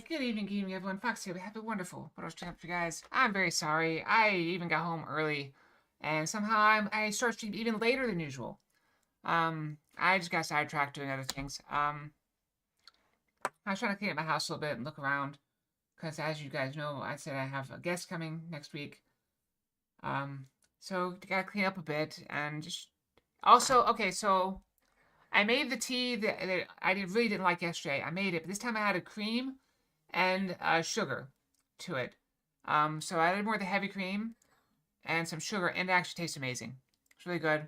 Good evening, everyone. Fox here. Have a wonderful photo stream for you guys. I'm very sorry. I even got home early, and somehow I started streaming even later than usual. I just got sidetracked doing other things. I was trying to clean up my house a little bit and look around, because as you guys know, I said I have a guest coming next week. So gotta clean up a bit, and just also, okay, so I made the tea that I really didn't like yesterday. I made it, but this time I added cream and sugar to it. So I added more of the heavy cream and some sugar, and it actually tastes amazing. It's really good.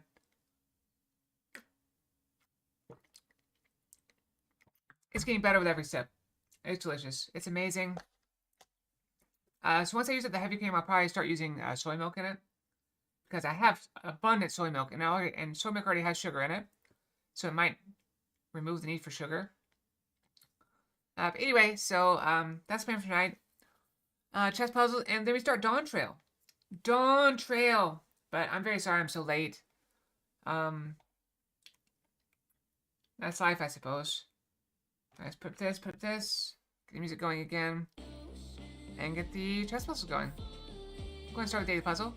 It's getting better with every sip. It's delicious. It's amazing. So once I use up the heavy cream, I'll probably start using soy milk in it, because I have abundant soy milk, and soy milk already has sugar in it, so it might remove the need for sugar. But anyway, so that's the plan for tonight. Chess puzzle, and then we start Dawntrail. Dawntrail! But I'm very sorry I'm so late. That's life, I suppose. Let's put this, get the music going again, and get the chess puzzle going. I'm going to start with daily puzzle.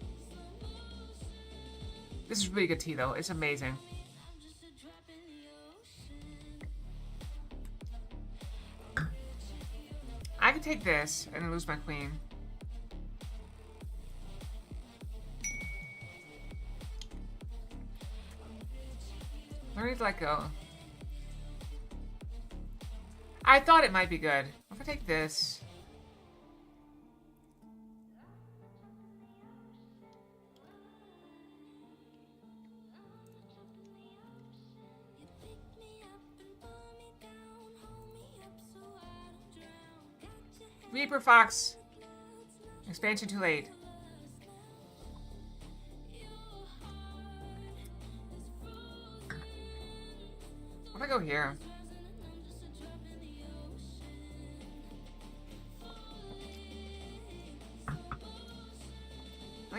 This is really good tea, though. It's amazing. I can take this and then lose my queen. Learning to let go. I thought it might be good. If I take this. Reaper Fox. Expansion too late. What if I go here?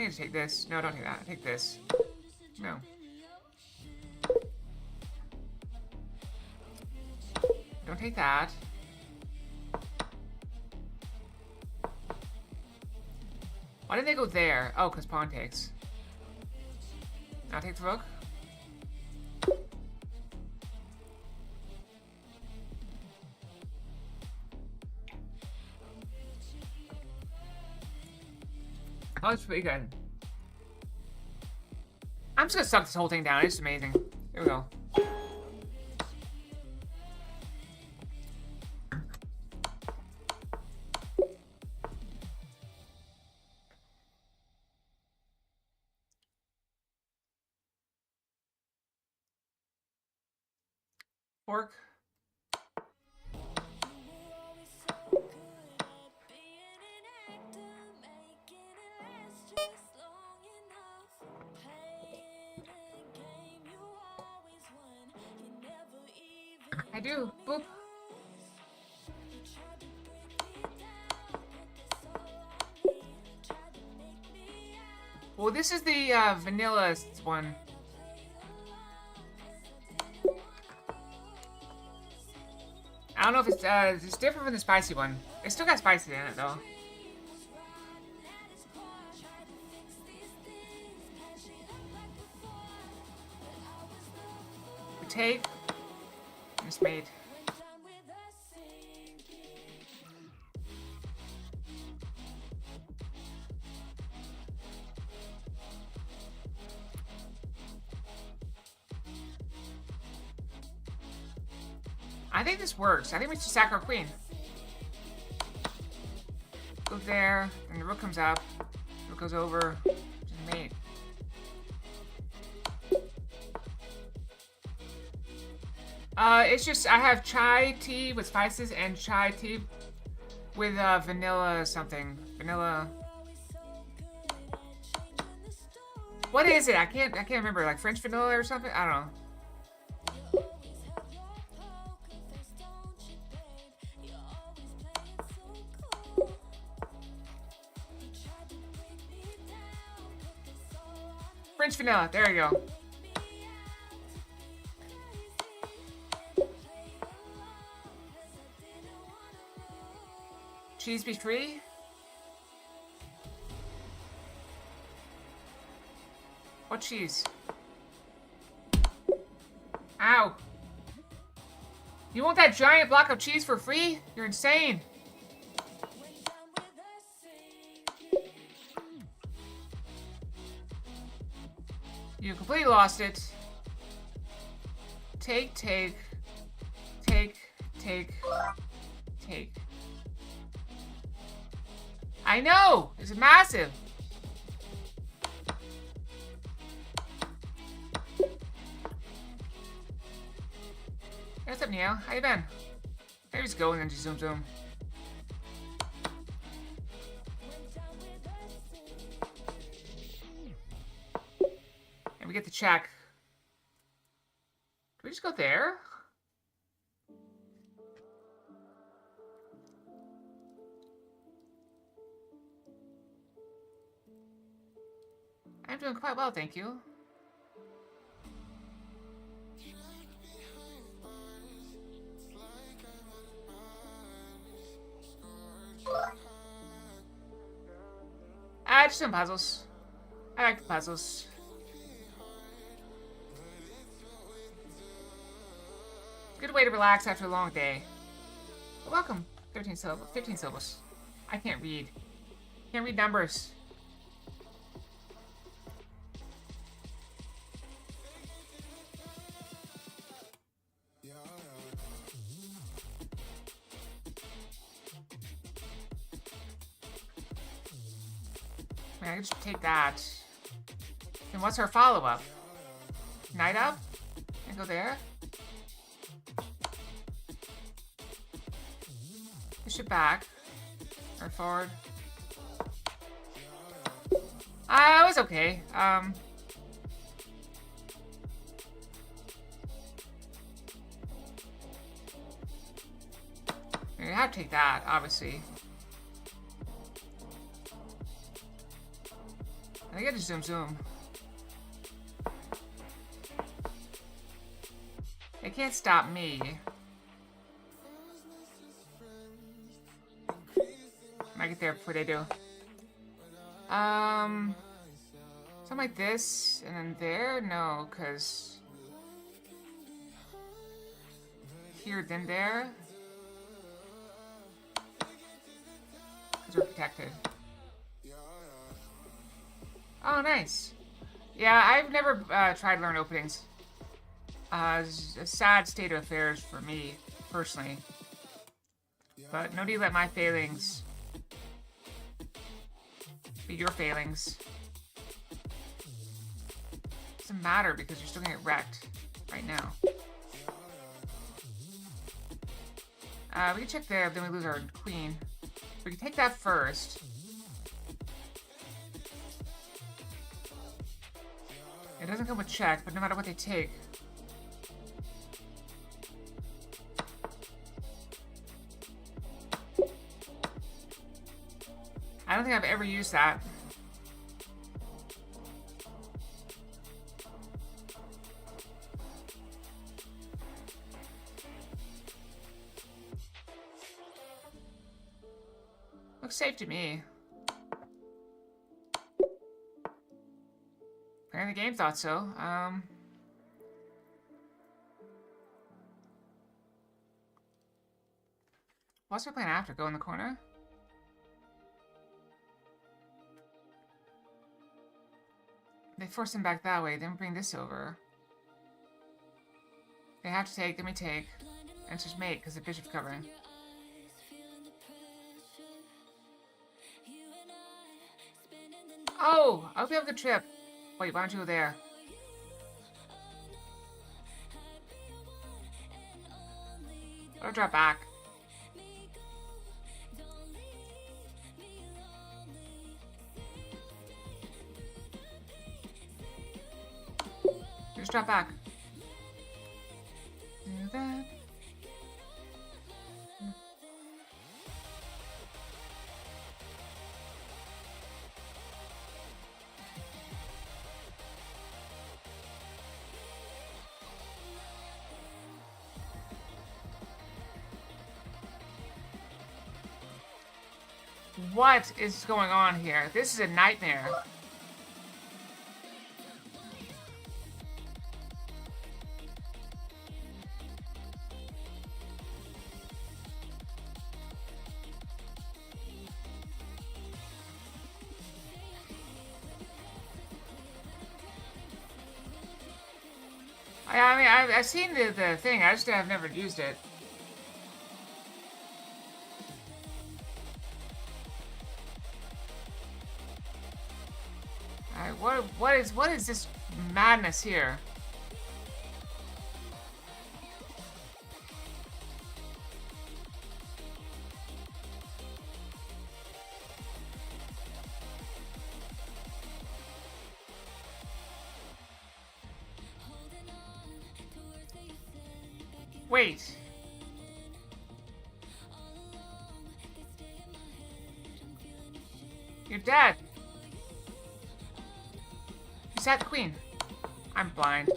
need to take this. No, don't take that. Take this. No. Don't take that. Why did they go there? Oh, because pawn takes. Now take the rook. Oh, that's pretty good. I'm just gonna suck this whole thing down. It's amazing. Here we go. Fork. I do. Boop. Well, this is the vanilla one. I don't know if it's different from the spicy one. It's still got spicy in it though. We take. It's made. I think this works. I think we should sack our queen. Go there, and the rook comes up. Rook goes over. Just mate. It's just I have chai tea with spices and chai tea with vanilla something. Vanilla. What is it? I can't remember. Like French vanilla or something? I don't know. French vanilla. There you go. Cheese be free? What cheese? Ow. You want that giant block of cheese for free? You're insane. You completely lost it. Take, take, take, take, take. I know! It's massive! Hey, what's up, Neo? How you been? There just go and then just zoom zoom. And we get the check. Do we just go there? I'm doing quite well, thank you. Just some puzzles. I like the puzzles. Good way to relax after a long day. But welcome. 15 syllables. I can't read. Can't read numbers. I can just take that. And what's our follow-up? Knight up? And go there? Bishop back. Or forward. It was okay. You have to take that, obviously. I think I just zoom. They can't stop me. Might get there before they do. Something like this, and then there? No, because... Here, then there? Because we're protected. Oh, nice. Yeah, I've never tried learn openings. It's a sad state of affairs for me, personally. But nobody let my failings be your failings. Doesn't matter because you're still gonna get wrecked right now. We can check there, but then we lose our queen. We can take that first. It doesn't come with check, but no matter what they take. I don't think I've ever used that. Looks safe to me. Apparently the game thought so. What's our plan after? Go in the corner? They force him back that way, then bring this over. They have to take, then we take. And it's just mate, because the bishop's covering. Oh! I hope you have a good trip. Wait, why don't you go there? I'll drop back. Just drop back. Do that. What is going on here? This is a nightmare. I mean, I've seen the thing. I just have never used it. What is this madness here? Wait. You're dead. You sat the queen. I'm blind.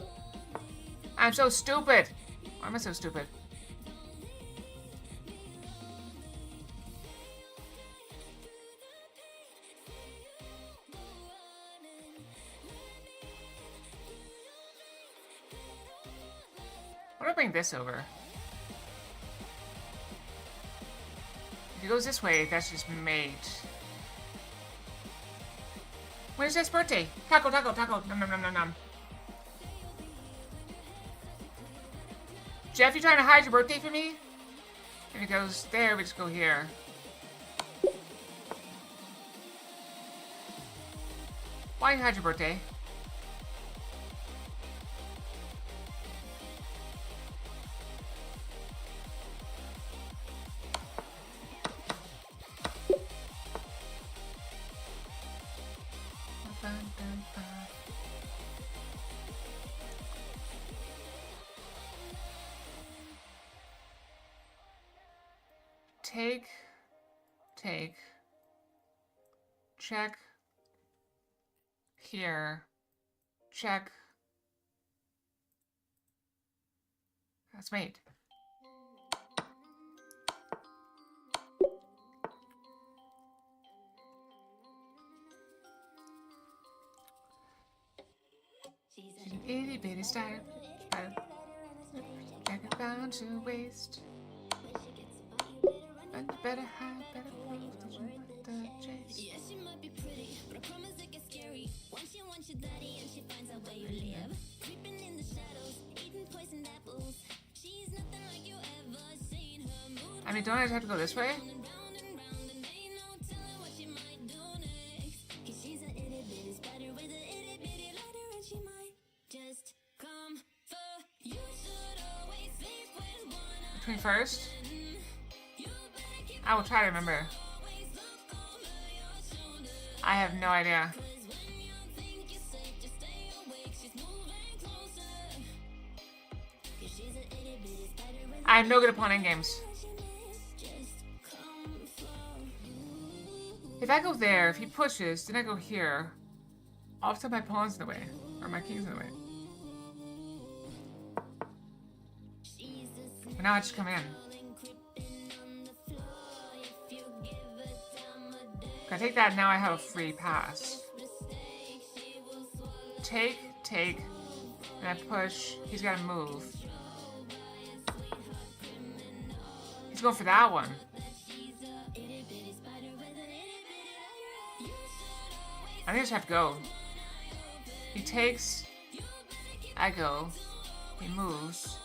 I'm so stupid. Why am I so stupid? What do I bring this over? If it goes this way, that's just mate. When's his birthday? Taco, taco, taco. Nom, nom, nom, nom, nom. Jeff, you trying to hide your birthday from me? If it goes there, we just go here. Why you hide your birthday? Take, check, here. Check. That's mate. She's an itty bitty style. Jacket bound to waste. And you better hide, better prove that you want the chase. Yeah, she might be pretty, but I promise it gets scary. Once you want your daddy and she finds out where you live. Creeping in the shadows, eating poisoned apples. She's nothing like you ever seen her move. I mean, don't I just have to go this way? Round and round, and ain't no telling what she might do next. 'Cause she's an itty bitty spider with an itty bitty lighter, and she might just come for you. Should always sleep with one eye. Between first? You better keep I will try to remember. always look over your shoulder. I have no idea. 'Cause when you think you're safe, just stay awake. She's moving closer. 'Cause she's an itty bitty spider with I am no good at playing games. just come for you. If I go there, if he pushes, then I go here. All of a sudden my pawn's in the way. Or my king's in the way. She's a But now I just come in. snarling, creeping on the floor. If you give her time of day, If I take that, now I have a free pass. mistake, she will swallow. Take, and I push. He's gotta move. He's going for that one. She's a itty bitty spider with an itty bitty lighter. You should always I think I just have to go. He takes. I go. He moves.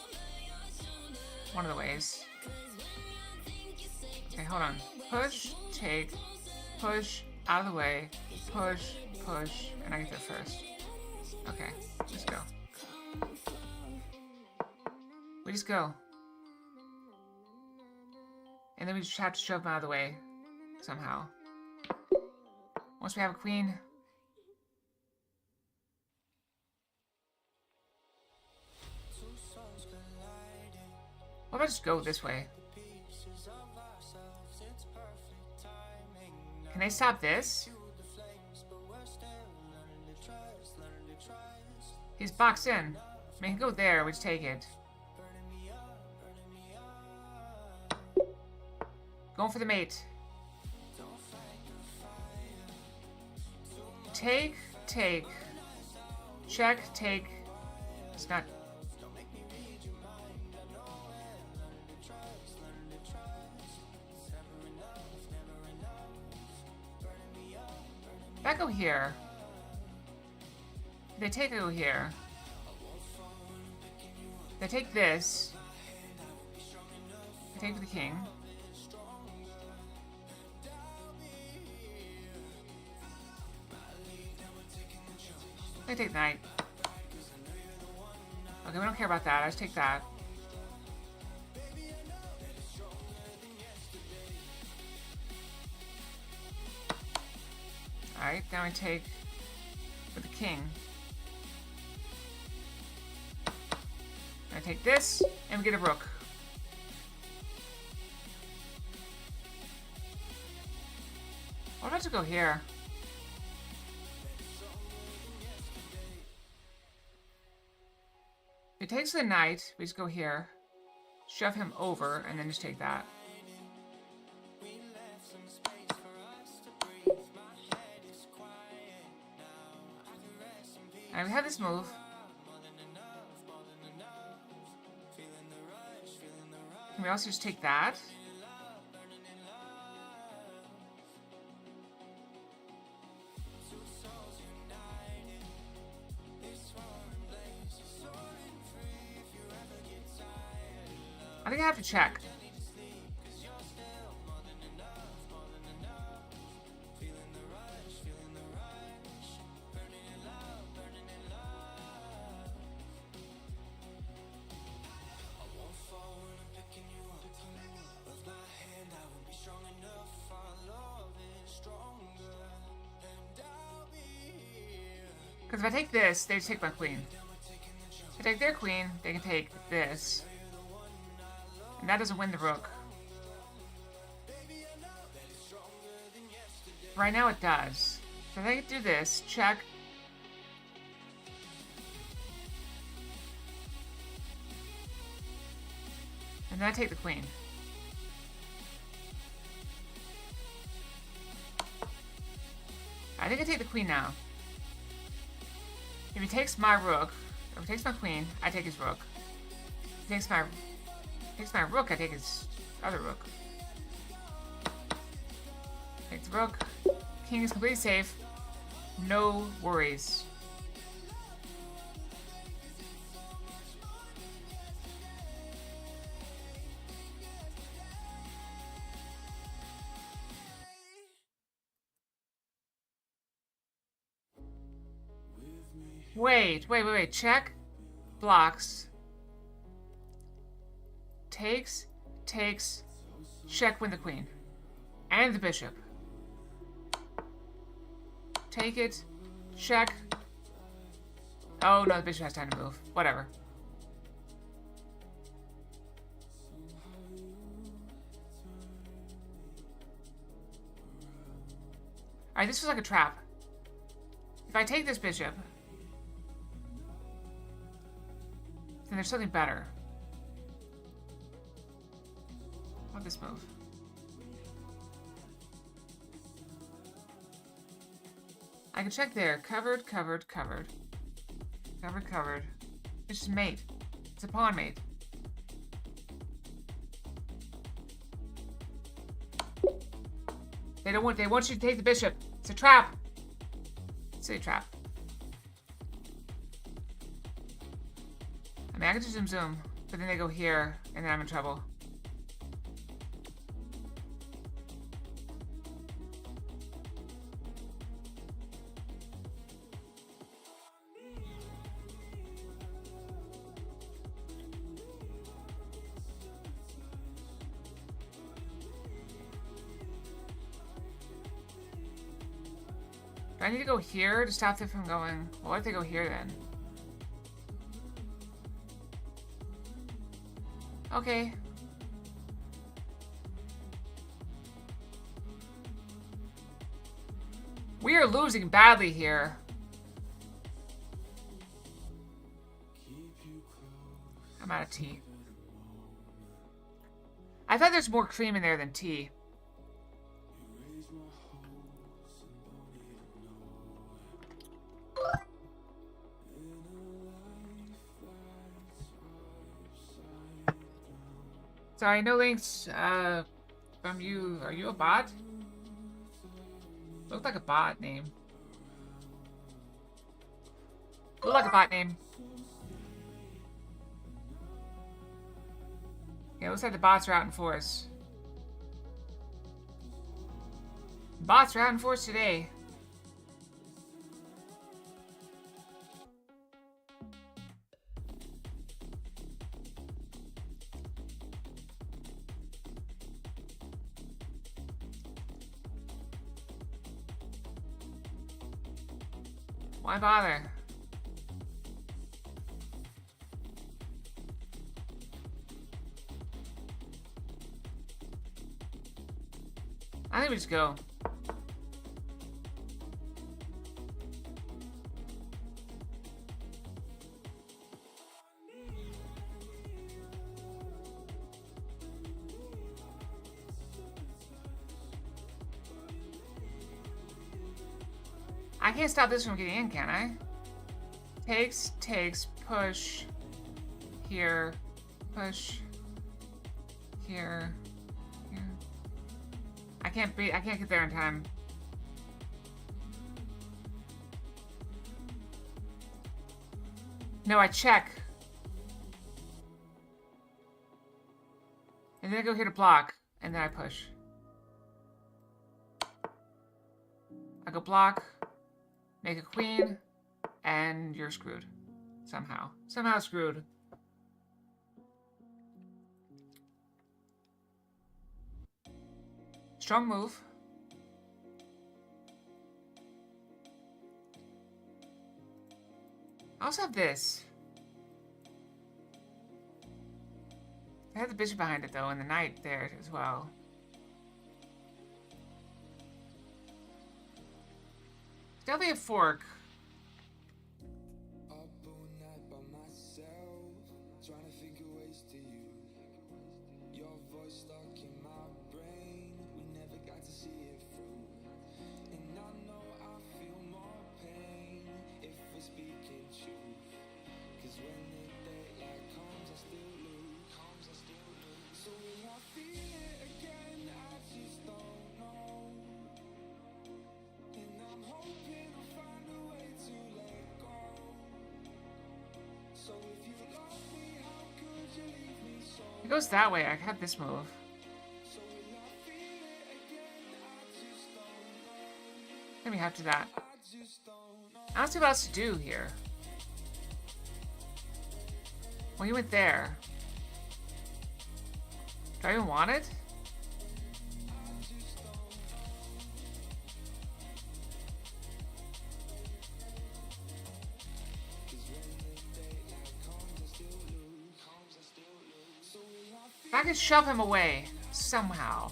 One of the ways. Okay, hold on. Push, take, push, out of the way, push, and I get there first. Okay, just go. We just go. And then we just have to shove him out of the way. Somehow. Once we have a queen. What if I just go this way? Can they stop this? He's boxed in. I mean, he can go there, we just take it. Going for the mate. Take. Check, take. It's not. If I go here. They take go here. They take this. They take the king. They take knight. Okay, we don't care about that. I just take that. Alright, now I take with the king. I take this, and we get a rook. Why don't I just go here? If he takes the knight, we just go here, shove him over, and then just take that. Alright, we have this move. Can we also just take that? I think I have to check. Because if I take this, they just take my queen. If I take their queen, they can take this. And that doesn't win the rook. Right now it does. So if I do this, check, And then I take the queen. I think I take the queen now. If he takes my rook, or if he takes my queen, I take his rook. If he takes my rook, I take his other rook. Take the rook. King is completely safe. No worries. Wait. Check. Blocks. Takes. Check, win the queen. And the bishop. Take it. Check. Oh no, the bishop has time to move. Whatever. Alright, this was like a trap. If I take this bishop, then there's something better. I want this move. I can check there. Covered. It's just mate. It's a pawn mate. They want you to take the bishop. It's a trap. Silly trap. I mean, I can just zoom, but then they go here, and then I'm in trouble. Do I need to go here to stop them from going? Well, what if they go here then? Okay. We are losing badly here. I'm out of tea. I thought there's more cream in there than tea. Sorry, no links from you. Are you a bot? Looked like a bot name. Looked like a bot name. Yeah, looks like the bots are out in force. Bots are out in force today. Why bother? I think we just go. I can't stop this from getting in, can I? Takes, push. Here. Push. Here. I can't get there in time. No, I check. And then I go here to block, and then I push. I go block, make a queen, and you're screwed. Somehow. Somehow screwed. Strong move. I also have this. I have the bishop behind it though, and the knight there as well. Definitely a fork. It goes that way. I have this move. Let me have to that. I don't see what else to do here. Well, he went there. Do I even want it? I can shove him away somehow.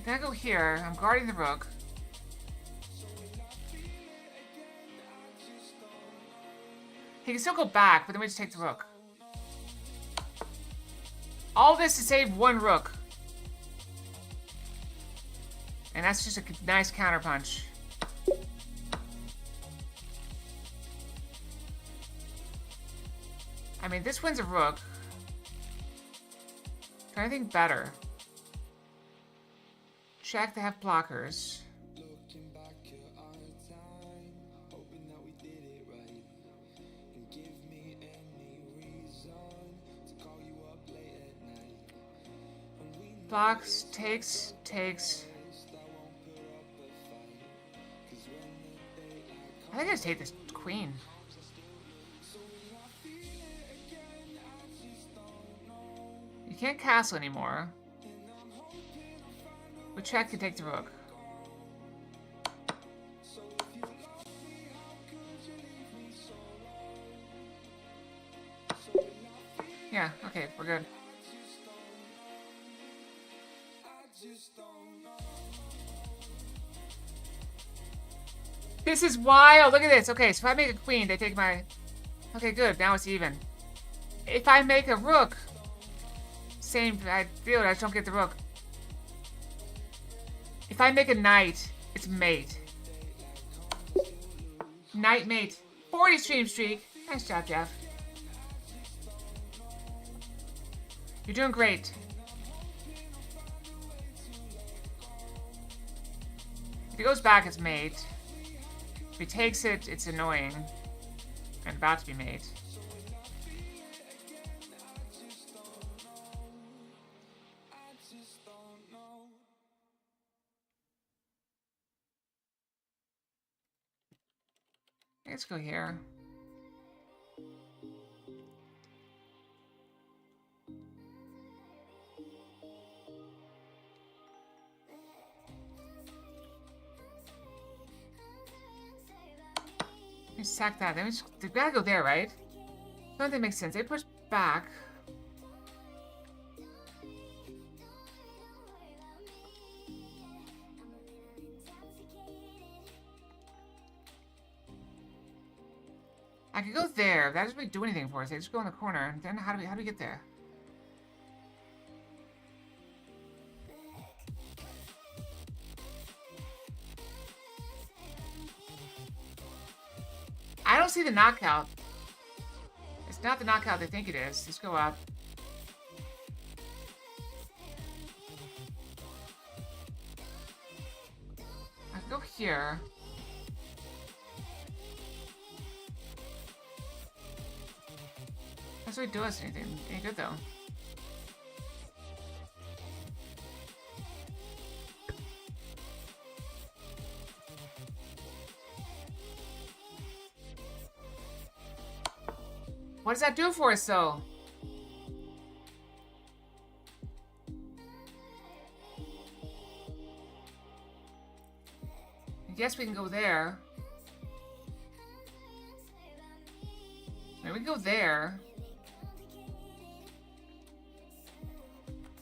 Then I go here. I'm guarding the rook. He can still go back, but then we just take the rook. All this to save one rook. And that's just a nice counterpunch. I mean, this wins a rook. Try anything better. Check to have blockers. Blocks, takes. I think I just take this queen. You can't castle anymore. But check to take the rook. Yeah, okay, we're good. This is wild. Look at this. Okay, so if I make a queen, they take my... Okay, good. Now it's even. If I make a rook, same deal. I just don't get the rook. If I make a knight, it's mate. Knight mate. 40 stream streak. Nice job, Jeff. You're doing great. If he goes back, it's mate. If he takes it, it's annoying. And about to be made. Let's go here. Let's sack that. Then we gotta go there, right? I don't think it makes sense. They push back. I could go there. That doesn't really do anything for us. They just go in the corner. And then how do we get there? I don't see the knockout. It's not the knockout they think it is. Let's go up. I can go here. That's what do us anything. Ain't good though. What does that do for us though? I guess we can go there. Maybe we can go there.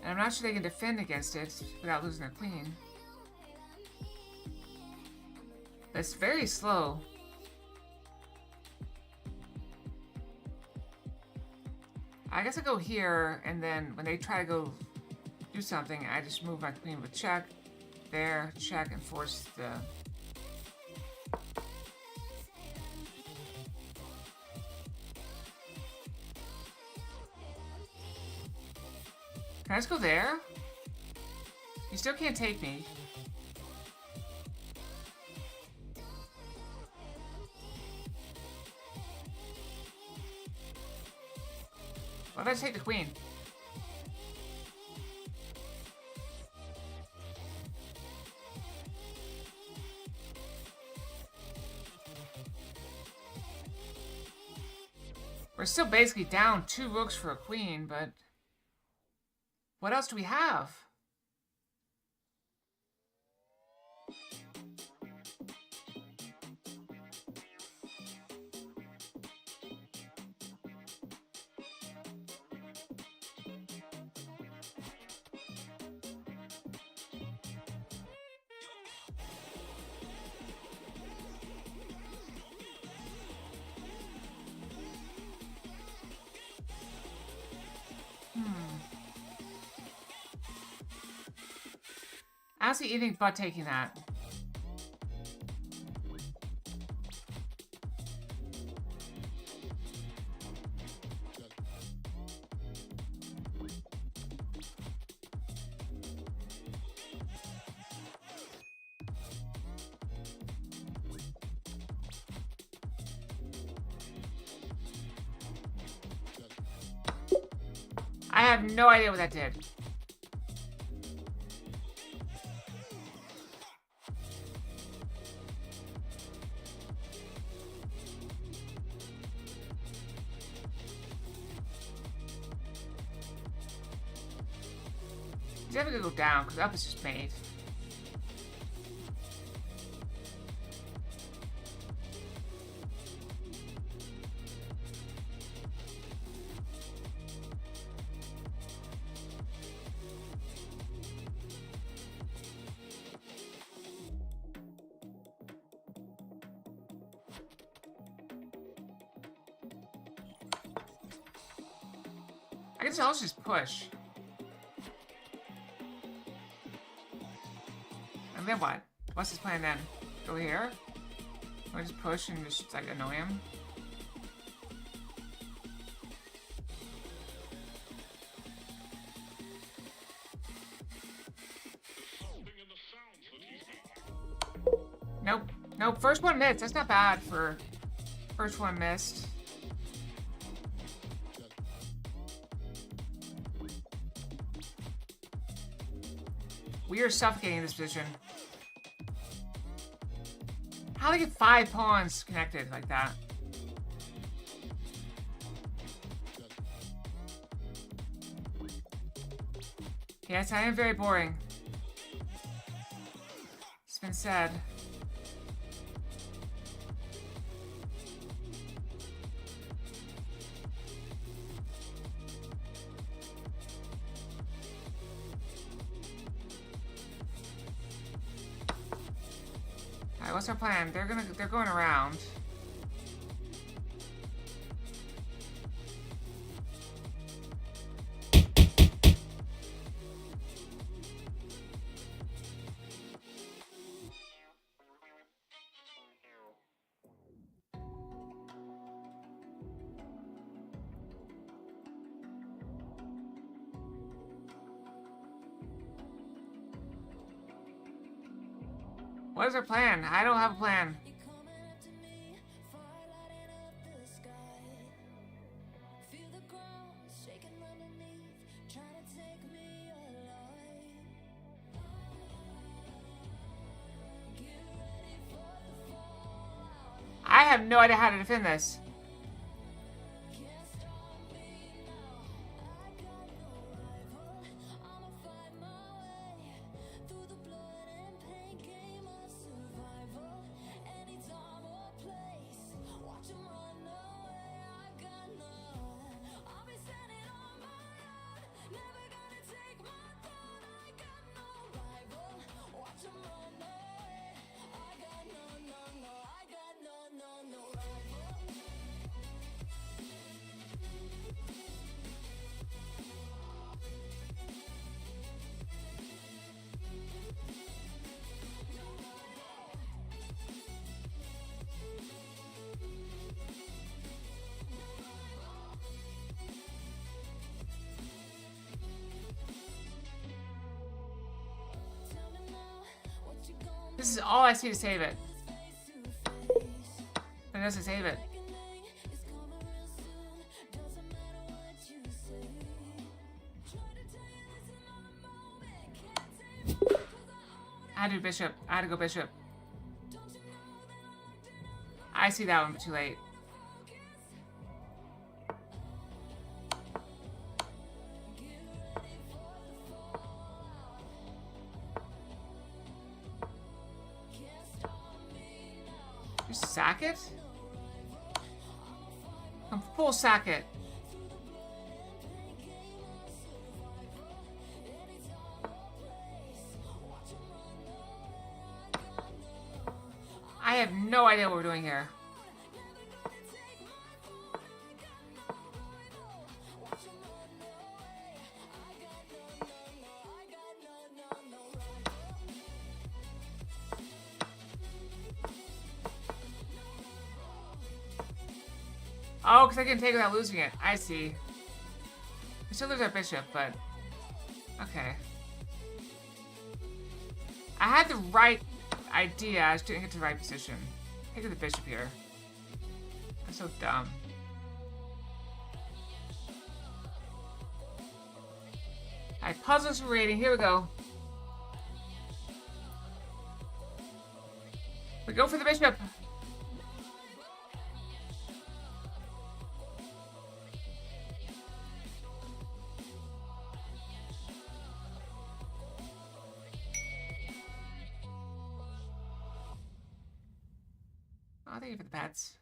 And I'm not sure they can defend against it without losing their queen. But it's very slow. I guess I go here, and then when they try to go do something, I just move my queen with check, there, check, and force the... Can I just go there? You still can't take me. Why did I take the queen? We're still basically down 2 rooks for a queen, but what else do we have? I don't see anything but taking that. I have no idea what that did. He's never gonna go down, because up is just made. I guess I'll just push. And then what? What's his plan then? Go here? Or just push and just like annoy him? Nope. Nope. First one missed. That's not bad for first one missed. We are suffocating this position. How do I get 5 pawns connected like that? Yes, I am very boring. It's been said. Alright, what's our plan? They're going around. What is our plan? I don't have a plan. I have no idea how to defend this. This is all I see to save it. It doesn't save it. had to do bishop. I had to go bishop. I see that one, but too late. Just sack it? I'm full sack it. I have no idea what we're doing here. Oh, because I can take it without losing it. I see. We still lose our bishop, but... Okay. I had the right idea. I just didn't get to the right position. Take the bishop here. That's so dumb. Alright, puzzles for rating. Here we go. We go for the bishop. Oh, thank you for the pets.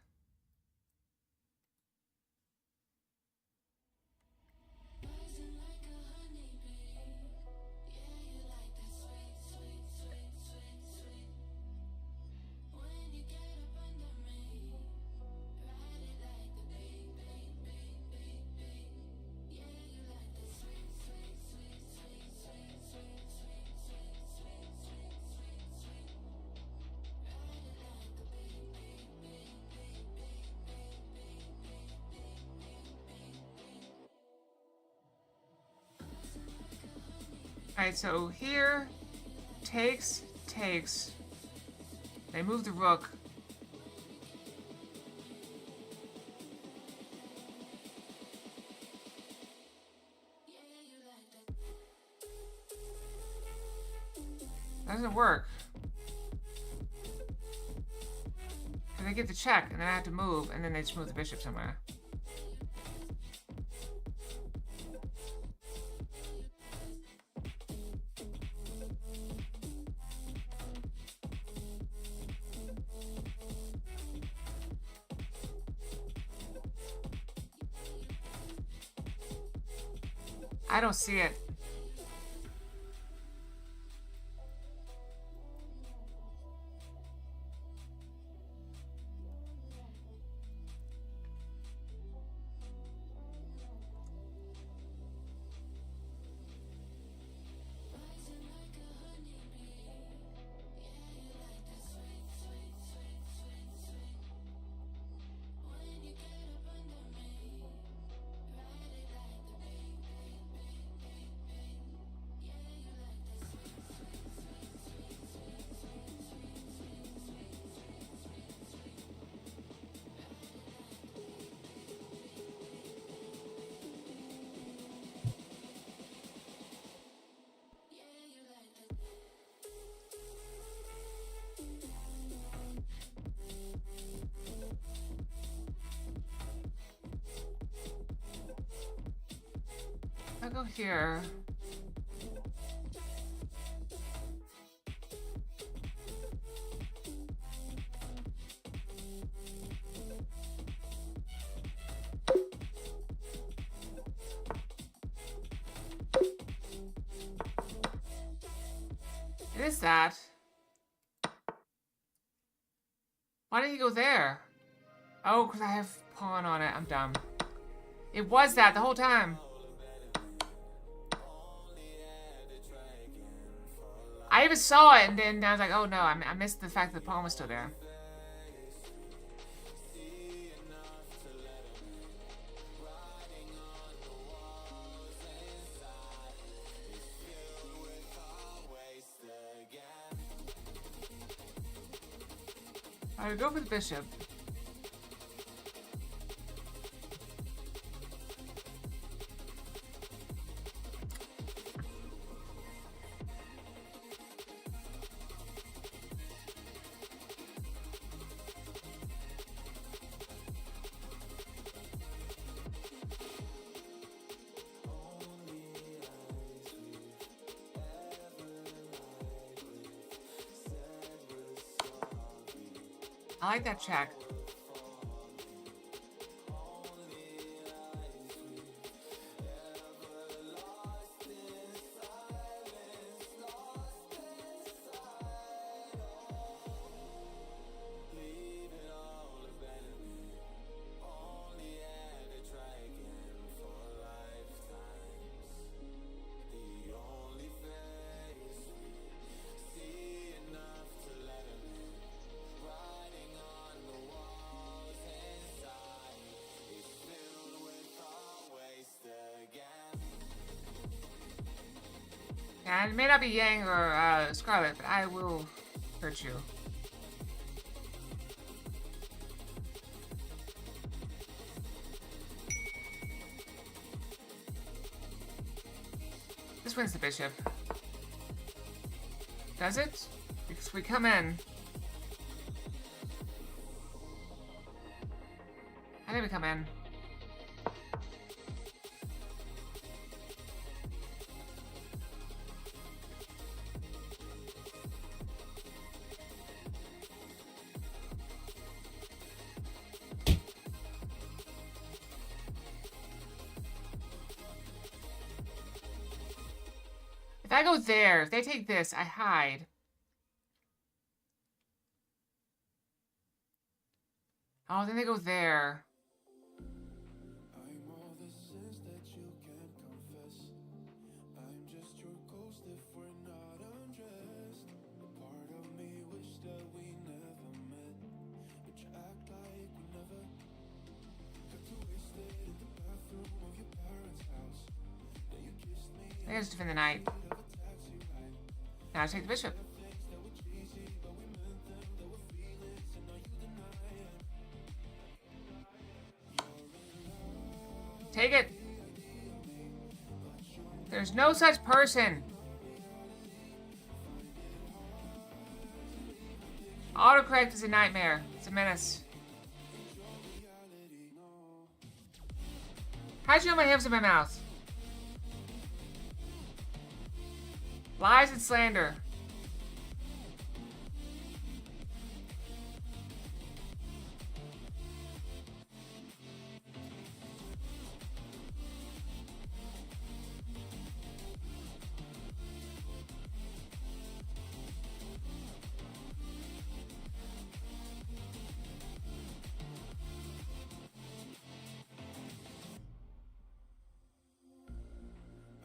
Alright, so here, takes. They move the rook. Doesn't work. Because they get the check, and then I have to move, and then they just move the bishop somewhere. I don't see it. I'll go here. It is that. Why did he go there? Oh, because I have pawn on it. I'm dumb. It was that the whole time. I even saw it, and then I was like, oh no, I missed the fact that the pawn was still there. Alright, go for the bishop. I like that check. And it may not be Yang or Scarlet, but I will hurt you. This wins the bishop. Does it? Because we come in. I think we come in. If I go there, if they take this, I hide. Oh, then they go there. I'm all the sins that you can't confess. I'm just your ghost if we're not undressed. A part of me wish that we never met, but you act like we never. Got too wasted in the bathroom of your parents' house. Then you kissed me. I just defend the knight. Now I take the bishop. Take it. There's no such person. Autocorrect is a nightmare. It's a menace. How'd you know my hands in my mouth? Lies and slander.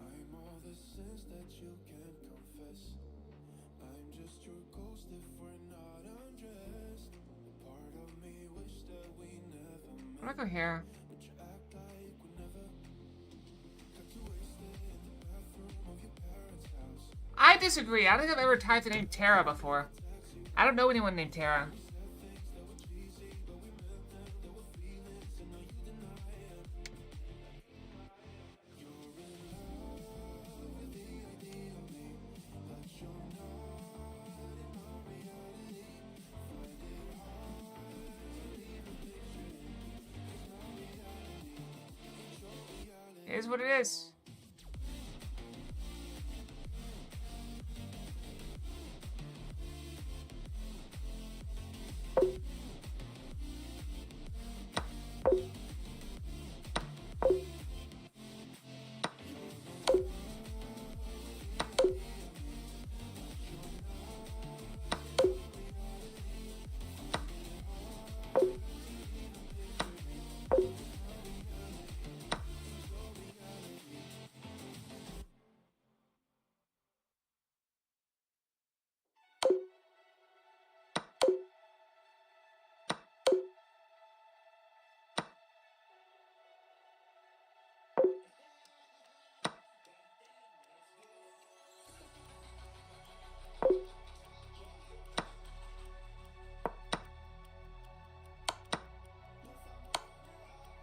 I'm all the sins that you can't confess. I'm just your ghost if we're not undressed. A part of me wish that we never met, I'm gonna go here. but you act like we never. Got too wasted in the bathroom of your parents' house. I disagree. I don't think I've ever typed the name Tara before. I don't know anyone named Tara. It is what it is.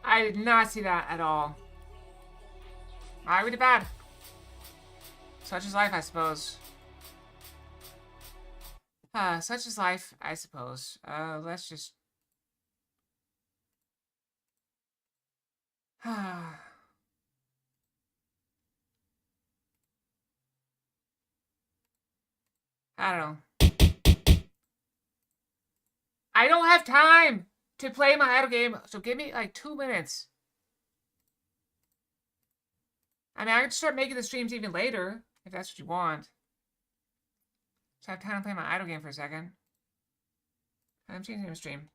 I did not see that at all. I read it bad. Such is life, I suppose. Such is life, I suppose. Let's just... I don't know. I don't have time to play my idle game, so give me like 2 minutes. I mean, I can start making the streams even later, if that's what you want. So I have time to play my idle game for a second. I'm changing the stream.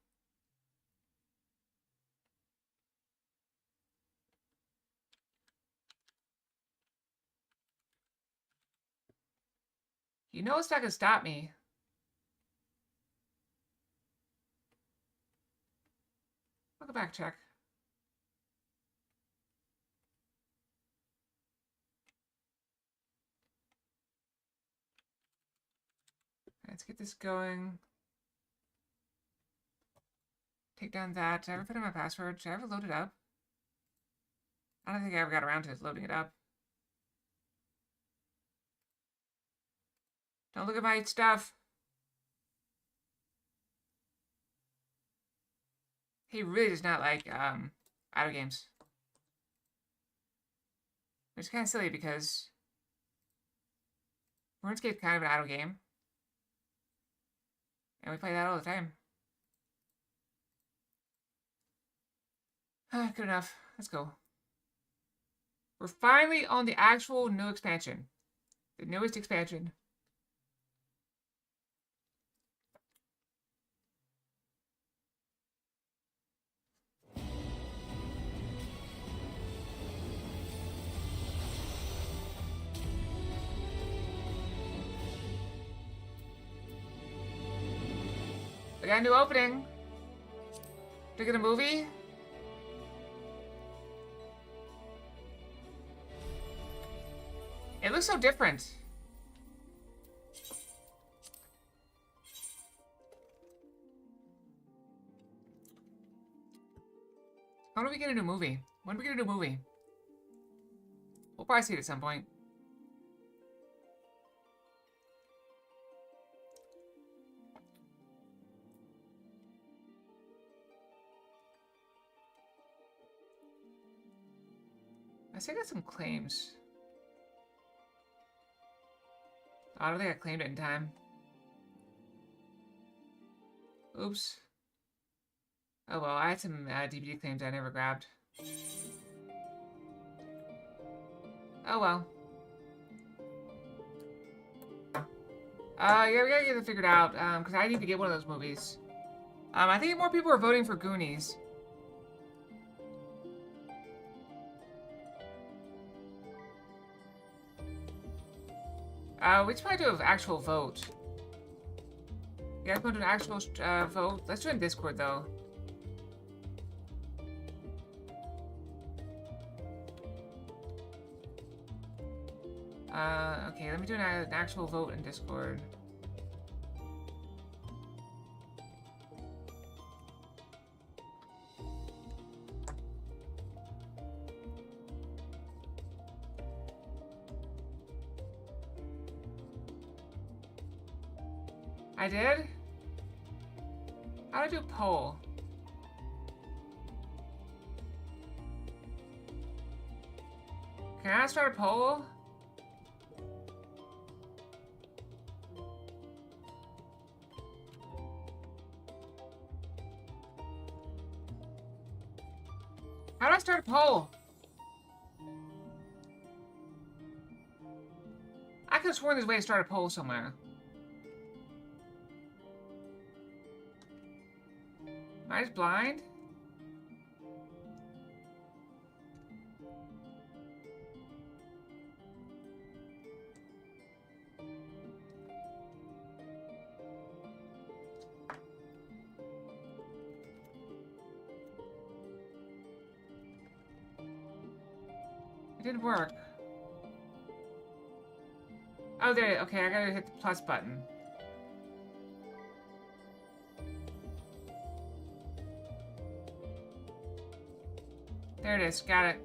You know it's not gonna stop me. I'll go back check. Let's get this going. Take down that. Did I ever put in my password? Did I ever load it up? I don't think I ever got around to loading it up. Don't look at my stuff. He really does not like idle games. Which is kind of silly because RuneScape's kind of an idle game. And we play that all the time. Good enough. Let's go. We're finally on the actual new expansion. The newest expansion. We got a new opening. Look at a movie. It looks so different. When do we get a new movie? When do we get a new movie? We'll probably see it at some point. I still got some claims. Oh, I don't think I claimed it in time. Oops. Oh well, I had some DVD claims I never grabbed. Oh well. Yeah, we gotta get it figured out, because I need to get one of those movies. I think more people are voting for Goonies. We should probably do an actual vote. You guys want to do an actual vote? Let's do it in Discord, though. Okay, let me do an actual vote in Discord. I did? How do I do poll? Can I start a poll? How do I start a poll? I could have sworn there's a way to start a poll somewhere. Am I just blind? It didn't work. Oh, there. Okay, I gotta hit the plus button. There it is. Got it.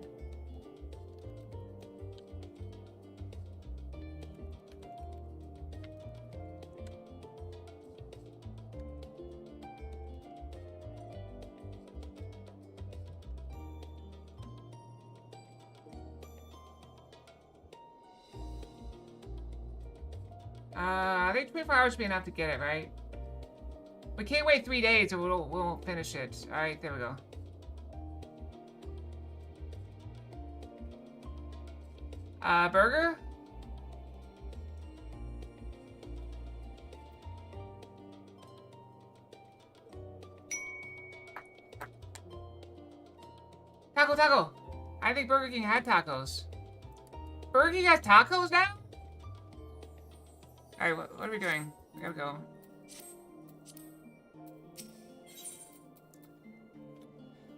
I think 24 hours would be enough to get it, right? We can't wait 3 days or we'll finish it. Alright, there we go. Burger? Taco! I think Burger King had tacos. Burger King has tacos now? Alright, what are we doing? We gotta go.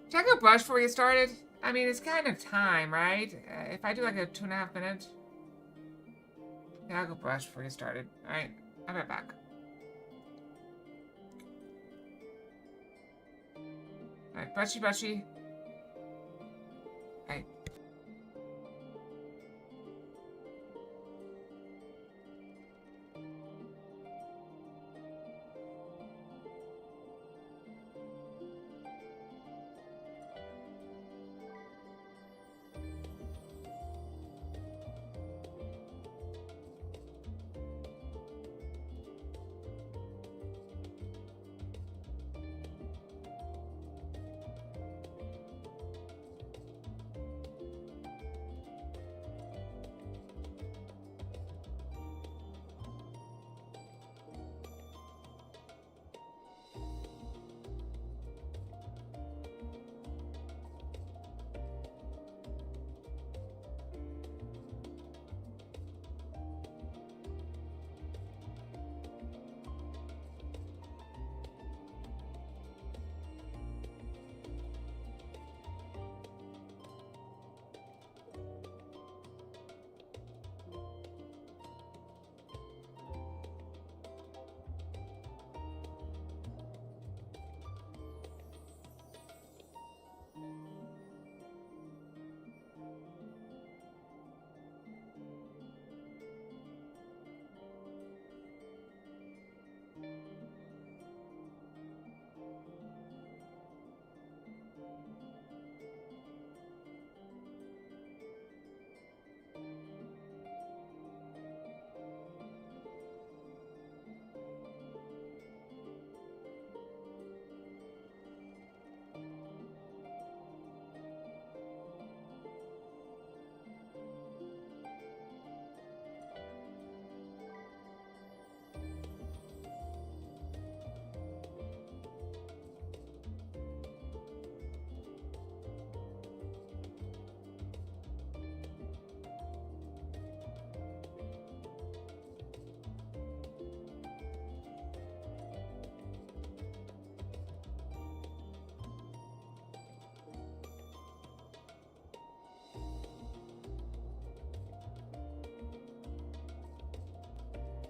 Should I go brush before we get started? I mean, it's kind of time, right? If I do like a 2.5 minute. Yeah, I'll go brush before we get started. Alright, I'll be right back. Alright, brushy. Alright.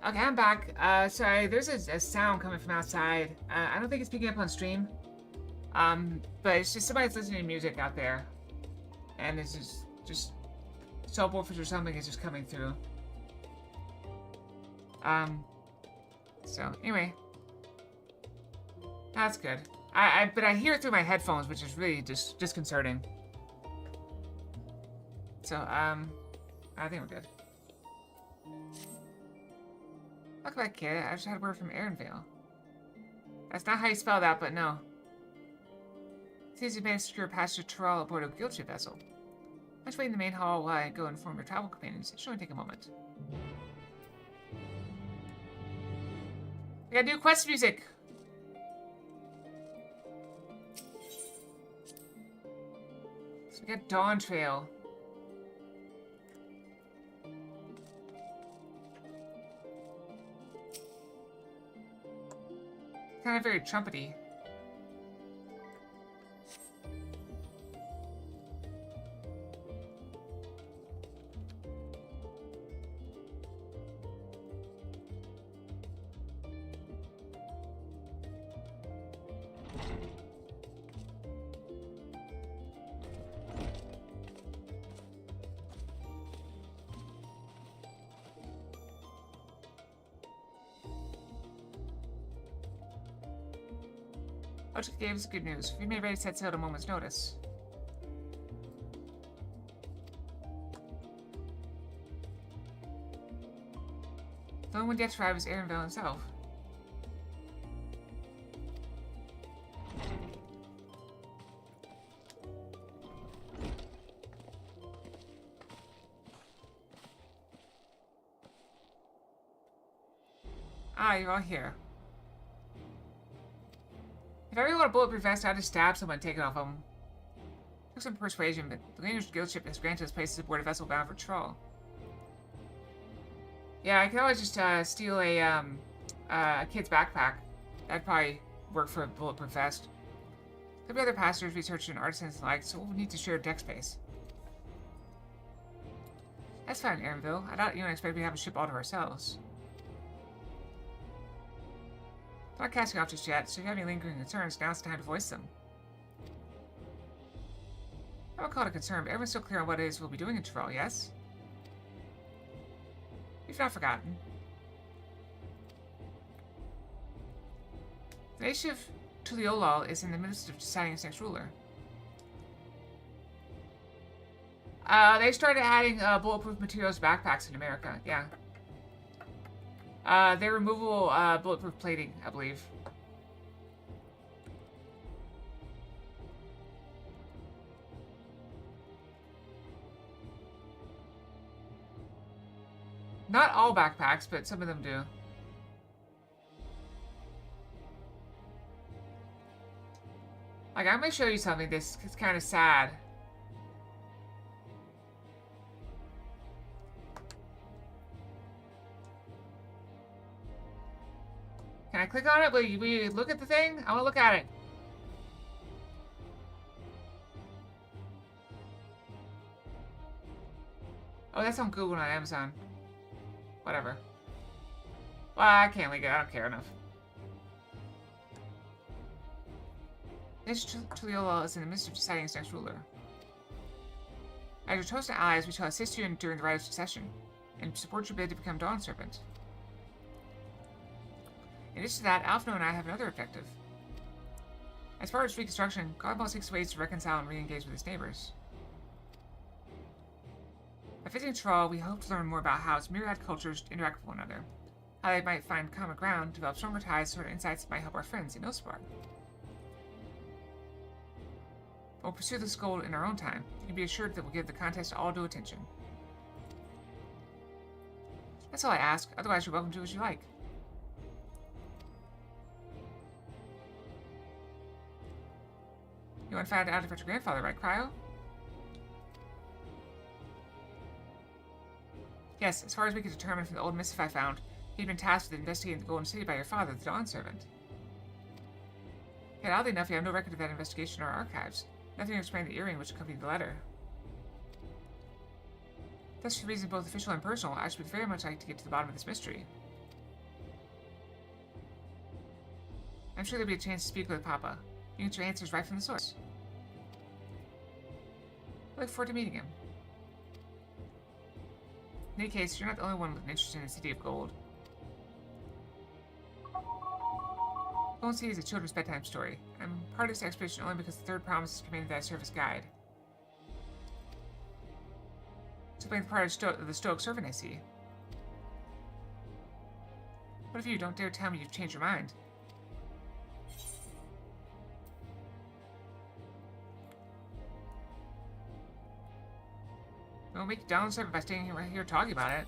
Okay, I'm back. Sorry, there's a sound coming from outside. I don't think it's picking up on stream. But it's just somebody's listening to music out there. And it's just subwoofers or something is just coming through. So, anyway. That's good. But I hear it through my headphones, which is really just disconcerting. So, I think we're good. Welcome back, kid. I just had a word from Aaronvale. That's not how you spell that, but no. Seems you managed to secure a passage to Terrell aboard a guild ship vessel. Let's wait in the main hall while I go inform your travel companions. It should only take a moment. We gotta do quest music! So we got Dawntrail. Kind of very trumpety. Ojik gave us good news. We may ready to set sail at a moment's notice. The only one yet to arrive is Aaronvale himself. Ah, you're all here. If I really want a bulletproof vest, I'd just stab someone and take it off them. Took some persuasion, but the Rangers Guild ship has granted us places aboard a vessel bound for Troll. Yeah, I could always just steal a kid's backpack. That'd probably work for a bulletproof vest. There'll be other passengers, researchers, and artisans and like, so we'll need to share deck space. That's fine, Aaronville. I doubt you don't expect me to have a ship all to ourselves. I'm not casting off just yet, so if you have any lingering concerns, now's the time to voice them. I won't call it a concern, but everyone's still clear on what it is we'll be doing in Troll, yes? We've not forgotten. The nation of Tuliolol is in the midst of deciding its next ruler. They started adding bulletproof materials backpacks in America, yeah. They're removable bulletproof plating, I believe. Not all backpacks, but some of them do. Like, I'm gonna show you something that's kind of sad. Can I click on it? Will you look at the thing? I want to look at it. Oh, that's on Google, not Amazon. Whatever. Well, I can't link it. I don't care enough. This Tuliolol is in the midst of deciding its next ruler. As your chosen allies, we shall assist you during the rite of succession, and support your bid to become Dawn Serpent. In addition to that, Alphino and I have another objective. As far as reconstruction, Godball seeks ways to reconcile and re-engage with his neighbors. By visiting Troll, we hope to learn more about how its myriad cultures interact with one another, how they might find common ground, develop stronger ties, sort of insights that might help our friends in Ilsbar. We'll pursue this goal in our own time. You can be assured that we'll give the contest all due attention. That's all I ask, otherwise you're welcome to do as you like. You want to find out about your grandfather, right, Cryo? Yes, as far as we can determine from the old missive I found, he'd been tasked with investigating the Golden City by your father, the Dawn Servant. Yet oddly enough, you have no record of that investigation in our archives. Nothing to explain the earring which accompanied the letter. Thus, for reasons both official and personal, I should very much like to get to the bottom of this mystery. I'm sure there'll be a chance to speak with Papa. You can get your answers right from the source. I look forward to meeting him. In any case, you're not the only one with an interest in the City of Gold. Golden City is a children's bedtime story. I'm part of this expedition only because the third promise is commanded that I serve as guide. So playing the part of the Stoic servant, I see. What if you don't dare tell me you've changed your mind? We'll make you down servant by staying right here talking about it.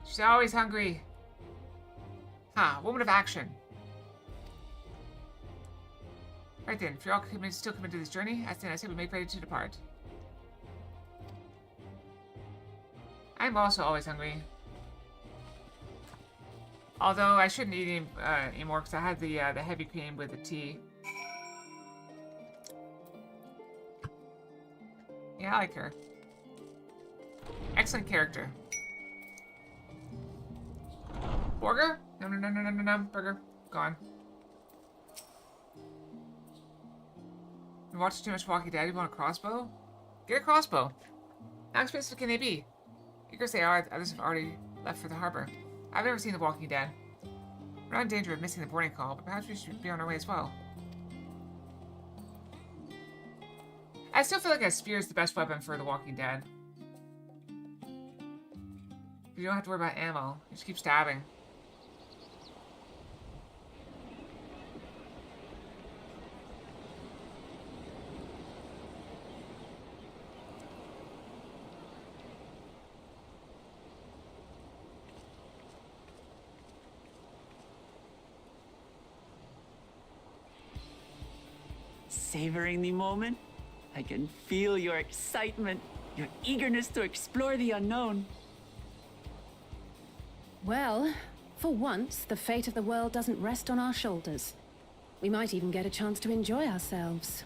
She's always hungry. Ha, woman of action. Right then, if you're all still committed to this journey, I say we make ready to depart. I'm also always hungry. Although I shouldn't eat anymore because I had the heavy cream with the tea. Yeah, I like her. Excellent character. Burger? No. Burger. Gone. You watch too much Walking Dead, you want a crossbow? Get a crossbow. How expensive can they be? Eager as they are, others have already left for the harbor. I've never seen The Walking Dead. We're not in danger of missing the boarding call, but perhaps we should be on our way as well. I still feel like a spear is the best weapon for The Walking Dead. You don't have to worry about ammo. You just keep stabbing. savoring the moment? I can feel your excitement, your eagerness to explore the unknown. Well, for once, the fate of the world doesn't rest on our shoulders. We might even get a chance to enjoy ourselves.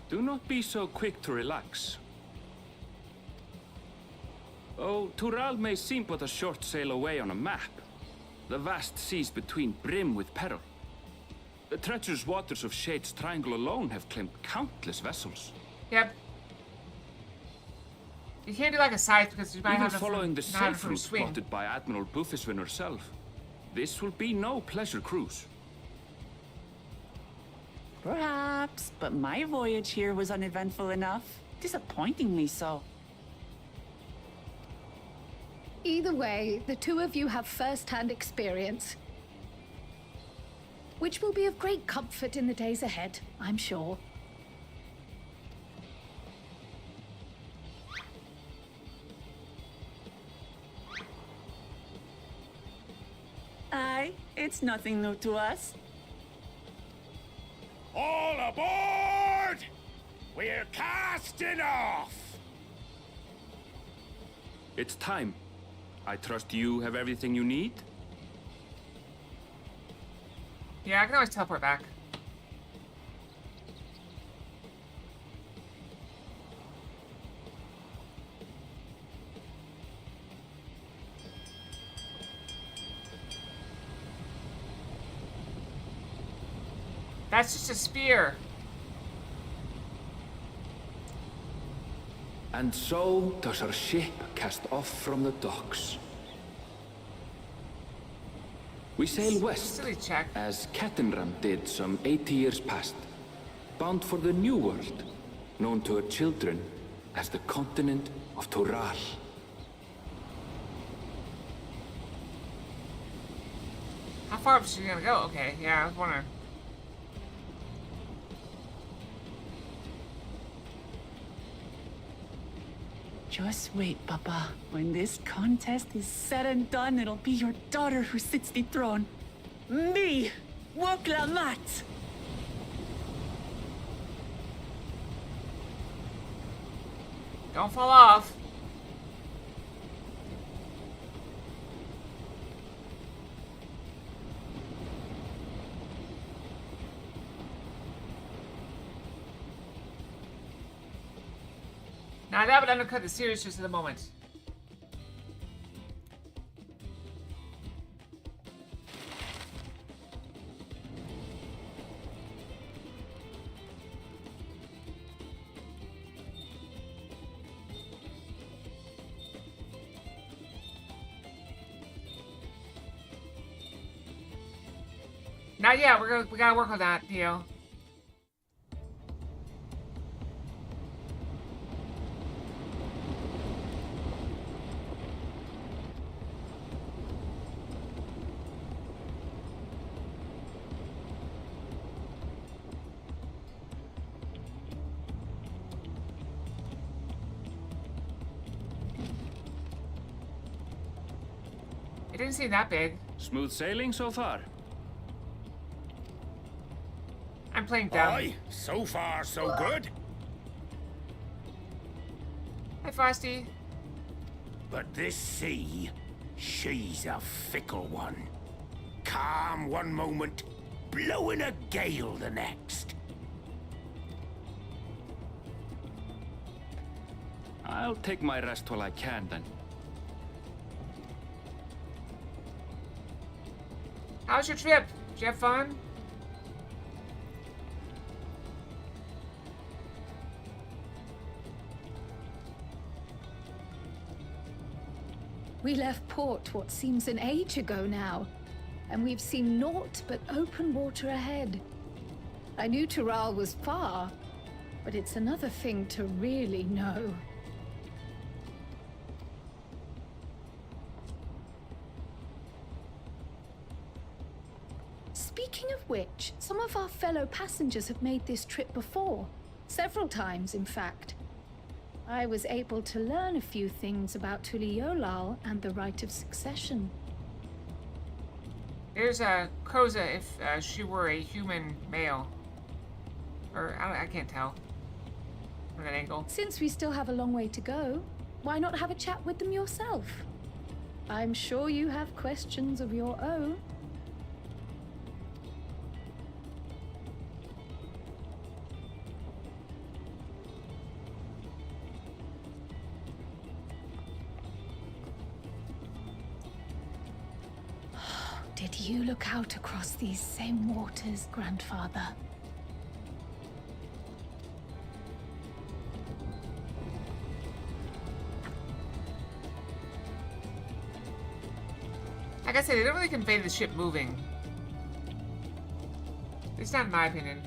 Do not be so quick to relax. Oh, Tural may seem but a short sail away on a map. The vast seas between brim with peril. The treacherous waters of Shade's Triangle alone have claimed countless vessels. Yep. You can't do like a scythe because you might Even have following the not have safe a route swing. plotted by Admiral Bufiswin herself. This will be no pleasure cruise. Perhaps, but my voyage here was uneventful enough. Disappointingly so. Either way, the two of you have first-hand experience, which will be of great comfort in the days ahead, I'm sure. Aye, it's nothing new to us. All aboard! We're casting off! It's time. I trust you have everything you need? Yeah, I can always teleport back. That's just a spear. And so does our ship cast off from the docks. We sail west, Silly check. as Kettenram did some 80 years past, bound for the New World, known to her children as the continent of Tural. How far up is she gonna go? Okay, yeah, I was wondering. Just wait, Papa. When this contest is said and done, it'll be your daughter who sits the throne. Me, Woklamat! Don't fall off. Now that would undercut the seriousness of the moment. Not yet. We gotta work on that, Theo. It didn't seem that big. Smooth sailing so far? I'm playing dumb. Aye, so far so good. Hi, Frosty. But this sea, she's a fickle one. Calm one moment, blowing a gale the next. I'll take my rest while I can, then. How's your trip? Did you have fun? We left port what seems an age ago now, and we've seen naught but open water ahead. I knew Tural was far, but it's another thing to really know. Speaking of which, some of our fellow passengers have made this trip before. Several times, in fact. I was able to learn a few things about Tuliolal and the right of succession. There's a Kroza if she were a human male. Or, I can't tell. From that angle. Since we still have a long way to go, why not have a chat with them yourself? I'm sure you have questions of your own. Did you look out across these same waters, Grandfather? Like I said, they don't really convey the ship moving. It's not in my opinion.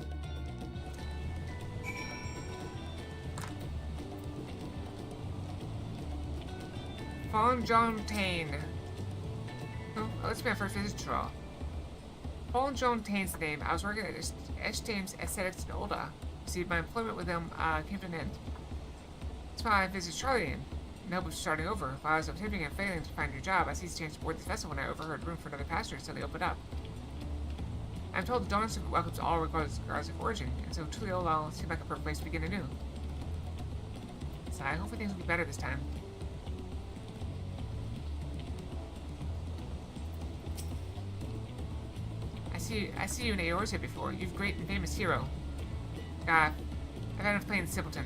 Fallen John Tane. Oh, let's be my first visit to Raw. Fallen John Tane's the name. I was working at James Aesthetics in Olda. See, my employment with them came to an end. That's why I visited Charlie in hope of starting over. While I was attempting and failing to find your job, I seized a chance to board the festival and I overheard room for another passenger until they opened up. I'm told the Dawntrail welcomes all regardless of origin, and so Tuliolal seemed like a perfect place to begin anew. So I hope things will be better this time. I see you in Eorzea before. You've a great and famous hero. I've had enough playing the simpleton.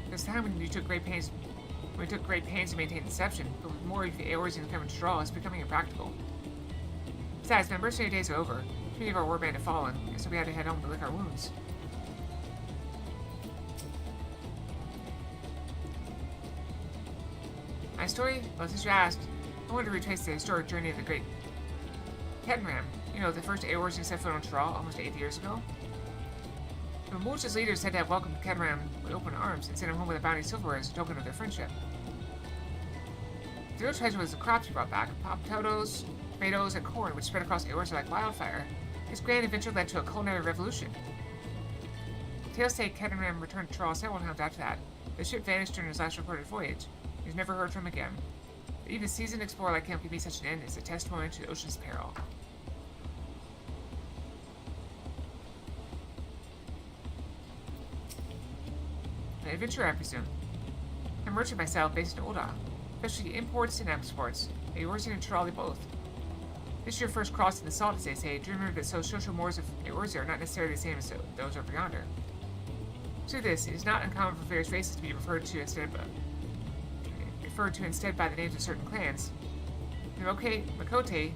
There's a time when you took great pains to maintain deception, but with more of the Eorzean coming to draw, it's becoming impractical. Besides, my mercenary days are over. Three of our warband have fallen, and so we had to head home to lick our wounds. My story? Well, since you asked, I wanted to retrace the historic journey of the great Kettenram. You know, the first Eorzean set foot on Thrall almost 80 years ago. The Mulch's leaders said to have welcomed Kettenram with open arms and sent him home with a bounty of silverware as a token of their friendship. The real treasure was the crops he brought back, potatoes, tomatoes, and corn, which spread across Eorzea like wildfire. His grand adventure led to a culinary revolution. Tales say Kettenram returned to Thrall several times after that. The ship vanished during his last recorded voyage. He was never heard from again. But even a seasoned explorer like him could be such an end is a testimony to the ocean's peril. An adventurer, I presume. I'm a merchant myself, based in Ul'dah, especially imports and exports. Eorzea and Thrall both. This is your first cross in the salt, as they say. Do remember that social mores of Eorzea are not necessarily the same as those over yonder. To this, it is not uncommon for various races to be referred to instead by the names of certain clans. The Makote,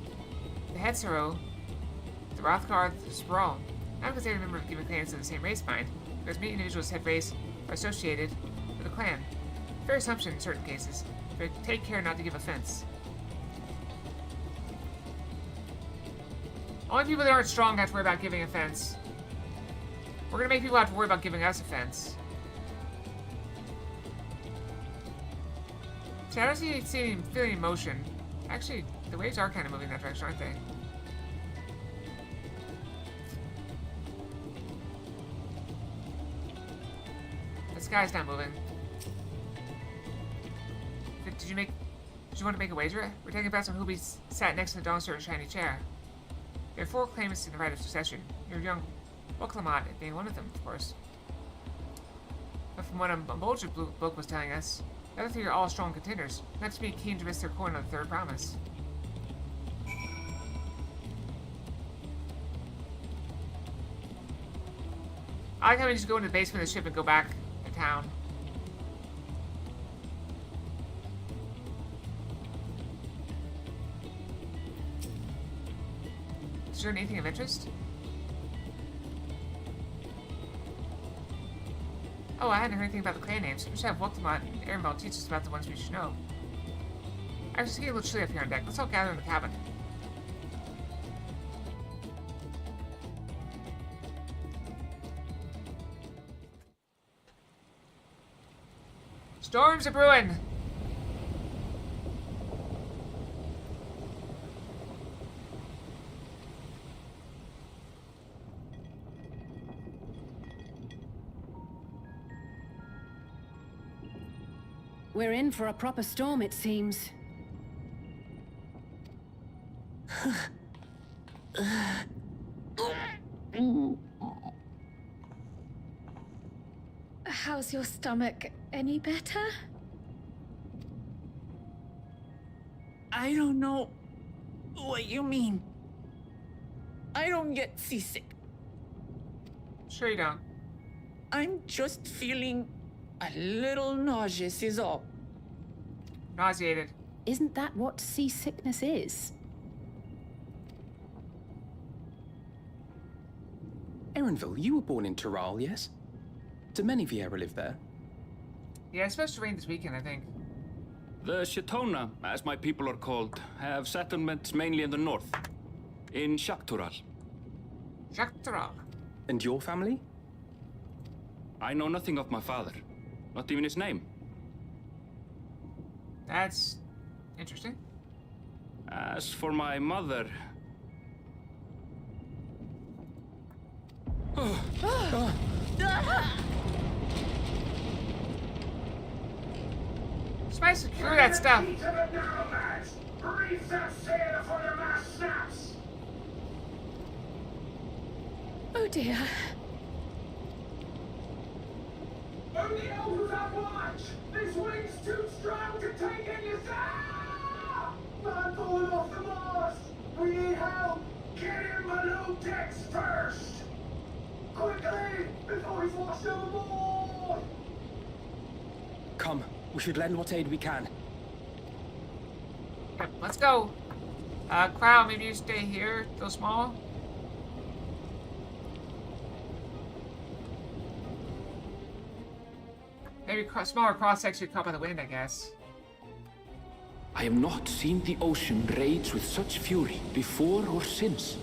the Hetsuro, the Rothgar, the Sprawl. Not because they remember giving clans of the same race mind, because many individuals' head race are associated with a clan. Fair assumption in certain cases, but take care not to give offense. Only people that aren't strong have to worry about giving offense. We're gonna make people have to worry about giving us offense. See, I don't feel any motion. Actually, the waves are kind of moving in that direction, aren't they? The sky's not moving. Did you want to make a wager? We're taking bets on who be sat next to the Dawntrail shiny chair. There are 4 claimants in the right of succession. Your young Woklamat being one of them, of course. But from what a Bolger book was telling us, the other 3 are all strong contenders, not to be keen to risk their coin on the third promise. I like how we just go into the basement of the ship and go back to town. Is there anything of interest? Oh, I hadn't heard anything about the clan names. We should have Woklamat and Erenbel teach us about the ones we should know. Actually, it's getting a little chilly up here on deck. Let's all gather in the cabin. Storms are brewing! We're in for a proper storm, it seems. How's your stomach? Any better? I don't know what you mean. I don't get seasick. Sure you don't. I'm just feeling a little nauseous is all. Nauseated. Isn't that what seasickness is? Erenville, you were born in Tyrol, yes? Do many of you ever live there? Yeah, it's supposed to rain this weekend, I think. The Shatona, as my people are called, have settlements mainly in the north, in Shaktural. Shaktaral. And your family? I know nothing of my father, not even his name. That's interesting. As for my mother... Somebody secure that stuff. Oh dear. Only elders have watch! This wind's too strong to take any Man pulling off the mast! We need help! Get him below decks first! Quickly! Before he's washed overboard! Come, we should lend what aid we can. Yep, let's go. Crow, maybe you stay here, go small. Maybe smaller cross-section caught by the wind, I guess. I have not seen the ocean rage with such fury before or since.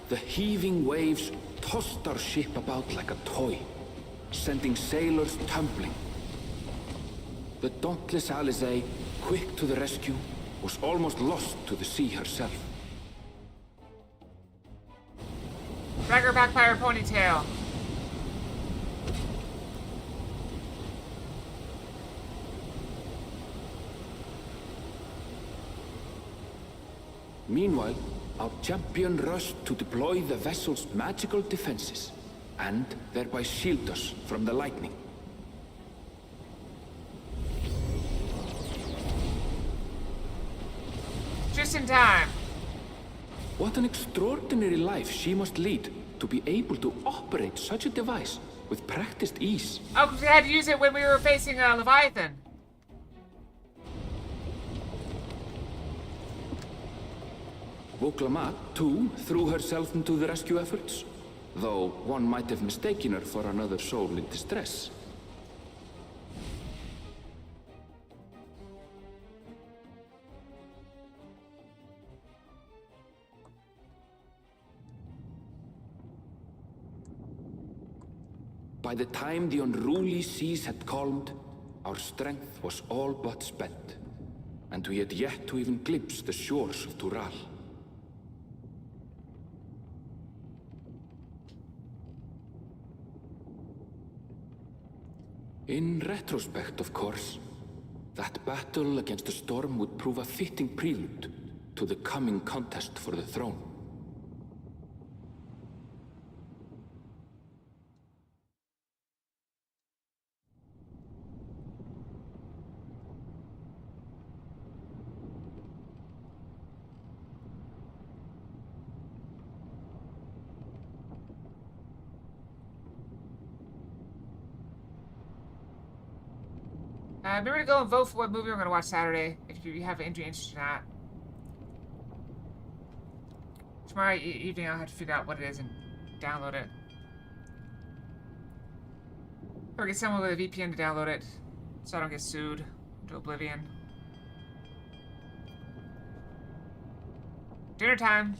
The heaving waves tossed our ship about like a toy, sending sailors tumbling. The dauntless Alizé, quick to the rescue, was almost lost to the sea herself. Drag her back by her ponytail. Meanwhile, our champion rushed to deploy the vessel's magical defenses, and thereby shield us from the lightning. Just in time. What an extraordinary life she must lead to be able to operate such a device with practiced ease. Oh, because we had to use it when we were facing Leviathan. Woklamat, too, threw herself into the rescue efforts, though one might have mistaken her for another soul in distress. By the time the unruly seas had calmed, our strength was all but spent, and we had yet to even glimpse the shores of Tural. In retrospect, of course, that battle against the storm would prove a fitting prelude to the coming contest for the throne. Remember to go and vote for what movie we're going to watch Saturday, if you have any interest in that. Tomorrow evening I'll have to figure out what it is and download it. Or get someone with a VPN to download it, so I don't get sued into oblivion. Dinner time!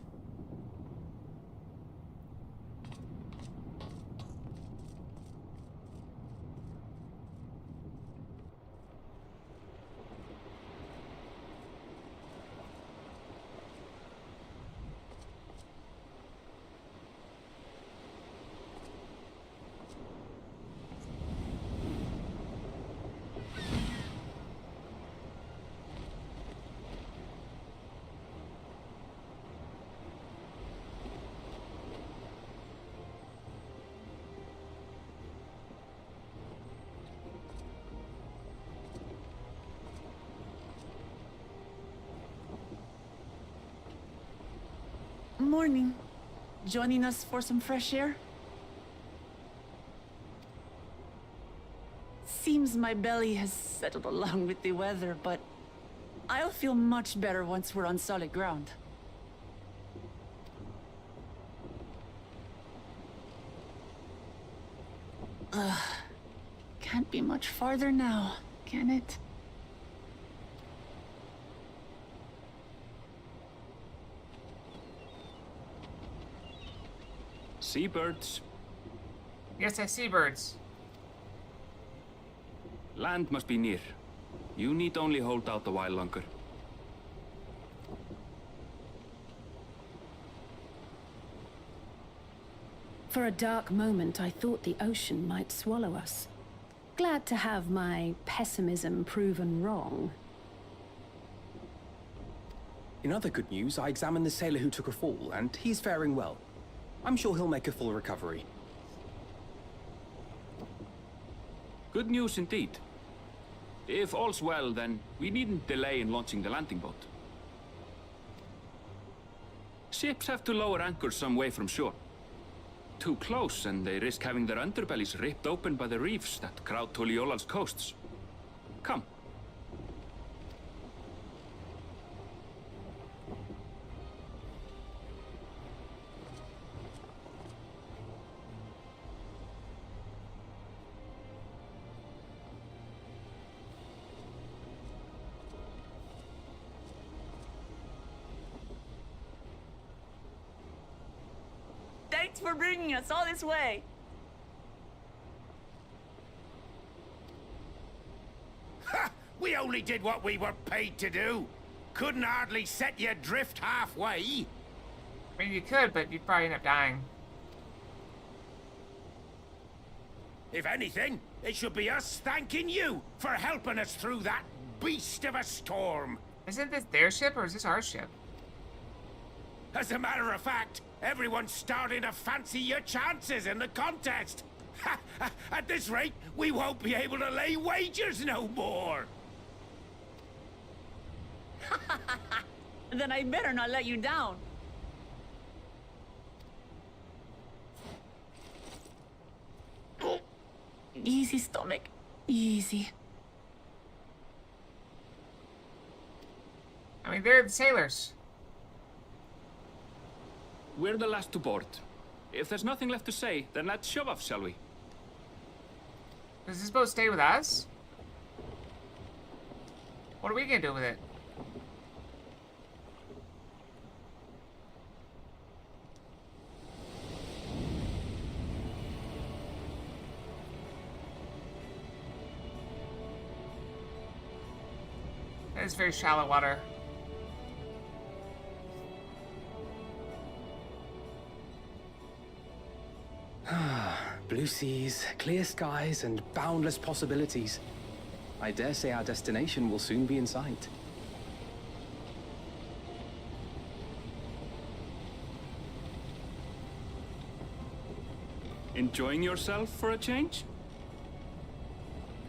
Morning. Joining us for some fresh air? Seems my belly has settled along with the weather, but I'll feel much better once we're on solid ground. Can't be much farther now, can it? Seabirds. Yes, I see birds. Land must be near. You need only hold out a while longer. For a dark moment, I thought the ocean might swallow us. Glad to have my pessimism proven wrong. In other good news, I examined the sailor who took a fall, and he's faring well. I'm sure he'll make a full recovery. Good news indeed. If all's well, then we needn't delay in launching the landing boat. Ships have to lower anchors some way from shore. Too close, and they risk having their underbellies ripped open by the reefs that crowd Tuliola's coasts. Come. Thanks for bringing us all this way. Ha! We only did what we were paid to do. Couldn't hardly set you adrift halfway. I mean, you could, but you'd probably end up dying. If anything, it should be us thanking you for helping us through that beast of a storm. Isn't this their ship, or is this our ship? As a matter of fact, everyone's starting to fancy your chances in the contest. At this rate, we won't be able to lay wagers no more. Then I better not let you down. Easy, stomach. Easy. I mean, they're the sailors. We're the last to board. If there's nothing left to say, then let's shove off, shall we? Does this boat stay with us? What are we gonna do with it? That is very shallow water. Blue seas, clear skies, and boundless possibilities. I dare say our destination will soon be in sight. Enjoying yourself for a change?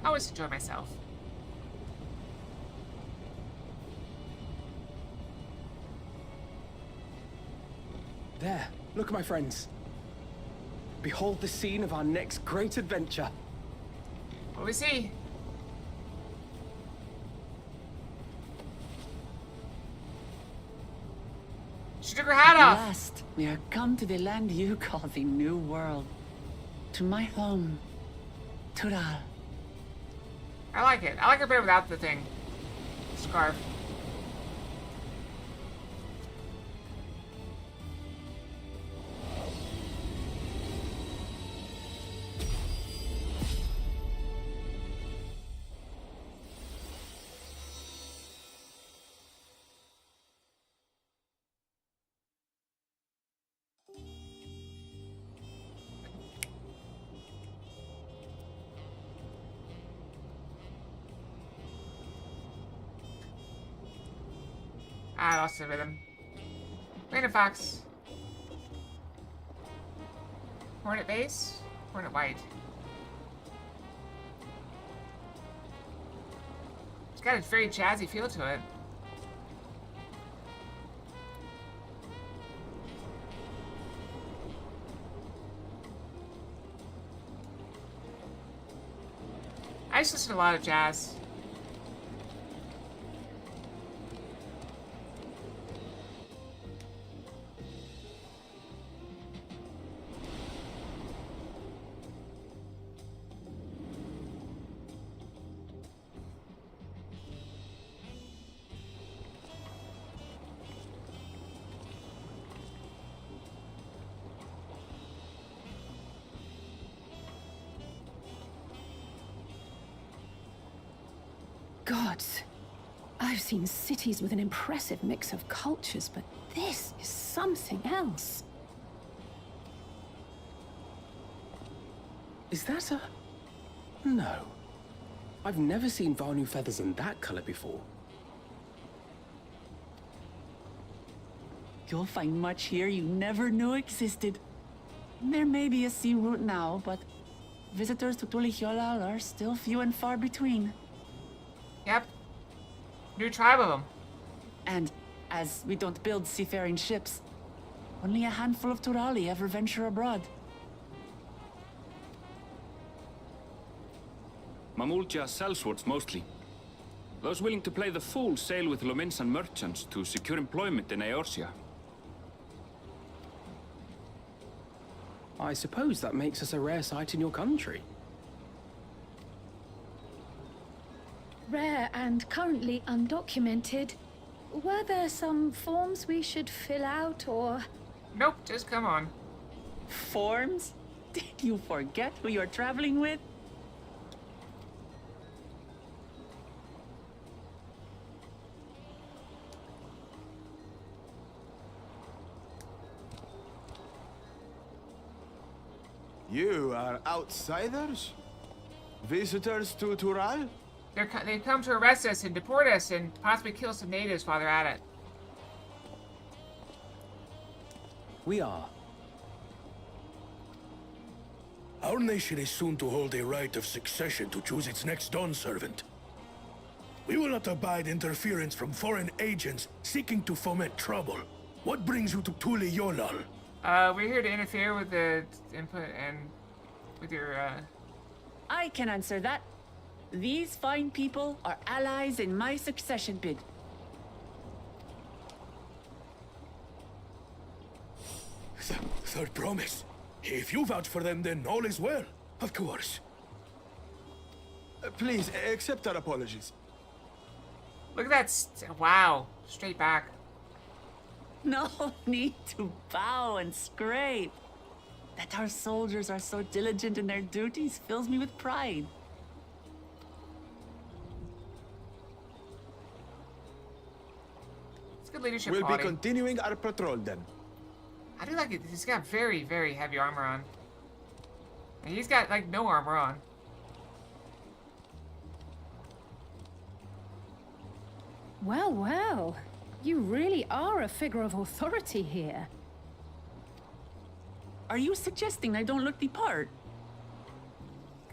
I always enjoy myself. There, look, my friends. Behold the scene of our next great adventure. What do we see? She took her hat At off. last, we are come to the land you call the New World. To my home, Tural. I like it. I like her better without the thing. Scarf. I lost the rhythm. Random Fox. Hornet base? Hornet white. It's got a very jazzy feel to it. I just listen to a lot of jazz. Gods, I've seen cities with an impressive mix of cultures, but this is something else. Is that a... No. I've never seen Vanu feathers in that color before. You'll find much here you never knew existed. There may be a sea route now, but visitors to Tulihyolal are still few and far between. Yep. New tribe of them. And as we don't build seafaring ships, only a handful of Turali ever venture abroad. Mamulja sellswords mostly. Those willing to play the fool sail with Lominsan merchants to secure employment in Eorzea. I suppose that makes us a rare sight in your country. Rare and currently undocumented. Were there some forms we should fill out or... Nope, just come on. Forms? Did you forget who you're traveling with? You are outsiders? Visitors to Tural? They've come to arrest us and deport us and possibly kill some natives while they're at it. We are. Our nation is soon to hold a right of succession to choose its next Dawn servant. We will not abide interference from foreign agents seeking to foment trouble. What brings you to Tulihyolal? We're here to interfere with the input and with your, I can answer that. These fine people are allies in my succession bid. Third promise. If you vouch for them, then all is well. Of course. Please, accept our apologies. Look at that, wow, straight back. No need to bow and scrape. That our soldiers are so diligent in their duties fills me with pride. It's good leadership We'll quality. be continuing our patrol then. I do like it. He's got very, very heavy armor on. And he's got, like, no armor on. Well, well. You really are a figure of authority here. Are you suggesting I don't look the part?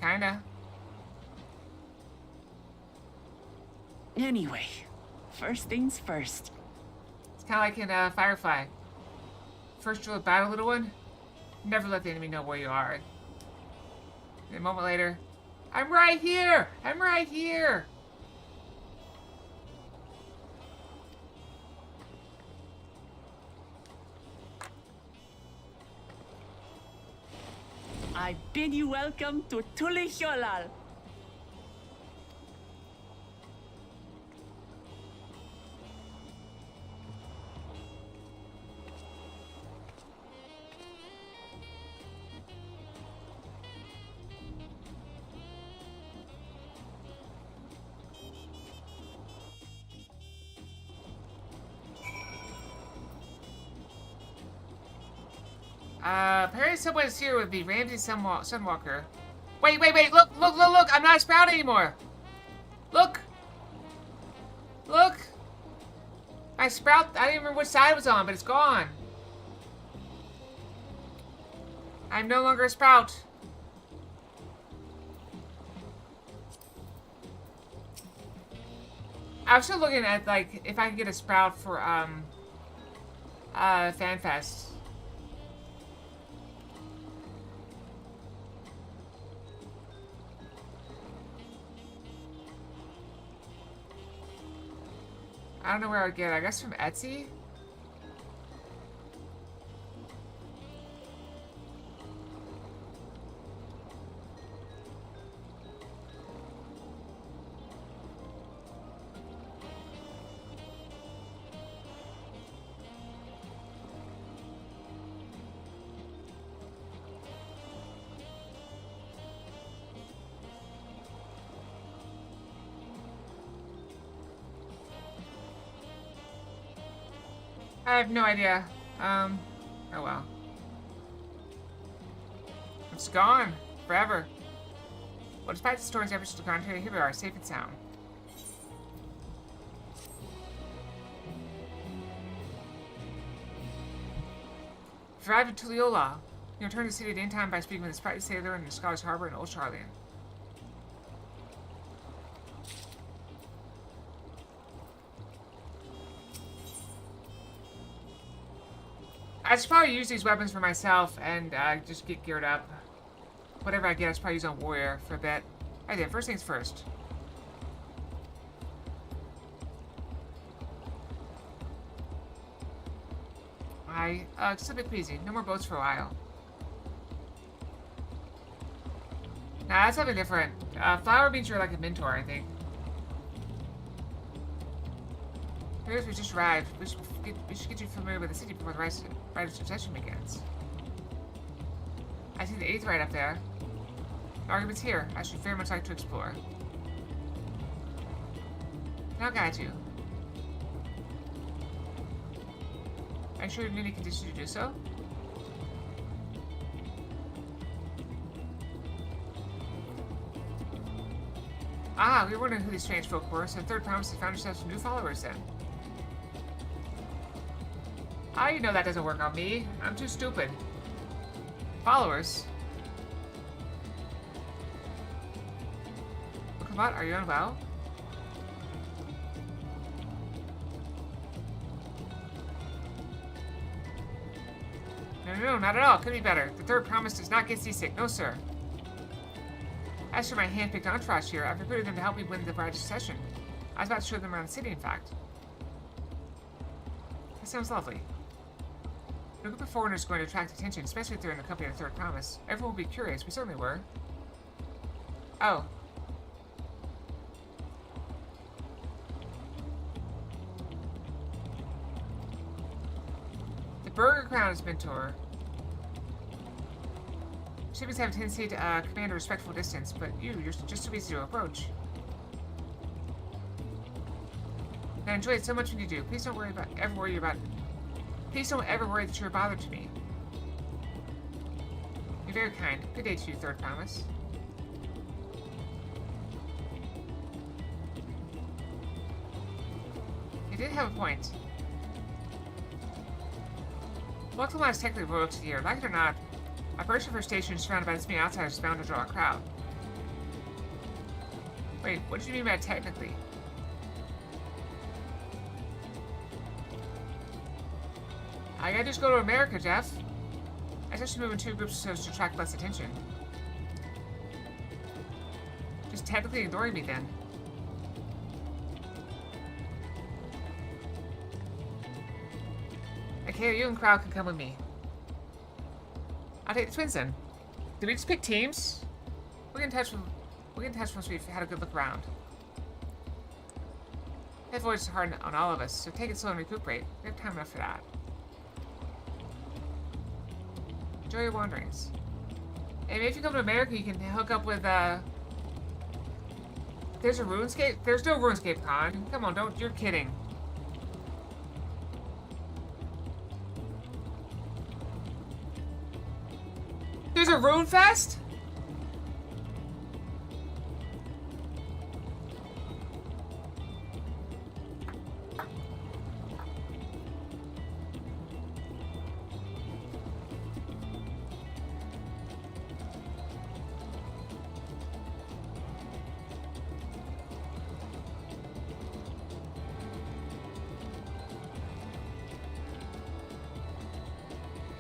Kinda. Anyway, first things first. It's kind of like in Firefly. First rule of battle, little one. Never let the enemy know where you are. And a moment later, I'm right here! I'm right here! I bid you welcome to Tulihyolal. Apparently someone's here with the Ramsey Sunwalker. Wait, wait, wait, look, look, look, look, I'm not a sprout anymore. Look. Look. My sprout, I don't even remember which side it was on, but it's gone. I'm no longer a sprout. I was still looking at, like, if I could get a sprout for, FanFest. I don't know where I would get it. I guess from Etsy? I have no idea. Oh well. It's gone. Forever. Well, despite the story's efforts to the contrary, here we are, safe and sound. Arrived at Tuliola. You returned to the city at any time by speaking with a sprightly sailor in the Scottish Harbor in Old Charlian. I should probably use these weapons for myself and just get geared up. Whatever I get, I should probably use on Warrior for a bit. I did. First things first. Just a bit queasy. No more boats for a while. Nah, that's something different. Flower means you're like a mentor, I think. Here's we just arrived. We should get you familiar with the city before the rite of succession begins. I see the 8th right up there. The argument's here. I should very much like to explore. I'll guide you. Are you sure you're in any condition to do so? Ah, we were wondering who these strange folk were, so the third promise has found yourself some new followers then. Ah, you know that doesn't work on me. I'm too stupid. Followers? What, are you unwell? No, not at all. Could be better. The third promise does not get seasick. No, sir. As for my hand-picked entourage here, I've recruited them to help me win the rite of succession. I was about to show them around the city, in fact. That sounds lovely. No group of foreigners is going to attract attention, especially if they're in the company of the third promise. Everyone will be curious. We certainly were. Oh. The Burger Crown is mentor. Shipments have a tendency to command a respectful distance, but you're just too easy to approach. And I enjoy it so much when you do. Please don't ever worry that you're a bother to me. You're very kind. Good day to you, third promise. You did have a point. Welcome is technically royalty here. Like it or not, my person for station surrounded by this many outsiders is bound to draw a crowd. Wait, what did you mean by technically? I gotta just go to America, Jeff. I just move in two groups so as to attract less attention. Just technically ignoring me then. Okay, you and Crowd can come with me. I'll take the twins then. Did we just pick teams? We'll get in touch once we've had a good look around. That voyage is hard on all of us, so take it slow and recuperate. We have time enough for that. Enjoy your wanderings. And maybe if you come to America, you can hook up with, There's a RuneScape? There's no RuneScape Con. Come on, you're kidding. There's a Rune Fest?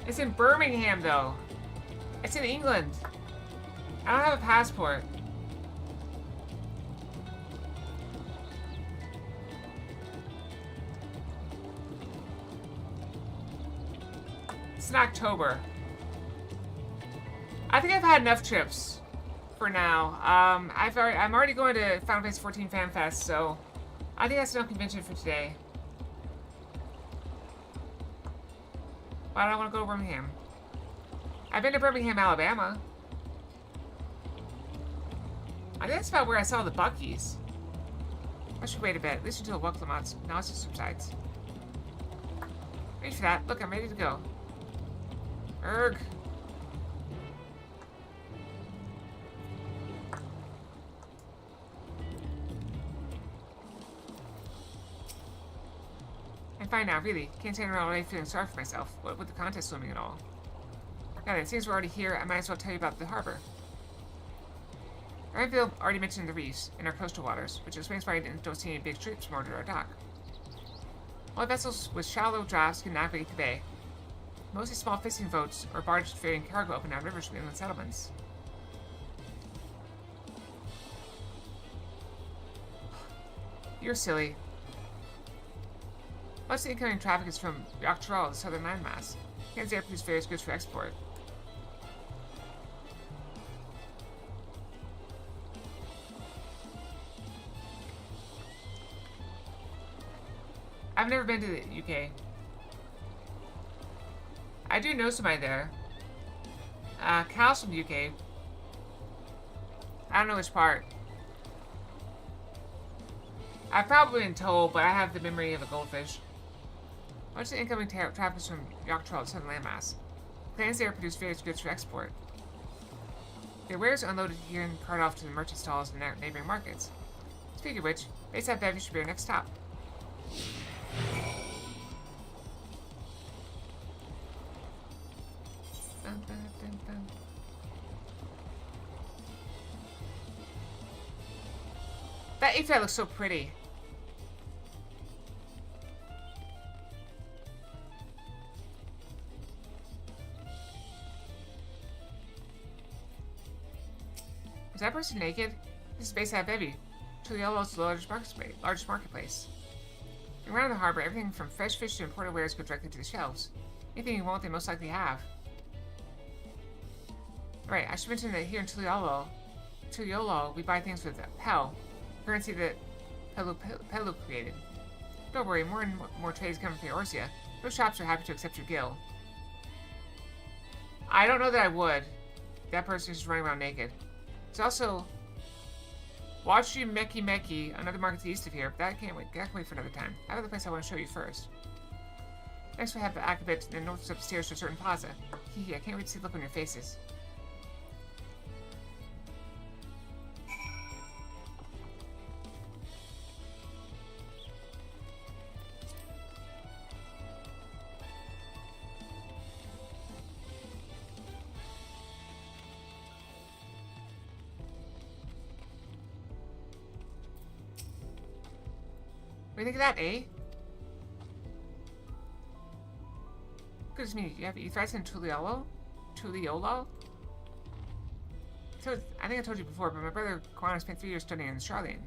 It's in Birmingham, though. It's in England. I don't have a passport. in October. I think I've had enough trips for now. I'm already going to Final Fantasy 14 Fan Fest, so I think that's enough convention for today. Why don't I want to go to Birmingham? I've been to Birmingham, Alabama. I think that's about where I saw the Buckies. I should wait a bit, at least until Wuklamat's nausea subsides. Ready for that. Look, I'm ready to go. Erg. I'm fine now, really. Can't stand around all day feeling sorry for myself. What with the contest swimming and all. Now then, since we're already here, I might as well tell you about the harbor. Ryanville already mentioned the reefs in our coastal waters, which explains why I don't see any big ships moored at our dock. All vessels with shallow drafts can navigate the bay. Mostly small fishing boats or barges ferrying cargo up and down rivers from inland settlements. You're silly. Most of the incoming traffic is from Dawntrail, the southern landmass. Kansas Air produces various goods for export. I've never been to the UK. I do know somebody there. Cal's from the UK. I don't know which part. I've probably been told, but I have the memory of a goldfish. Much of the incoming traffic is from Dawntrail, the southern landmass. Plans there produce various goods for export. Their wares are unloaded here and carted off to the merchant stalls in neighboring markets. Speaking of which, FFXIV should be our next stop. Dun, dun, dun, dun. That Aphid looks so pretty. Is that person naked? This is Base Abbevi, Tuliolo's largest marketplace. Around the harbor, everything from fresh fish to imported wares go directly to the shelves. Anything you want, they most likely have. Right, I should mention that here in Tuliolo, we buy things with Pel, currency that Pelu created. Don't worry, more and more trades coming from Eorzea. Those shops are happy to accept your gil. I don't know that I would. That person is just running around naked. It's also Wachi Meki, another market to the east of here, but that can wait for another time. I have another place I want to show you first. Next we have the Akabit, and north is upstairs to a certain plaza. Hehe, I can't wait to see the look on your faces. What do you think of that, eh? Goodness me, you have Ethrites in Tuliolo? Tuliolo? I think I told you before, but my brother Kwano spent 3 years studying in Charlene.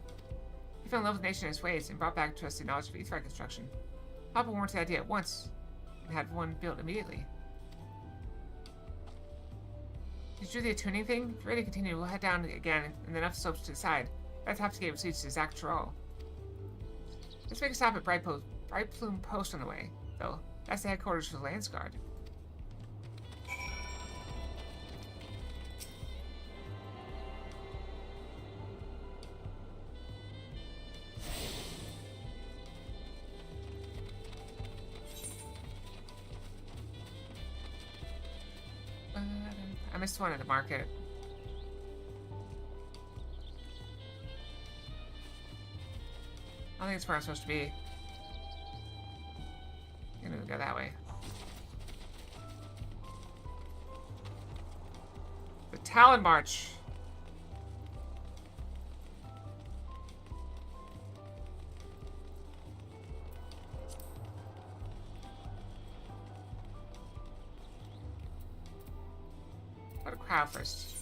He fell in love with nature and its ways and brought back to us the knowledge of Ethrite construction. Papa warmed to the idea at once and had one built immediately. Did you do the tuning thing? If you're ready to continue, we'll head down again and then up the slopes to the side. That's half the gate which leads to Dawntrail. Let's make a stop at Bright Plume Post on the way, though. That's the headquarters for the Lance Guard. I missed one at the market. I don't think it's where I'm supposed to be. I'm gonna go that way. The Talon March. What a crowd first.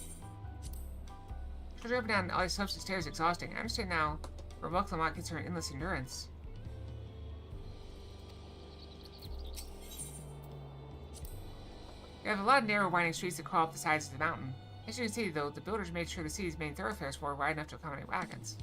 Jumping down all these slopes and stairs is exhausting. I understand now where Wuklamat gets her endless endurance. You have a lot of narrow, winding streets that crawl up the sides of the mountain. As you can see, though, the builders made sure the city's main thoroughfares were wide enough to accommodate wagons.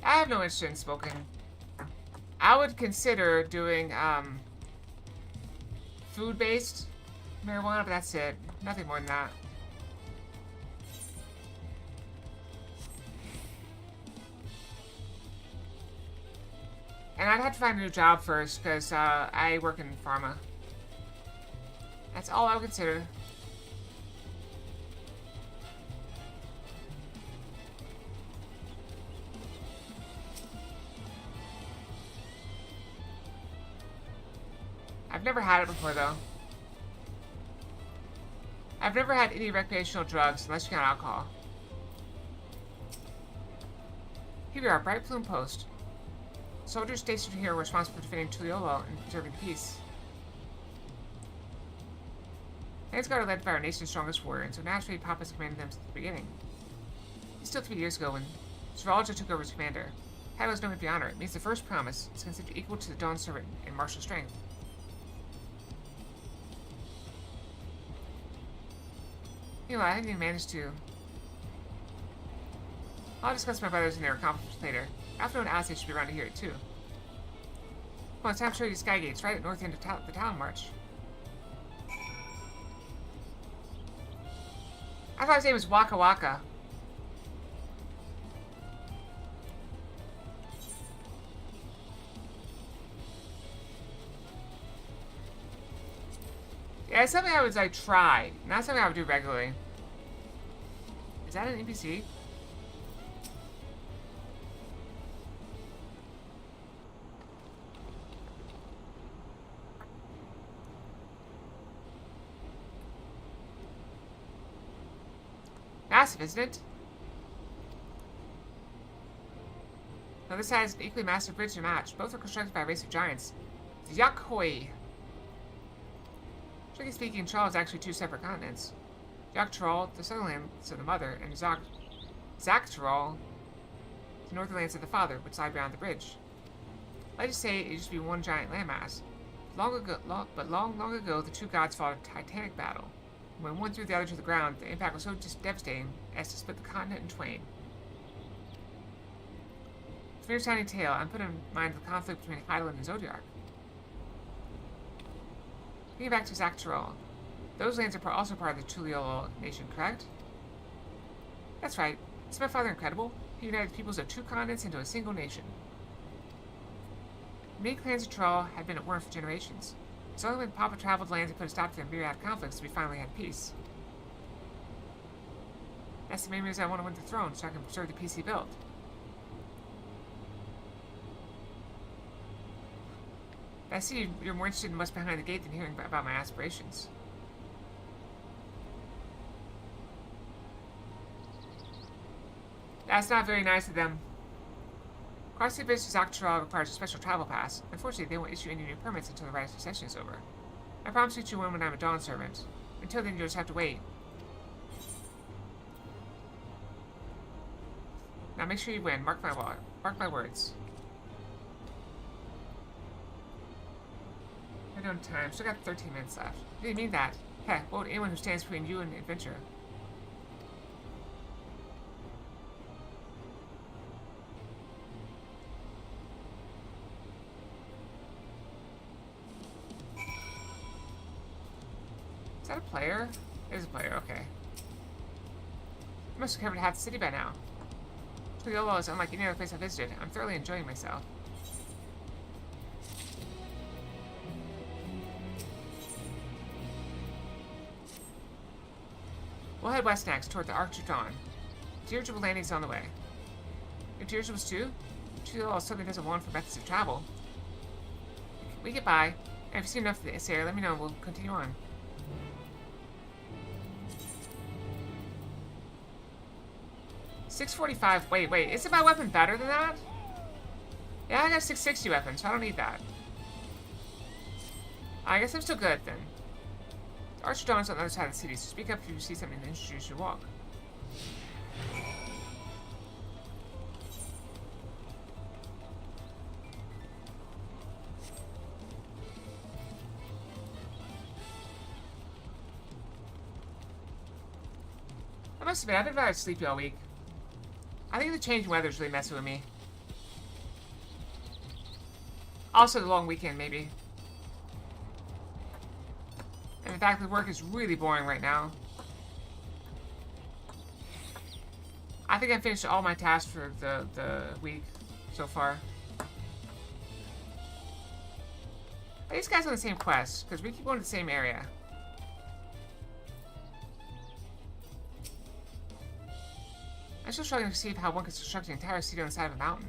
I have no interest in smoking. I would consider doing, food-based marijuana, but that's it. Nothing more than that. And I'd have to find a new job first, because I work in pharma. That's all I would consider. I've never had it before, though. I've never had any recreational drugs, unless you count alcohol. Here we are, Bright Plume Post. Soldiers stationed here were responsible for defending Tuliolo and preserving peace. Landsguard are led by our nation's strongest warrior, and so naturally Papa's commanded them since the beginning. It's still 3 years ago when Sveralja took over as commander. Title is known to honor. It means the first promise is considered equal to the Dawn Servant in martial strength. Meanwhile, I haven't even managed to... I'll discuss my brothers and their accomplishments later. Afternoon Assays should be around to hear it too. Well, it's time to show you the sky gates, right at the north end of the town march. I thought his name was Waka Waka. Yeah, it's something I would like try, not something I would do regularly. Is that an NPC? Massive, isn't it? Now this has an equally massive bridge to match. Both were constructed by a race of giants. The Yakhoi. Strictly speaking, Tral is actually 2 separate continents. Yaktral, the southern lands of the mother, and Zaktral, the northern lands of the father, which lie beyond the bridge. Let's just say it used to be one giant landmass. Long ago, the 2 gods fought a titanic battle. When one threw the other to the ground, the impact was so devastating as to split the continent in twain. Familiar sounding tale, I'm putting in mind the conflict between Hydaelyn and Zodiark. Getting back to Zaktral, those lands are also part of the Tuliolo nation, correct? That's right. Isn't my father incredible? He united the peoples of 2 continents into a single nation. Many clans of Tral had been at war for generations. It's only when Papa traveled lands and put a stop to their myriad conflicts that we finally had peace. That's the main reason I want to win the throne, so I can preserve the peace he built. But I see you're more interested in what's behind the gate than hearing about my aspirations. That's not very nice of them. Crossing the bridge to Zaktral requires a special travel pass. Unfortunately, they won't issue any new permits until the rite of succession is over. I promise you one when I'm a Dawn Servant. Until then, you'll just have to wait. Now make sure you win. Mark my words. Right on time. Still got 13 minutes left. I didn't mean that. Heck, what would anyone who stands between you and adventure? Is that a player? It is a player, okay. I must have covered half the city by now. Tuliolo is unlike any other place I've visited. I'm thoroughly enjoying myself. We'll head west next, toward the Arch of Dawn. Dirigible landing's on the way. Your dirigibles too? Tuliolo certainly doesn't want for methods of travel. We get by. And if you see enough of this area, let me know and we'll continue on. .645. Wait. Isn't my weapon better than that? Yeah, I got a 660 weapon, so I don't need that. I guess I'm still good, then. The Arch of Dawn's on the other side of the city, so speak up if you see something that interests you walk. I must admit, I've been very sleepy all week. I think the changing weather's really messing with me. Also the long weekend, maybe. And the fact that work is really boring right now. I think I finished all my tasks for the week so far. Are these guys on the same quest? Because we keep going to the same area. I'm still struggling to see how one can construct an entire city on the side of a mountain.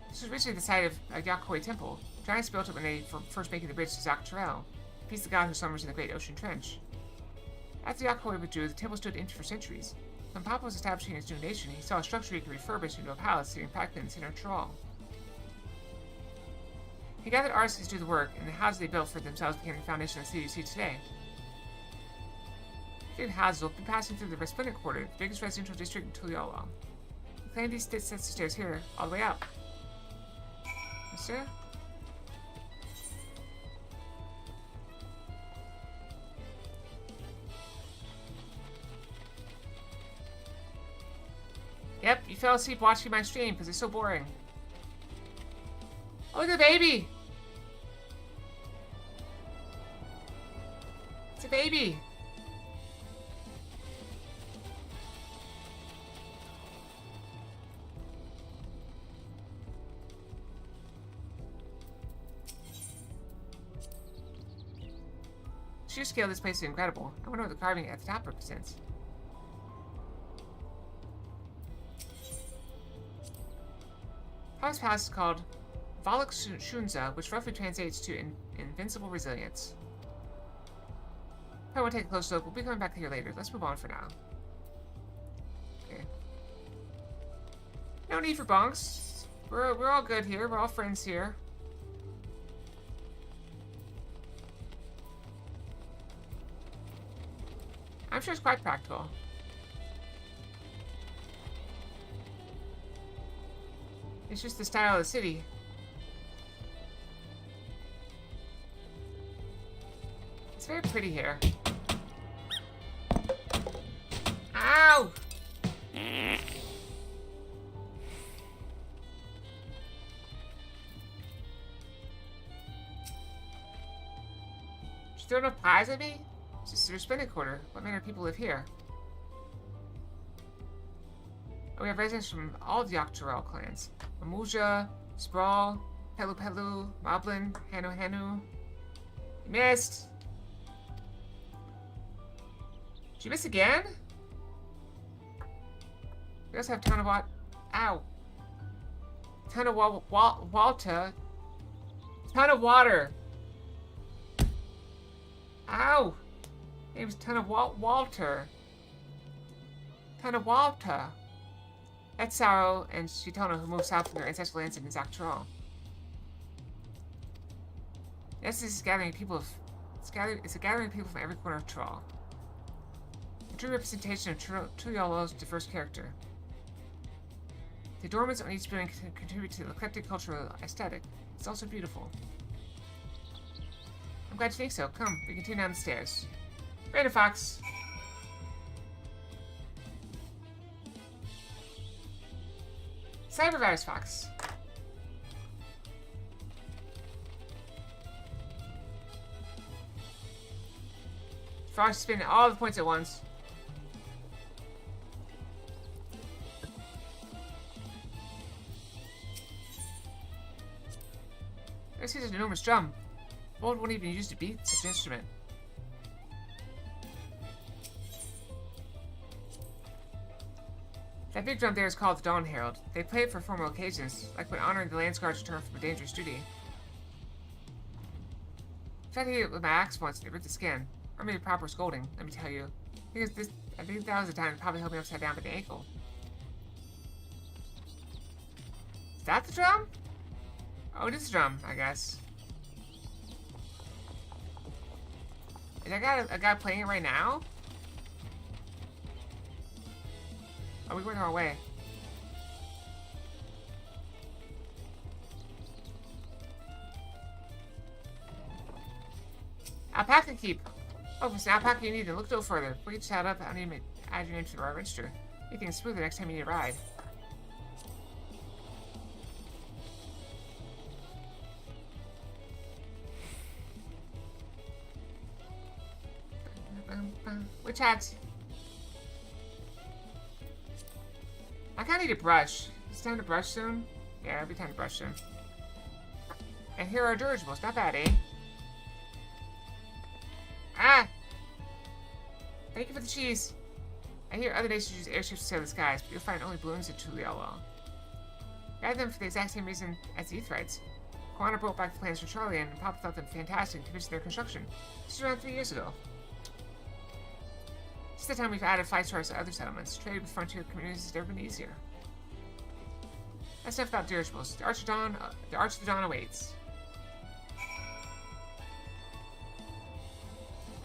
This was originally the site of a Yakoi temple. Giants built it when they were first making the bridge to Dawntrail, the peace of God who summers in the Great Ocean Trench. After Yakoi withdrew, the temple stood empty for centuries. When Papa was establishing his new nation, he saw a structure he could refurbish into a palace sitting practically in the center of Tral. He gathered artisans to do the work, and the houses they built for themselves became the foundation of the city you see today. Big houses will be passing through the Resplendent Quarter, the biggest residential district in Tulyala. We claim these sets of stairs here, all the way up. Mister? Yep, you fell asleep watching my stream because it's so boring. Oh, look at the baby! It's a baby! The sheer scale of this place is incredible. I wonder what the carving at the top represents. Papa's palace is called Valak Shunza, which roughly translates to invincible resilience. I want to take a close look. We'll be coming back here later. Let's move on for now. Okay. No need for bonks. We're all good here. We're all friends here. I'm sure it's quite practical. It's just the style of the city. It's very pretty here. Ow! Did you throw enough pies at me? It's just a Resplendent Quarter. What manner of people live here? Oh, we have residents from all the Dawntrail clans. Mamuja, Sprawl, Pelu Pelu, Moblin, Hanu Hanu. You missed! Did you miss again? We also have ton of Ow! Ton of Walta. Ton of water! Ow! Name's Ton of Walter. Ton of Walta. That's Saro and Shitona who moved south from their ancestral lands in Dawntrail. Yes, this is gathering people of... It's a gathering of people from every corner of Tral. A true representation of Tulyala's diverse character. The adornments on each building contribute to the eclectic cultural aesthetic. It's also beautiful. I'm glad you think so. Come, we continue down the stairs. Random Fox! Cybervirus Fox. Fox spinning all the points at once. This is an enormous drum. Bolt won't even use to beat such an instrument. That big drum there is called the Dawn Herald. They play it for formal occasions, like when honoring the Landsguard's return from a dangerous duty. I tried to hit it with my axe once and it ripped the skin. Or maybe proper scolding, let me tell you. I think that was the time it probably held me upside down by the ankle. Is that the drum? Oh, it is the drum, I guess. Is that a guy playing it right now? Oh, we went our way. Alpaca keep. Oh, if it's an alpaca you need, then look no further. Before you chat up, I need to add your name to the register. Make things smoother next time you need a ride. Which hats? I kinda need a brush. It's time to brush soon? Yeah, it'll be time to brush soon. And here are dirigibles. Not bad, eh? Ah! Thank you for the cheese. I hear other nations use airships to sail the skies, but you'll find only balloons at Tuliolo. I had them for the exact same reason as the Aetherites. Quana brought back the plans for Charlie, and Papa thought them fantastic to finish their construction. This was around 3 years ago. Since the time we've added 5 stars to other settlements, trade with frontier communities has never been easier. That's enough about dirigibles. The Arch of the Dawn awaits.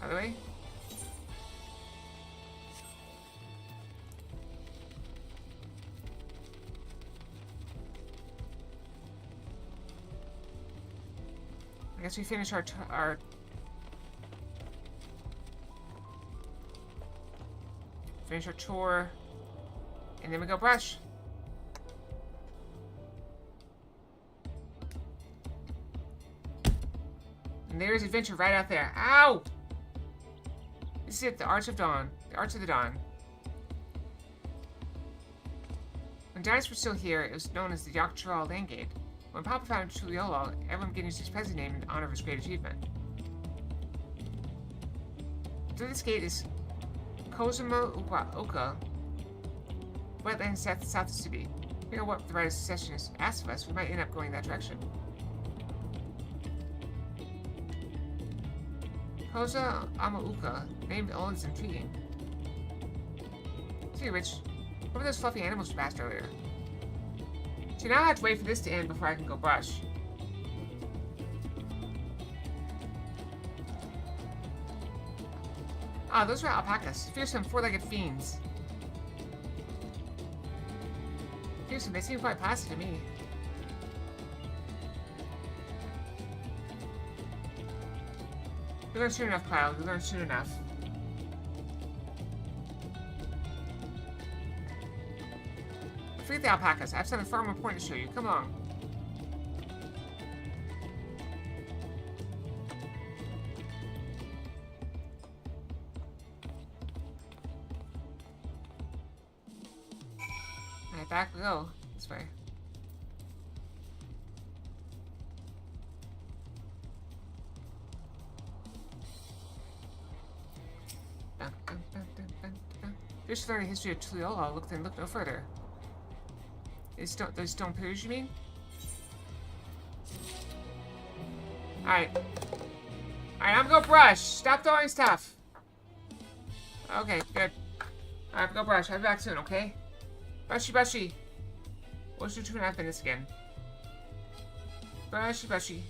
By the way. I guess we finish our finish our tour, and then we go brush. And there's adventure right out there. Ow! This is it, the Arch of Dawn. The Arch of the Dawn. When dinosaurs were still here, it was known as the Dawntrail Landgate. When Papa founded Tuliolo, everyone began using his present name in honor of his great achievement. Through this gate is Kozuma Oka, wetlands south of the city. Figure out what the Rite of Succession has asked of us, we might end up going that direction. Koza Amauka, named Owen, is intriguing. Speaking of which, what were those fluffy animals you passed earlier? So now I have to wait for this to end before I can go brush. Ah, those were alpacas. Fearsome, four-legged fiends. Fearsome, they seem quite placid to me. We learn soon enough, Cloud. We learn soon enough. Forget the alpacas. I have something far more important to show you. Come along. Alright, back we go. This way. Just learning the history of Tuliolo, look no further. Those stone pillars, you mean? Alright. Alright, I'm gonna brush. Stop throwing stuff. Okay, good. Alright, go brush. I'll be back soon, okay? Brushy, brushy. What's your 2.5 minutes again? Brushy, brushy.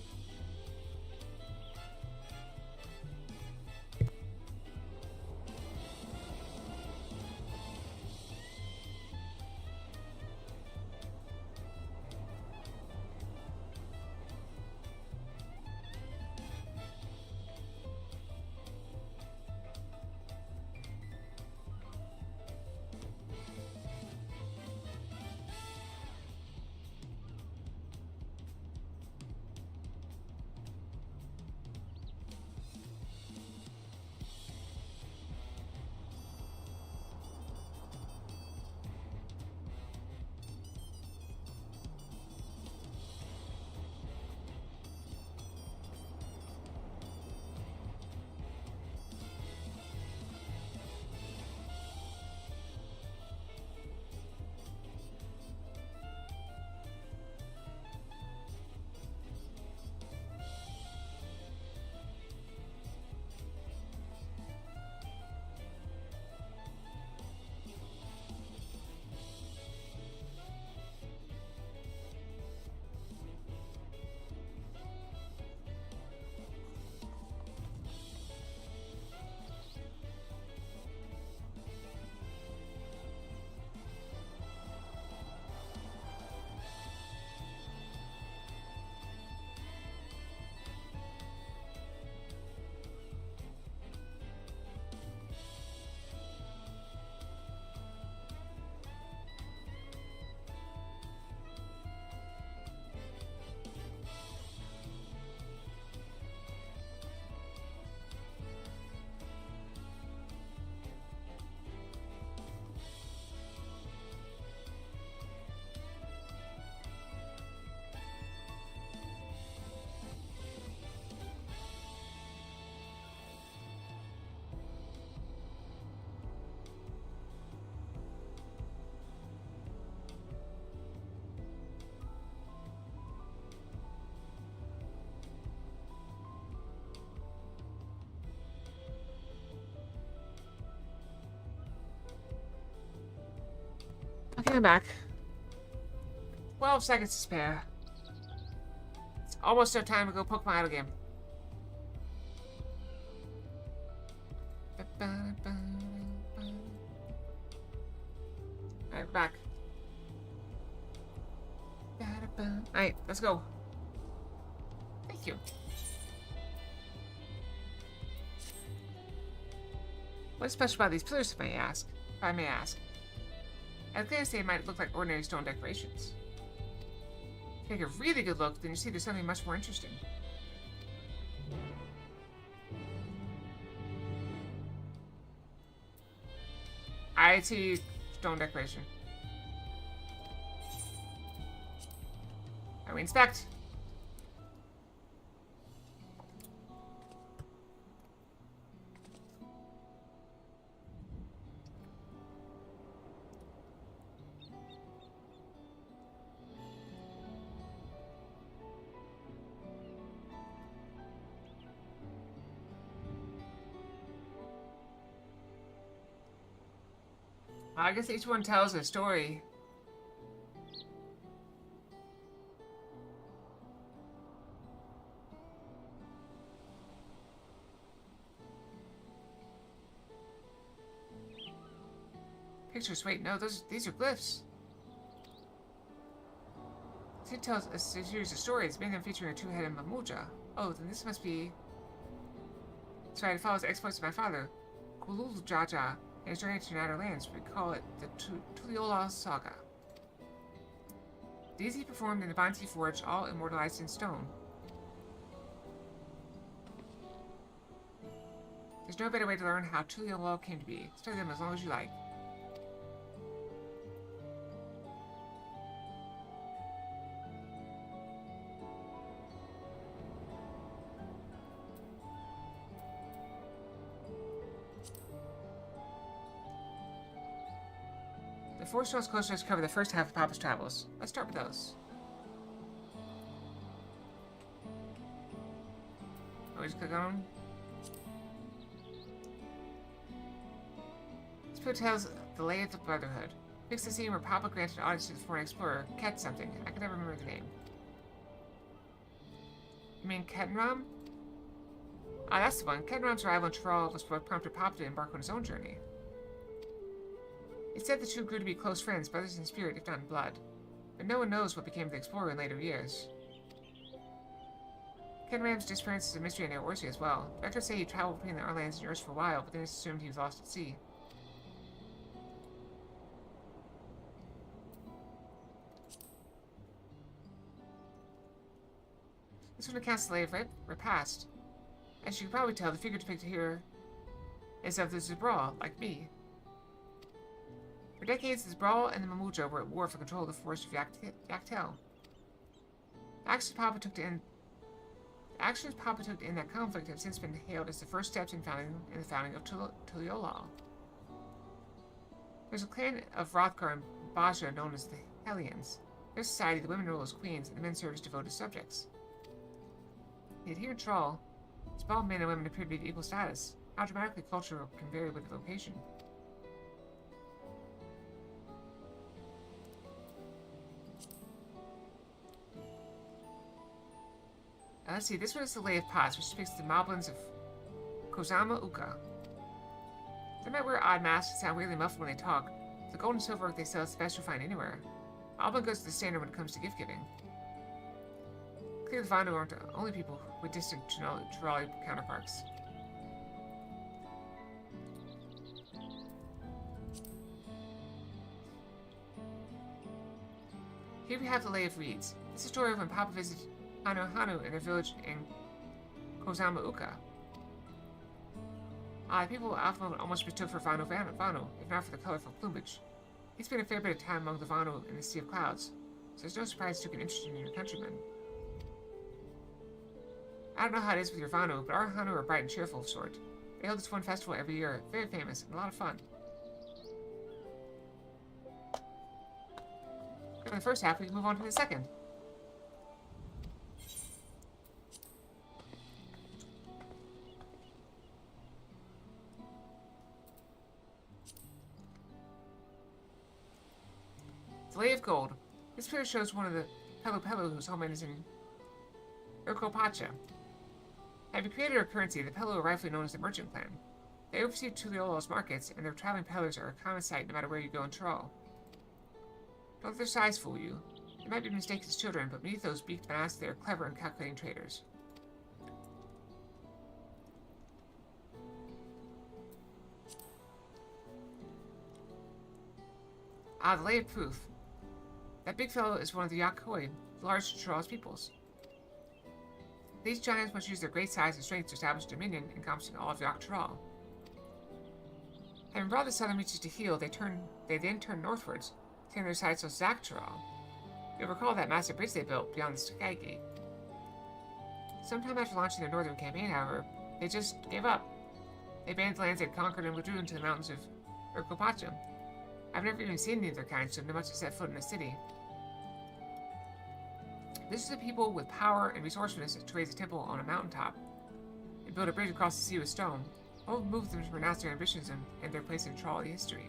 Okay, I'm back. 12 seconds to spare. It's almost no time to go poke my idle game. Alright, back. Alright, let's go. Thank you. What's special about these pillars, if I may ask? At glance, they might look like ordinary stone decorations. If you take a really good look, then you see there's something much more interesting. I see stone decoration. I inspect. I guess each one tells a story. Pictures, wait, no, these are glyphs. It tells a series of stories, many of them featuring a two-headed Mamuja. Oh, then this must be... That's right, it follows the exploits of my father, Kulul Jaja, and his journey to Outer Lands. We call it the Tuliola Saga. These he performed in the Banti Forge, all immortalized in stone. There's no better way to learn how Tuliola came to be. Study them as long as you like. The 4 stones closest cover the first half of Papa's travels. Let's start with those. Always click on them. This book tells the lay of the Brotherhood. Fix the scene where Papa granted audience to the foreign explorer, Ket something. I can never remember the name. You mean Ketenram? Ah, that's the one. Ketenram's arrival in Tyrol was what prompted Papa to embark on his own journey. It said the two grew to be close friends, brothers in spirit, if not in blood. But no one knows what became of the explorer in later years. Ketenram's disappearance is a mystery in Eorsi as well. Records say he traveled between the Arlands and yours for a while, but then it's assumed he was lost at sea. This one accounts the lay of repast. As you can probably tell, the figure depicted here is of the Zubral, like me. For decades, the Zubral and the Mamuja were at war for control of the forest of Yaktel. The actions Papa took to end that conflict have since been hailed as the first steps in the founding of Tuliolal. There's a clan of Rothgar and Baja known as the Hellions. In their society, the women rule as queens, and the men serve as devoted subjects. Yet here in Troll, Zubral men and women appear to be of equal status. How dramatically culture can vary with the location. Let's see, this one is the Lay of Pots, which depicts the moblins of Kozama Uka. They might wear odd masks and sound weirdly muffled when they talk. The gold and silver work they sell is the best you'll find anywhere. Moblin goes to the standard when it comes to gift giving. Clearly, the Vandu aren't the only people with distant Chirali counterparts. Here we have the Lay of Reeds. It's a story of when Papa visited Hanu in their village in Kozama Uka. The people often almost mistook for Vanu, if not for the colorful plumage. He spent a fair bit of time among the Vanu in the Sea of Clouds, so it's no surprise he took an interest in your countrymen. I don't know how it is with your Vanu, but our Hanu are bright and cheerful of sort. They hold this one festival every year, very famous, and a lot of fun. In the first half, we can move on to the second. This picture shows one of the Pelu whose homeland is in Urkopacha. Having created a currency, the Pelu are rightfully known as the Merchant Clan. They oversee Tuliolo's markets, and their traveling peddlers are a common sight no matter where you go in Tyrol. Don't let their size fool you. They might be mistaken as children, but beneath those beaked masks, they are clever and calculating traders. Ah, the Lay of Proof. That big fellow is one of the Yakoi, the largest of Tyrol's peoples. These giants must use their great size and strength to establish dominion encompassing all of Yak Tyrol. Having brought the southern reaches to heel, they then turn northwards, setting their sights on Zak Tyrol. You'll recall that massive bridge they built beyond the Sky Gate. Sometime after launching their northern campaign, however, they just gave up. They abandoned the lands they'd conquered and withdrew into the mountains of Urkopacha. I've never even seen any of their kind, so not much to set foot in the city. This is a people with power and resourcefulness to raise a temple on a mountaintop. They built a bridge across the sea with stone. All moved them to renounce their ambitions and their place in trolley history.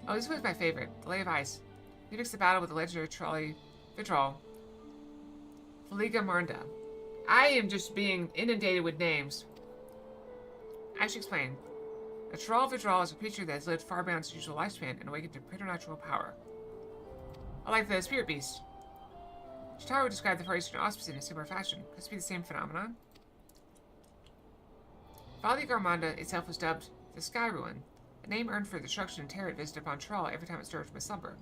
Oh, this was my favorite, the Lay of Ice. He fixed the battle with the legendary trolley Vitral. Feliga Marnda. I am just being inundated with names. I should explain. A Troll Vidral is a creature that has lived far beyond its usual lifespan and awakened to preternatural power. Like the Spirit Beast. Shitaro described the Far Eastern Auspice in a similar fashion. Could this be the same phenomenon? Vali Garmanda itself was dubbed the Sky Ruin, a name earned for the destruction and terror it visited upon Tyrol every time it stirred from its slumber.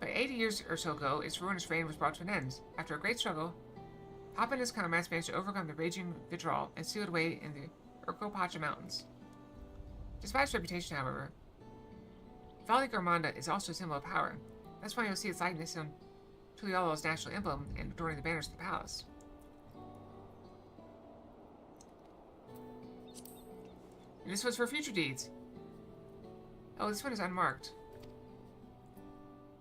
But 80 years or so ago, its ruinous reign was brought to an end. After a great struggle, Papa and his comrades managed to overcome the raging Vidral and seal it away in the Urkopacha Mountains. Despite its reputation, however, Vali Garmanda is also a symbol of power. That's why you'll see its likeness on Tuliolo's national emblem and adorning the banners of the palace. And this was for future deeds. Oh, this one is unmarked.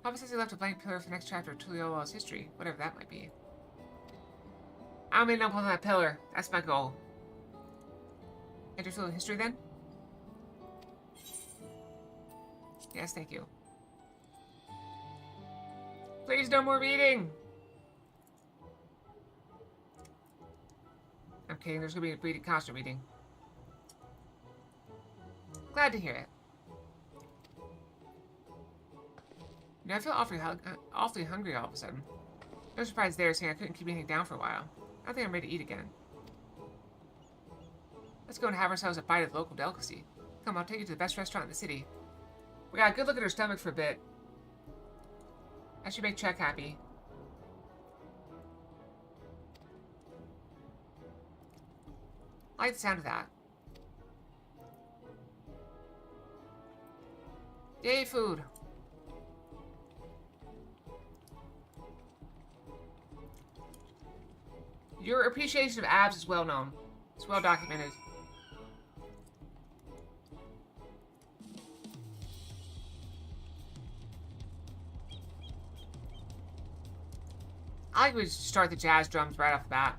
Papa says he left a blank pillar for the next chapter of Tuliolo's history, whatever that might be. I'm ending up on that pillar. That's my goal. Enter field of history then? Yes, thank you. Please, no more reading! I'm kidding, there's gonna be a constant reading. Glad to hear it. You know, I feel awfully hungry all of a sudden. No surprise there, seeing I couldn't keep anything down for a while. I think I'm ready to eat again. Let's go and have ourselves a bite of the local delicacy. Come, I'll take you to the best restaurant in the city. We got a good look at her stomach for a bit. I should make Chuck happy. I like the sound of that. Yay, food! Your appreciation of abs is well known. It's well documented. I think we should start the jazz drums right off the bat.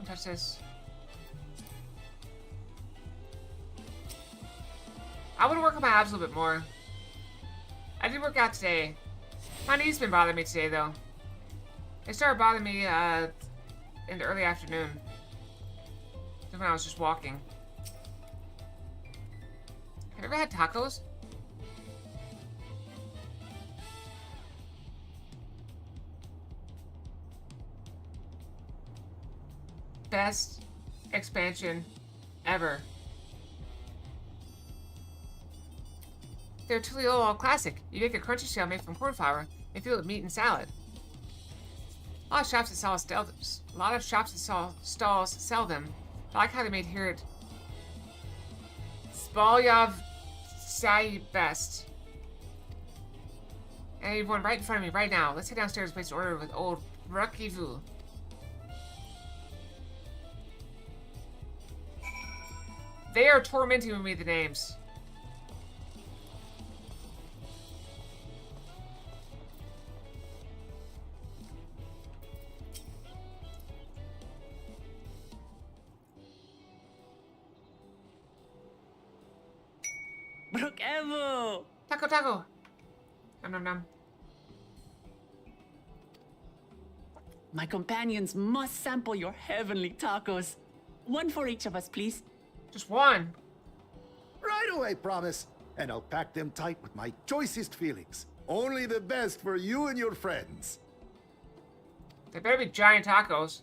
Touch this. I want to work on my abs a little bit more. I did work out today. My knee's been bothering me today, though. It started bothering me in the early afternoon. When I was just walking. Have you ever had tacos? Best expansion ever. They're Tuliolo classic. You make a crunchy shell made from corn flour and fill it with meat and salad. A lot of shops that stalls sell them I like how they made here it. Spalyov Sai Best. And everyone right in front of me right now. Let's head downstairs and place an order with old Rakivu. They are tormenting me with the names. Brook Evo! Taco, taco. Nom nom nom. My companions must sample your heavenly tacos. One for each of us, please. Just one. Right away, promise. And I'll pack them tight with my choicest feelings. Only the best for you and your friends. They better be giant tacos.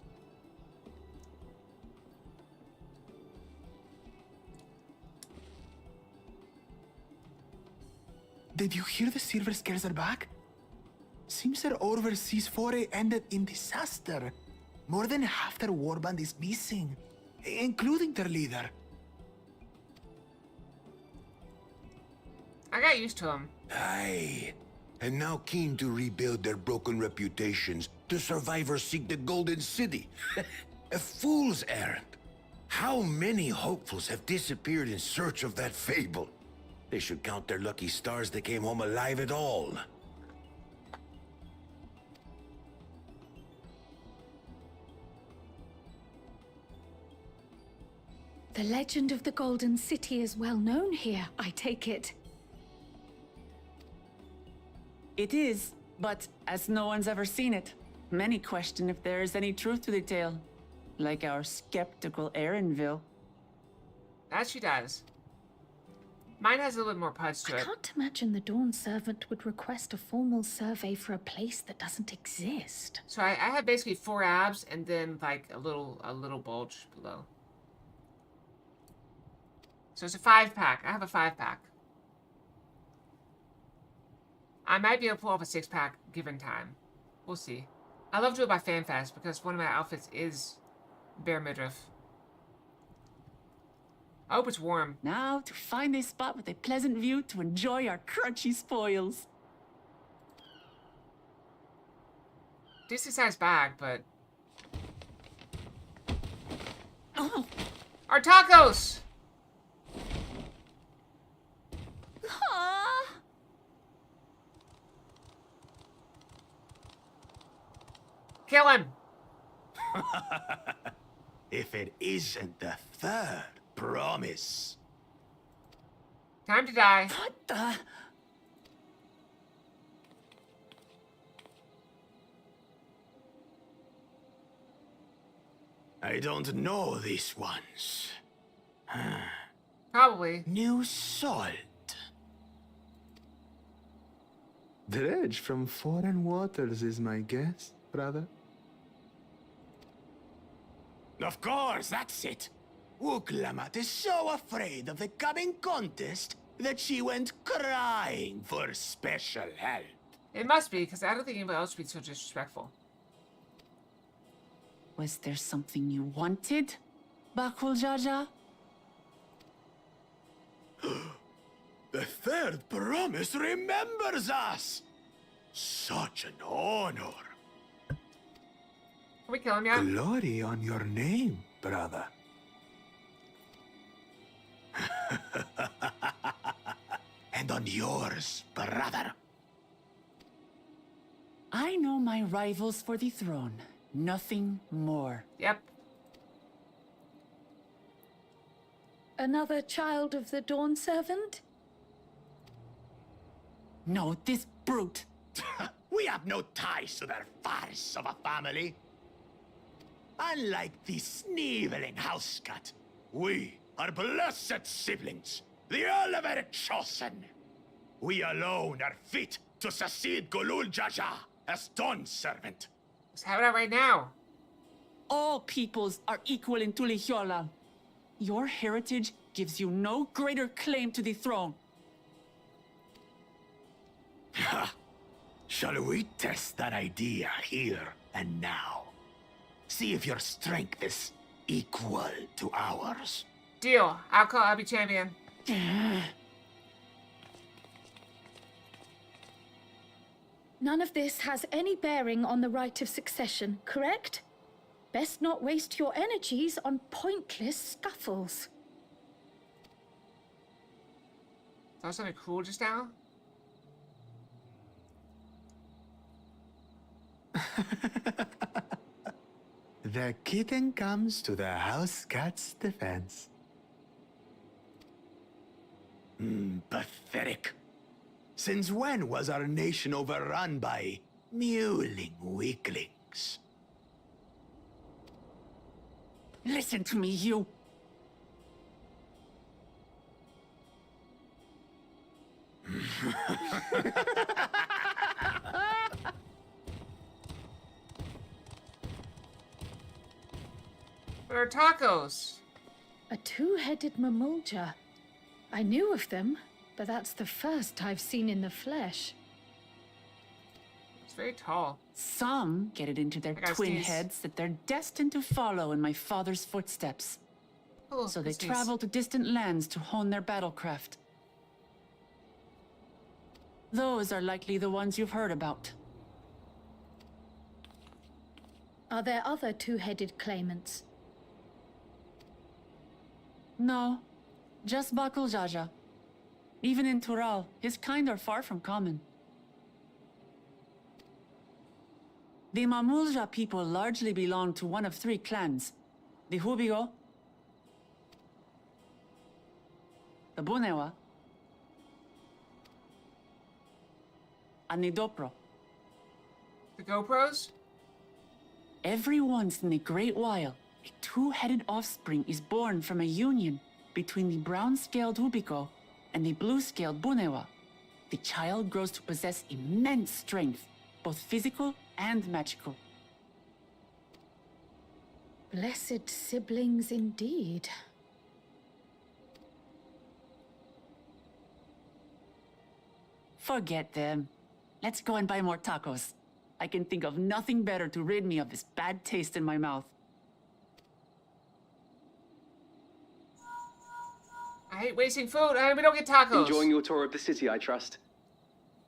Did you hear the Silver Scares are back? Seems their overseas foray ended in disaster. More than half their warband is missing, including their leader. I got used to them. Aye. And now keen to rebuild their broken reputations, the survivors seek the Golden City. A fool's errand. How many hopefuls have disappeared in search of that fable? They should count their lucky stars they came home alive at all. The legend of the Golden City is well known here, I take it. It is, but as no one's ever seen it, many question if there is any truth to the tale. Like our skeptical Erinville. That she does. Mine has a little bit more punch to I it. can't imagine the Dawn Servant would request a formal survey for a place that doesn't exist. So I have basically 4 abs and then like a little bulge below. So it's a 5-pack. I have a 5-pack. I might be able to pull off a 6-pack given time. We'll see. I love to do it by FanFest because one of my outfits is bare midriff. I hope it's warm. Now to find a spot with a pleasant view to enjoy our crunchy spoils. Decent sized bag, but Oh, our tacos! ah. Kill him! If it isn't the third promise. Time to die. What the? I don't know these ones. Probably. New salt. Dredge from foreign waters is my guess, brother. Of course, that's it. Wuklamat is so afraid of the coming contest that she went crying for special help. It must be, because I don't think anybody else would be so disrespectful. Was there something you wanted, Bakul Jaja? The third promise remembers us. Such an honor. Can we kill him yet? Glory on your name, brother. And on yours, brother. I know my rivals for the throne. Nothing more. Yep. Another child of the Dawn Servant? No, this brute. We have no ties to their farce of a family. Unlike the sneevling housecut, we are blessed siblings, the elevated chosen. We alone are fit to succeed Golul Jaja as Dawn Servant. Let's have it out right now. All peoples are equal in Tulihiola. Your heritage gives you no greater claim to the throne. Ha! Shall we test that idea here and now? See if your strength is equal to ours. Deal. I'll be champion. None of this has any bearing on the right of succession, correct? Best not waste your energies on pointless scuffles. Saw something cool just now? The kitten comes to the house cat's defense. Pathetic. Since when was our nation overrun by mewling weaklings? Listen to me, you. What are tacos? A two-headed mamulja. I knew of them, but that's the first I've seen in the flesh. It's very tall. Some get it into their I got twin sneeze. heads that they're destined to follow in my father's footsteps. Oh, So they sneeze. travel to distant lands to hone their battlecraft. Those are likely the ones you've heard about. Are there other two-headed claimants? No, just Bakul Jaja. Even in Tural, his kind are far from common. The Mamulja people largely belong to one of three clans. The Hubigo, the Bunewa, and the Dopro. The GoPros? Every once in a great while, a two-headed offspring is born from a union between the brown-scaled Hubiko and the blue-scaled Bunewa. The child grows to possess immense strength, both physical and magical. Blessed siblings indeed. Forget them. Let's go and buy more tacos. I can think of nothing better to rid me of this bad taste in my mouth. I hate wasting food. We don't get tacos. Enjoying your tour of the city, I trust.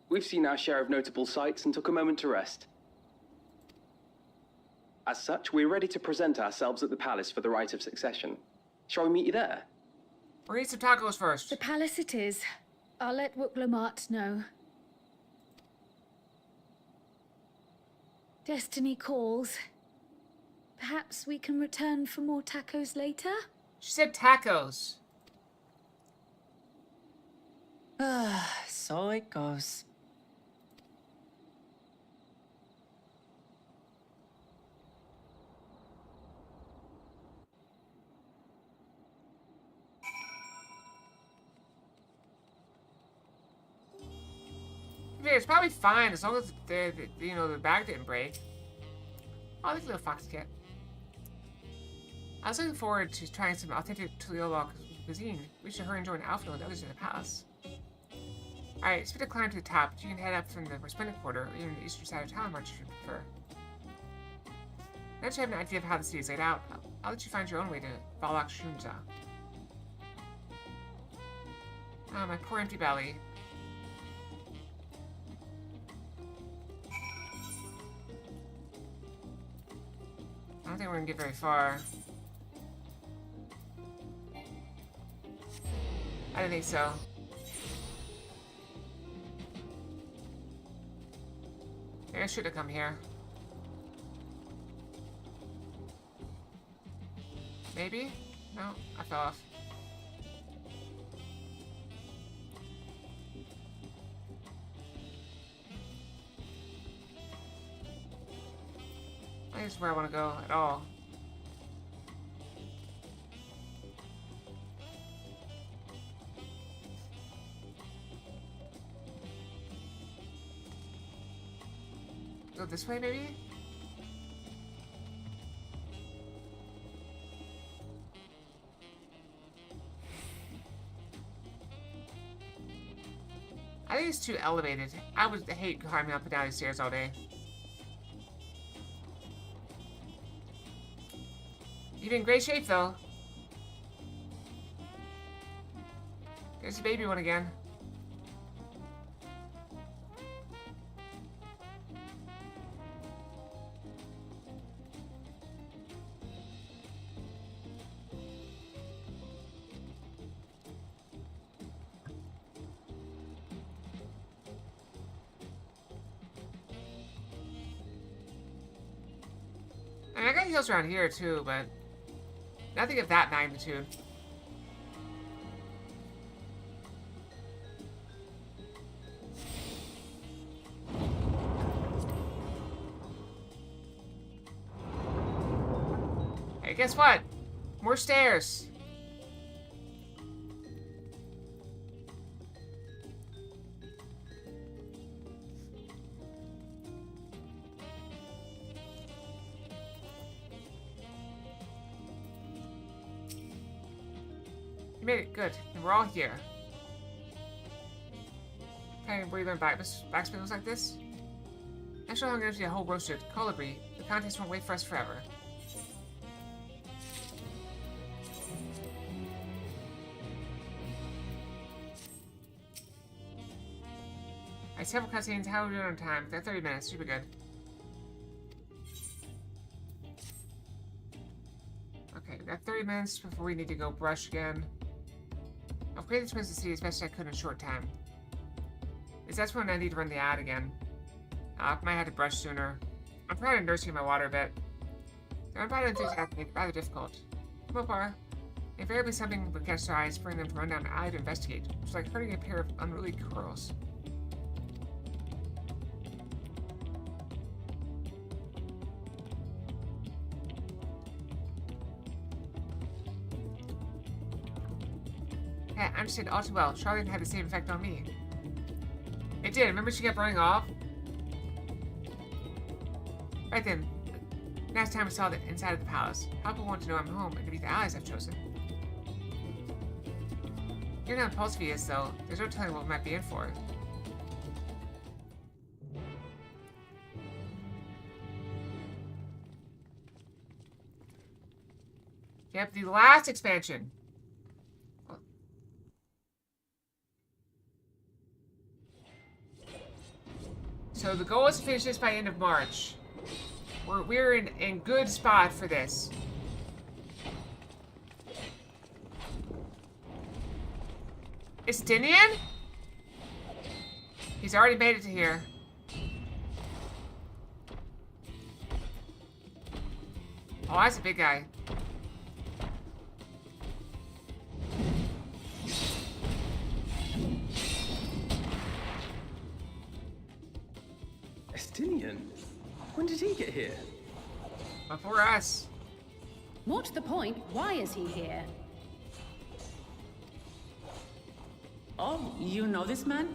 We've seen our share of notable sights and took a moment to rest. As such, we're ready to present ourselves at the palace for the rite of succession. Shall we meet you there? We're gonna eat some tacos first. The palace it is. I'll let Wuklamart know. Destiny calls. Perhaps we can return for more tacos later? She said tacos. So it goes. Yeah, it's probably fine as long as the bag didn't break. Oh, look at little fox kit. I was looking forward to trying some authentic Tuliolok cuisine. We should hurry and join Alfred and others in the palace. Alright, speed to climb to the top, but you can head up from the resplendent quarter or even the eastern side of town, much you prefer. Now that you have an idea of how the city is laid out, I'll let you find your own way to Valak Shunza. Ah, my poor empty belly. I don't think we're gonna get very far. I don't think so. Maybe I should have come here. Maybe? No, I fell off. I think this is where I want to go at all. Go this way, maybe? I think it's too elevated. I would hate climbing up and down these stairs all day. Keep in great shape, though. There's the baby one again. I mean, I got heals around here too, but nothing of that magnitude. Hey, guess what? More stairs. You made it, good. And we're all here. Okay, where you learn backspin was like this? Extra long energy, a whole roasted. Colibri. The contest won't wait for us forever. I have several cutscenes. How are we doing on time? They're 30 minutes. Super good. Okay, we got 30 minutes before we need to go brush again. I've created the twins to see as best as I could in a short time. That's when I need to run the ad again. I might have to brush sooner. I'm probably nursing my water a bit. They're about enthusiastic, rather difficult. Mopar. Invariably something would catch their eyes, bring them to run down an alley to investigate. It's like hurting a pair of unruly curls. Yeah, I understand all too well. Charlotte had the same effect on me. It did. Remember she kept running off? Right then. Last time we saw the inside of the palace. Papa wanted to know I'm home and to be the allies I've chosen. You're not impulsive he is, though. There's no telling what we might be in for. Yep, the last expansion. So the goal is to finish this by end of March. We're in good spot for this. Estinian? He's already made it to here. Oh, that's a big guy. Estinian? When did he get here? Before us. More to the point, why is he here? Oh, you know this man?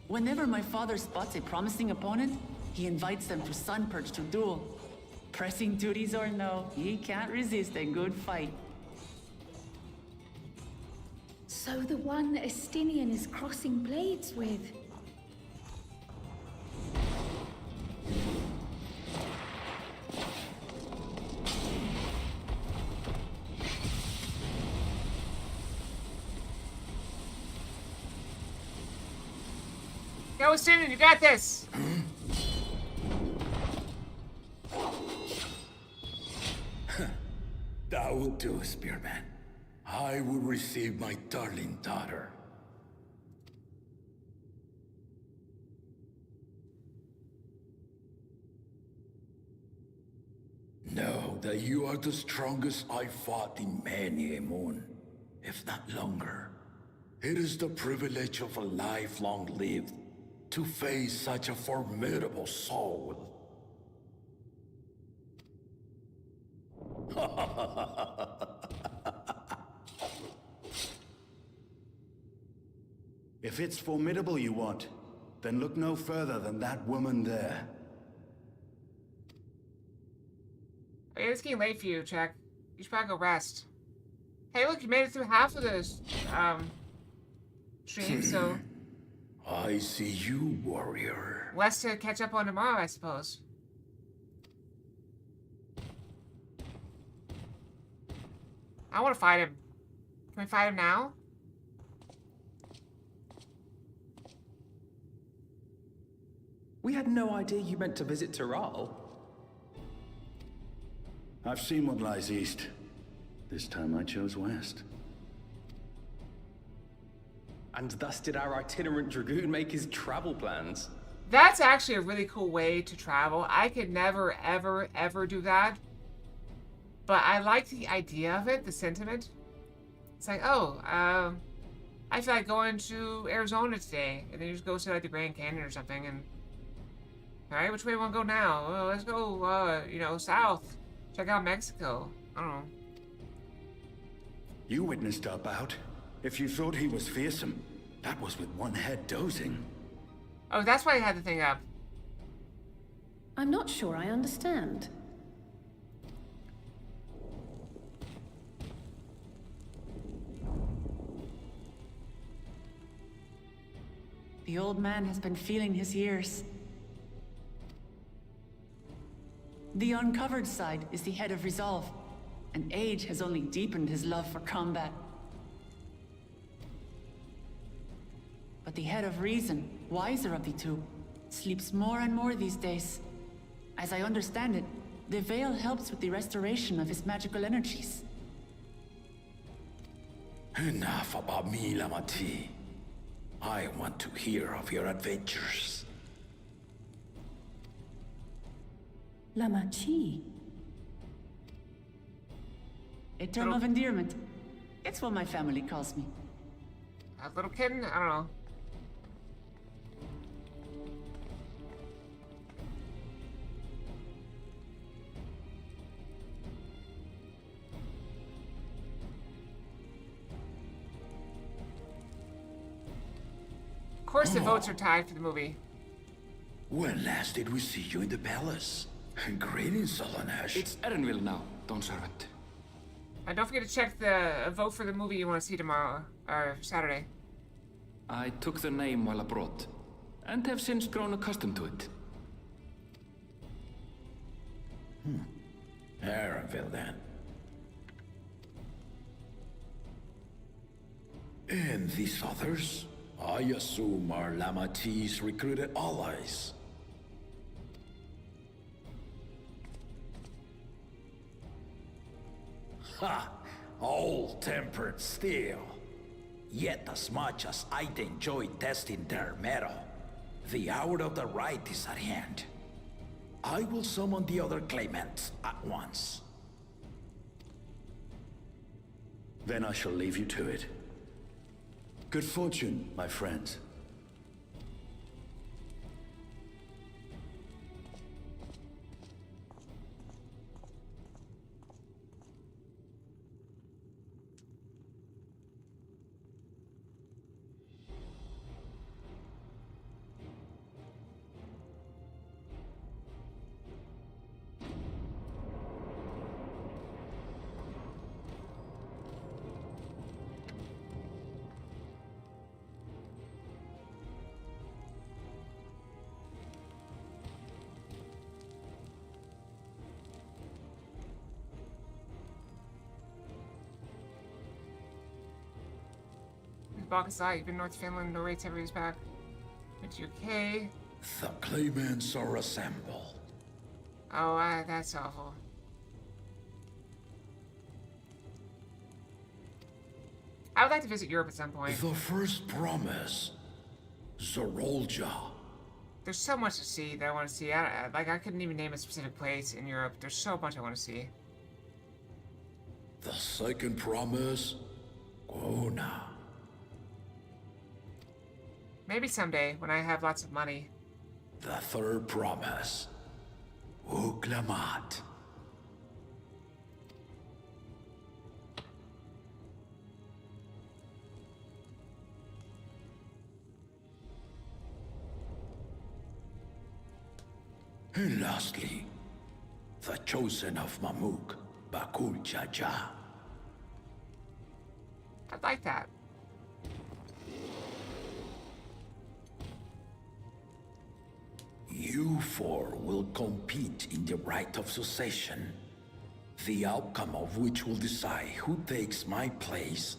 Whenever my father spots a promising opponent, he invites them to Sunperch to duel. Pressing duties or no, he can't resist a good fight. So the one Estinian is crossing blades with. Go, Estinian, you got this! That will do, Spearman. I will receive my darling daughter. Know that you are the strongest I fought in many a moon, if not longer. It is the privilege of a life long lived to face such a formidable soul. If it's formidable you want, then look no further than that woman there. Hey, it's getting late for you, Jack. You should probably go rest. Hey, look, you made it through half of this, stream, so... I see you, warrior. less to catch up on tomorrow, I suppose. I want to fight him. Can we fight him now? We had no idea you meant to visit Taral. I've seen what lies east. This time I chose west. And thus did our itinerant dragoon make his travel plans. That's actually a really cool way to travel. I could never, ever, ever do that. But I like the idea of it, the sentiment. It's like, oh, I feel like going to Arizona today. And then you just go to like the Grand Canyon or something. And alright, which way do we want to go now? Well, let's go, you know, south. Check out Mexico. I don't know. You witnessed our bout. If you thought he was fearsome, that was with one head dozing. Oh, that's why I had the thing up. I'm not sure I understand. The old man has been feeling his years. The uncovered side is the head of resolve, and age has only deepened his love for combat. But the head of reason, wiser of the two, sleeps more and more these days. As I understand it, the veil helps with the restoration of his magical energies. Enough about me, Lamati. I want to hear of your adventures. Lamachi. A term of endearment. It's what my family calls me. A little kitten? I don't know. Of course the votes are tied for the movie. When last did we see you in the palace? Greetings, Solonesh. It's Erenville now, Dawn Servant. And don't forget to check the vote for the movie you want to see tomorrow, or Saturday. I took the name while abroad, and have since grown accustomed to it. Erenville, then. And these others? I assume are Lamati's recruited allies. Ha! All-tempered steel. Yet as much as I'd enjoy testing their metal, the hour of the right is at hand. I will summon the other claimants at once. Then I shall leave you to it. Good fortune, my friends. Bakasai, you've been North Finland, no rates everybody's back. Went to UK. The claimants are assembled. Oh, that's awful. I would like to visit Europe at some point. The first promise. Zorolja. There's so much to see that I want to see. I couldn't even name a specific place in Europe. There's so much I want to see. The second promise. Gona. Maybe someday, when I have lots of money. The third promise. Uklamat. And lastly, the chosen of Mamuk, Bakul Jaja. I'd like that. You four will compete in the right of succession. the outcome of which will decide who takes my place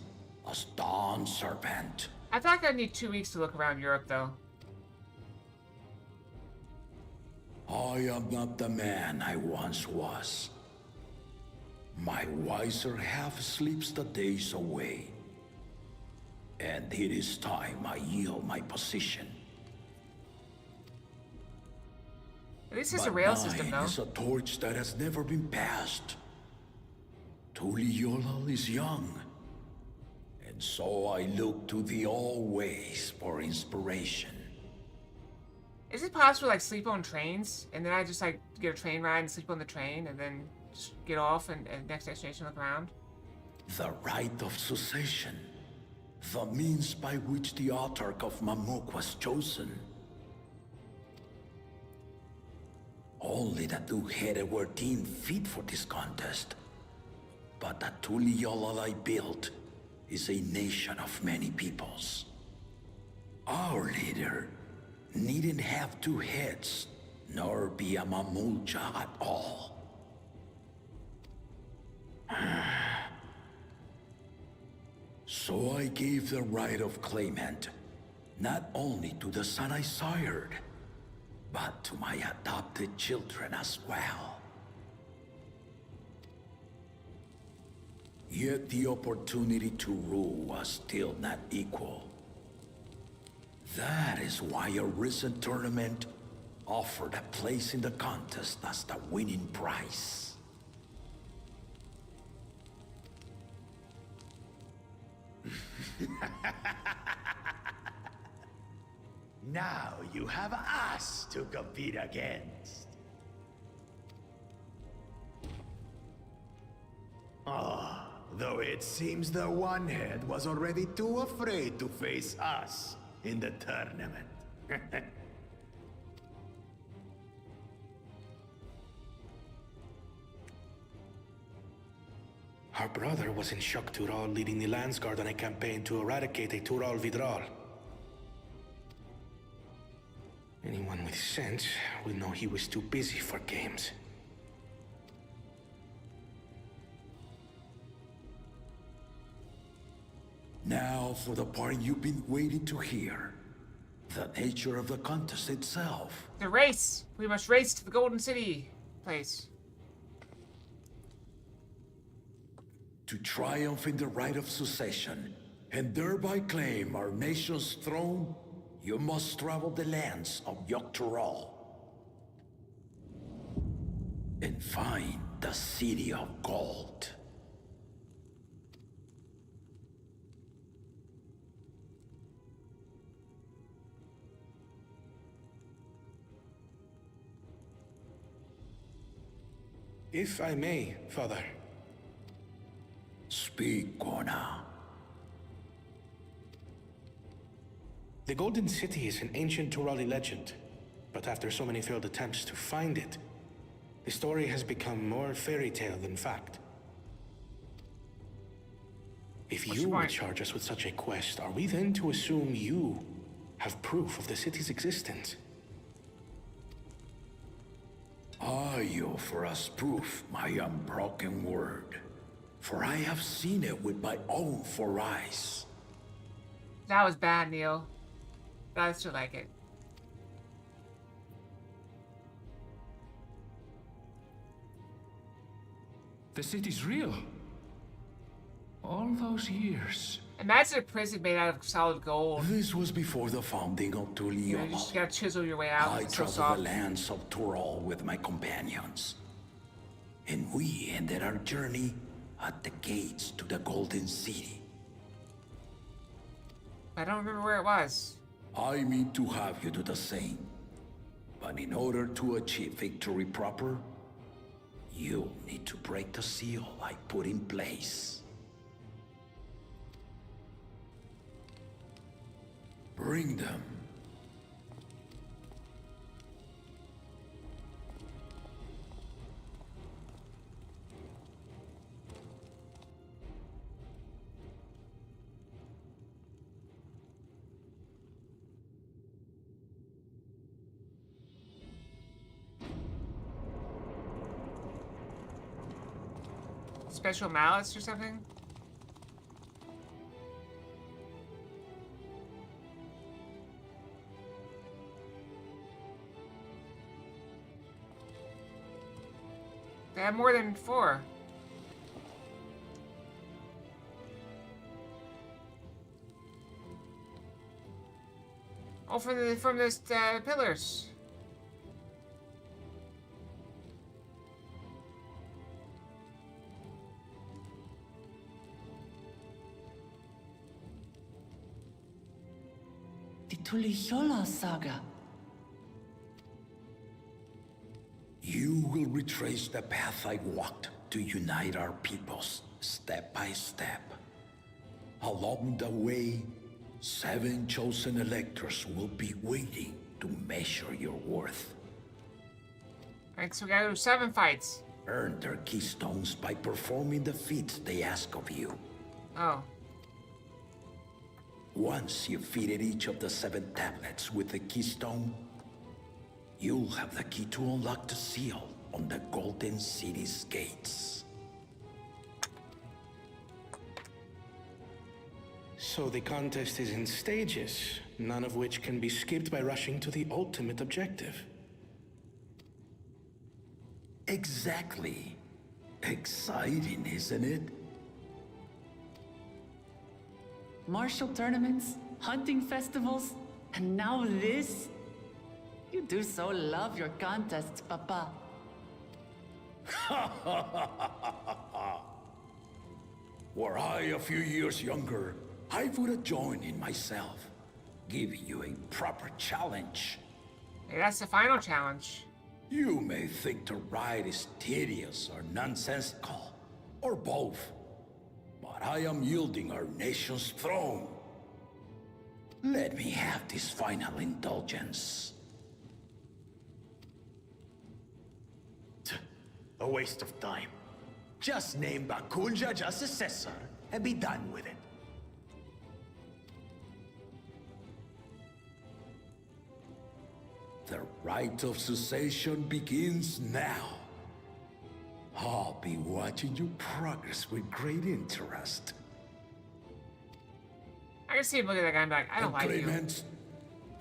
as Dawn Servant. I feel like I need 2 weeks to look around Europe, though. I am not the man I once was. My wiser half sleeps the days away. And it is time I yield my position. At least it's a rail system, mine though. is a torch that has never been passed. Tuliyollal is young. And so I look to thee always for inspiration. Is it possible to, like, sleep on trains? And then I just, like, get a train ride and sleep on the train and then just get off and next destination look around? The rite of succession. The means by which the autarch of Mamuk was chosen. Only the two-headed were deemed fit for this contest. But the Tuliyollal I built is a nation of many peoples. Our leader needn't have two heads, nor be a Mamulja at all. So I gave the right of claimant, not only to the son I sired, but to my adopted children as well. Yet the opportunity to rule was still not equal. That is why a recent tournament offered a place in the contest as the winning prize. Now you have us to compete against. Though it seems the one-head was already too afraid to face us in the tournament. Our brother was in Shock Tural leading the Landsguard on a campaign to eradicate a Tural Vidral. Anyone with sense would know he was too busy for games. Now for the part you've been waiting to hear. The nature of the contest itself. The race! We must race to the Golden City place. To triumph in the right of succession, and thereby claim our nation's throne, you must travel the lands of Yogg-Tural and find the City of Gold. If I may, Father. Speak, Kona. The Golden City is an ancient Turali legend, but after so many failed attempts to find it, the story has become more fairy tale than fact. If you would charge us with such a quest, are we then to assume you have proof of the city's existence? I offer us proof, my unbroken word, for I have seen it with my own 4 eyes. That was bad, Neil. But I still like it. The city's real. All those years. Imagine a prison made out of solid gold. This was before the founding of Tuliyollal. You just gotta chisel your way out. I It's so traveled soft. the lands of Tural with my companions. And we ended our journey at the gates to the Golden City. I don't remember where it was. I mean to have you do the same. But in order to achieve victory proper, you'll need to break the seal I put in place. Bring them. special mallets or something? They have more than 4. Oh, from this pillars. The Tuliyola saga. You will retrace the path I walked to unite our peoples, step by step. Along the way, 7 chosen electors will be waiting to measure your worth. Alright, so we gotta do 7 fights. Earn their keystones by performing the feats they ask of you. Oh. Once you've fitted each of the 7 tablets with the keystone, you'll have the key to unlock the seal on the Golden City's gates. So the contest is in stages, none of which can be skipped by rushing to the ultimate objective. Exactly. Exciting, isn't it? Martial tournaments, hunting festivals, and now this? You do so love your contests, Papa. Were I a few years younger, I would have joined in myself, giving you a proper challenge. Hey, that's the final challenge. You may think the ride is tedious or nonsensical, or both, but I am yielding our nation's throne. Let me have this final indulgence. A waste of time. Just name Bakunja just successor and be done with it. The rite of cessation begins now. I'll be watching your progress with great interest. I can see him looking at that guy and be like, I don't like you. Clemens,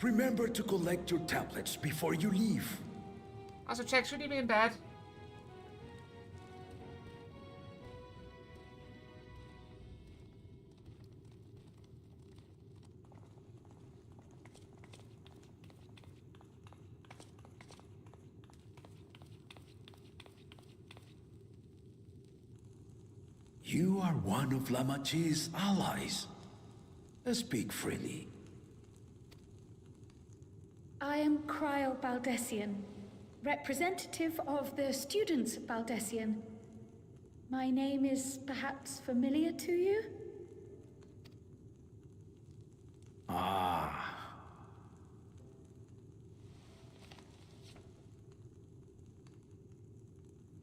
remember to collect your tablets before you leave. Also, check, should he be in bed? You are one of Lamachi's allies. Speak freely. I am Cryle Baldessian, representative of the students of Baldessian. My name is perhaps familiar to you? Ah.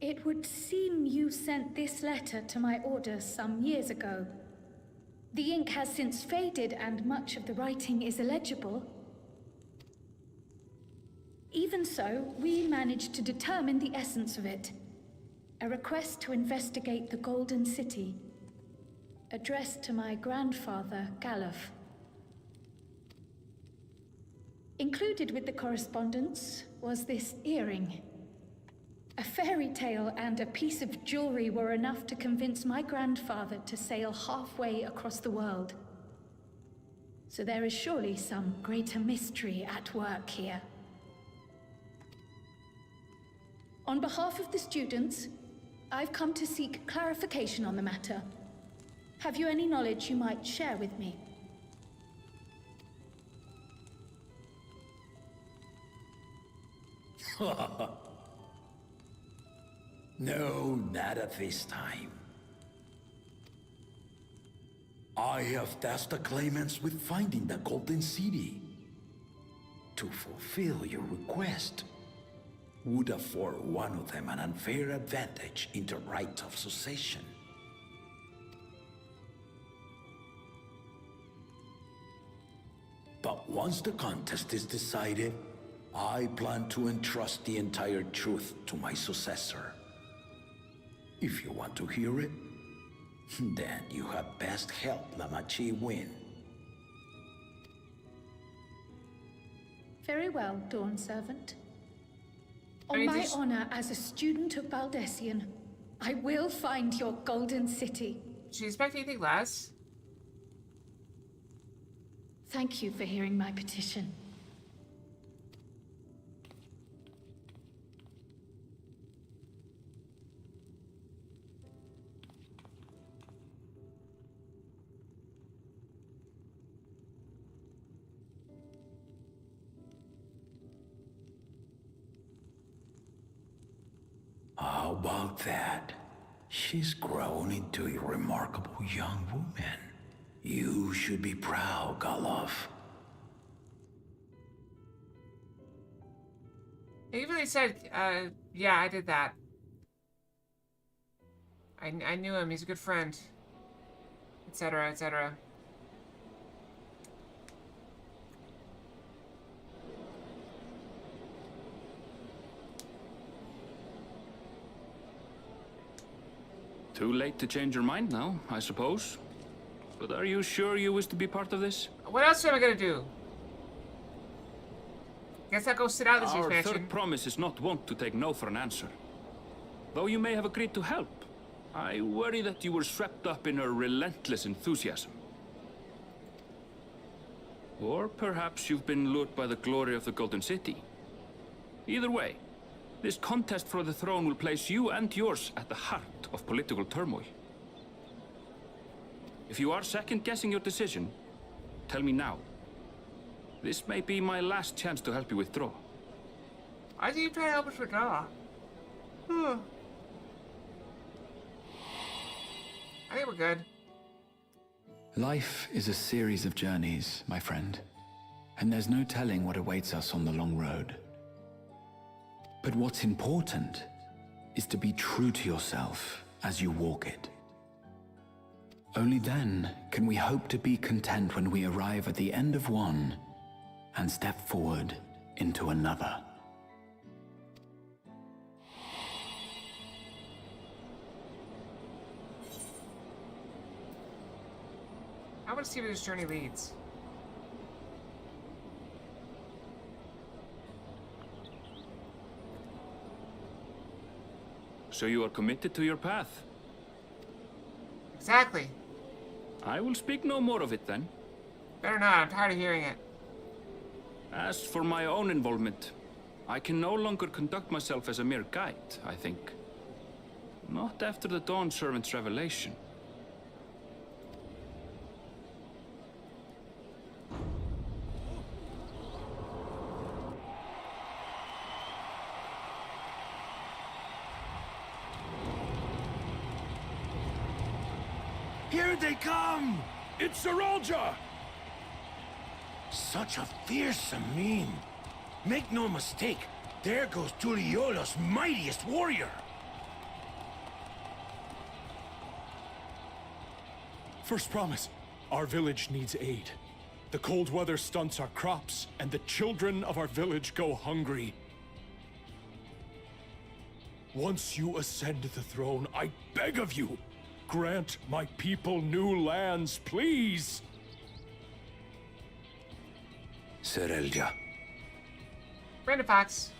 It would seem you sent this letter to my orders some years ago. The ink has since faded and much of the writing is illegible. Even so, we managed to determine the essence of it. A request to investigate the Golden City, addressed to my grandfather, Galuf. Included with the correspondence was this earring. A fairy tale and a piece of jewelry were enough to convince my grandfather to sail halfway across the world. So there is surely some greater mystery at work here. On behalf of the students, I've come to seek clarification on the matter. Have you any knowledge you might share with me? No, not at this time. I have tasked the claimants with finding the Golden City. To fulfill your request would afford one of them an unfair advantage in the right of succession. But once the contest is decided, I plan to entrust the entire truth to my successor. If you want to hear it, Then you had best help Lamachi win. Very well, Dawn Servant. I On mean, my this- honor as a student of Baldessian, I will find your golden city. She expect anything less? Thank you for hearing my petition. How about that? She's grown into a remarkable young woman. You should be proud, Galov. He really said, yeah, I did that. I knew him, he's a good friend. Etc., etc. Too late to change your mind now, I suppose. But are you sure you wish to be part of this? What else am I gonna do? Guess I'll go sit out this Our expansion. third promise is not wont to take no for an answer. Though you may have agreed to help, I worry that you were swept up in her relentless enthusiasm. Or perhaps you've been lured by the glory of the Golden City. Either way, this contest for the throne will place you and yours at the heart of political turmoil. If you are second-guessing your decision, tell me now. This may be my last chance to help you withdraw. Why do you try to help us withdraw? I think we're good. Life is a series of journeys, my friend, and there's no telling what awaits us on the long road. But what's important is to be true to yourself as you walk it. Only then can we hope to be content when we arrive at the end of one and step forward into another. I want to see where this journey leads. So you are committed to your path? Exactly. I will speak no more of it then. Better not, I'm tired of hearing it. As for my own involvement, I can no longer conduct myself as a mere guide, I think. Not after the Dawn Servant's revelation. Here they come! It's Zeralja! Such a fearsome mien. Make no mistake, there goes Tuliola's mightiest warrior! First promise, our village needs aid. The cold weather stunts our crops, and the children of our village go hungry. Once you ascend the throne, I beg of you, grant my people new lands, please! Zeralja. Brandon Fox.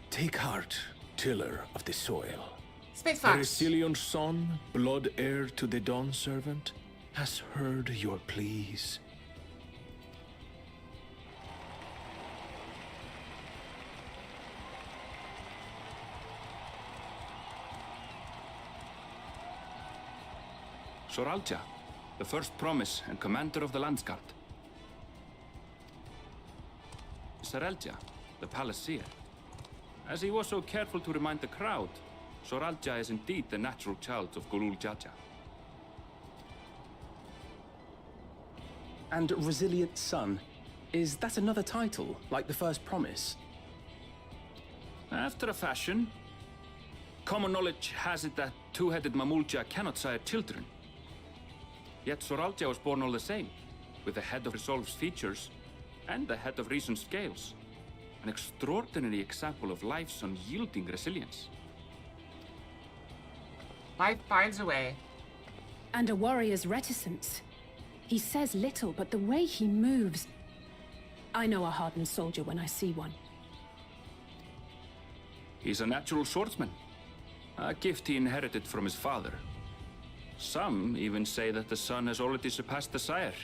Take heart, tiller of the soil. Space The Fox. Resilion's son, blood heir to the Dawn Servant, has heard your pleas. Zeralja, the first promise and commander of the Landsguard. Zeralja, the palace seer. As he was so careful to remind the crowd, Zeralja is indeed the natural child of Gulul Jaja. And Resilient Son, is that another title, like the first promise? After a fashion, common knowledge has it that two-headed Mamulja cannot sire children. Yet Zeralja was born all the same, with the head of Resolve's features and the head of Reason's scales. An extraordinary example of life's unyielding resilience. Life finds a way. And a warrior's reticence. He says little, but the way he moves... I know a hardened soldier when I see one. He's a natural swordsman. A gift he inherited from his father. Some even say that the son has already surpassed the sire.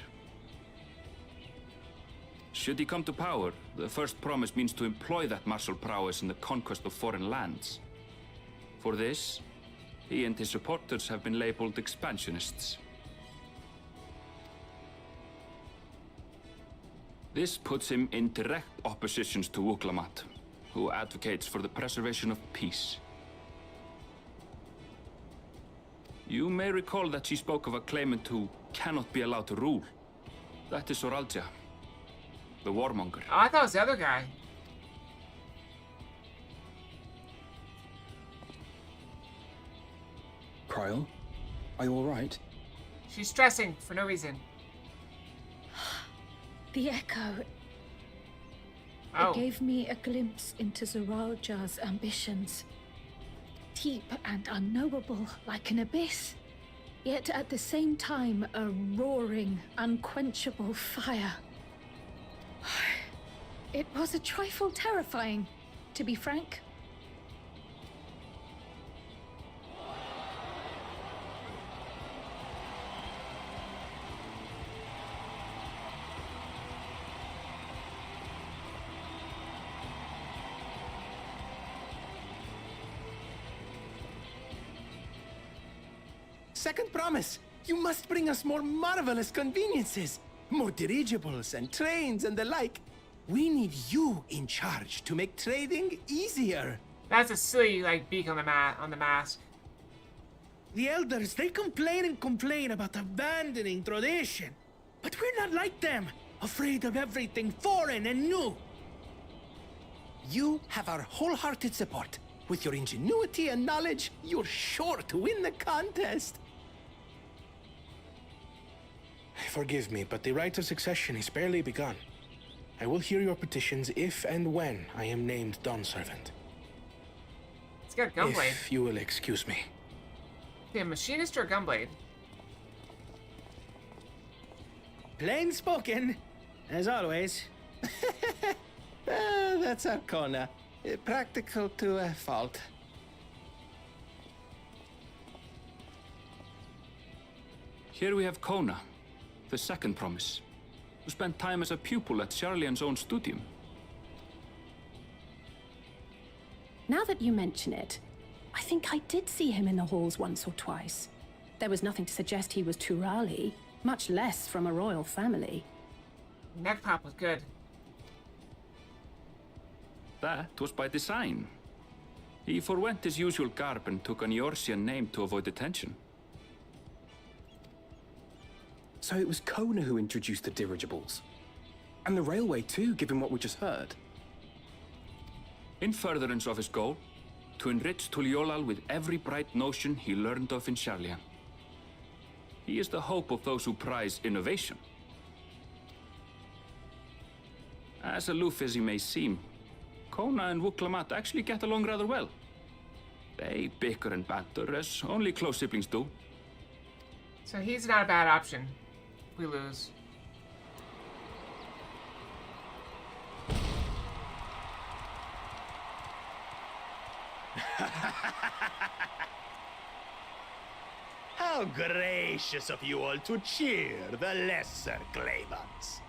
Should he come to power, the first promise means to employ that martial prowess in the conquest of foreign lands. For this, he and his supporters have been labeled expansionists. This puts him in direct opposition to Wuklamat, who advocates for the preservation of peace. You may recall that she spoke of a claimant who cannot be allowed to rule. That is Soralja, the warmonger. Oh, I thought it was the other guy. Kryl, are you alright? She's stressing for no reason. The echo. Oh. It gave me a glimpse into Zoralja's ambitions. Deep and unknowable, like an abyss. Yet at the same time, a roaring, unquenchable fire. It was a trifle terrifying, to be frank. Second promise, you must bring us more marvelous conveniences. More dirigibles and trains and the like. We need you in charge to make trading easier. That's a silly, like, beak on the mask. The elders, they complain and complain about abandoning tradition. But we're not like them, afraid of everything foreign and new. You have our wholehearted support. With your ingenuity and knowledge, you're sure to win the contest. Forgive me, but the right of succession is barely begun. I will hear your petitions if and when I am named Dawn Servant. It's got a gunblade. If you will excuse me. Okay, machinist or gunblade? Plain spoken, as always. That's Arcona. Practical to a fault. Here we have Kona, the second promise, who spent time as a pupil at Charlian's own studium. Now that you mention it, I think I did see him in the halls once or twice. There was nothing to suggest he was Turali, much less from a royal family. Neck pop was good. That was by design. He forwent his usual garb and took an Eorzean name to avoid attention. So it was Kona who introduced the dirigibles. And the railway too, given what we just heard. In furtherance of his goal, to enrich Tuliolal with every bright notion he learned of in Charlian. He is the hope of those who prize innovation. As aloof as he may seem, Kona and Wuklamat actually get along rather well. They bicker and banter as only close siblings do. So he's not a bad option. We lose. How gracious of you all to cheer the lesser claimants.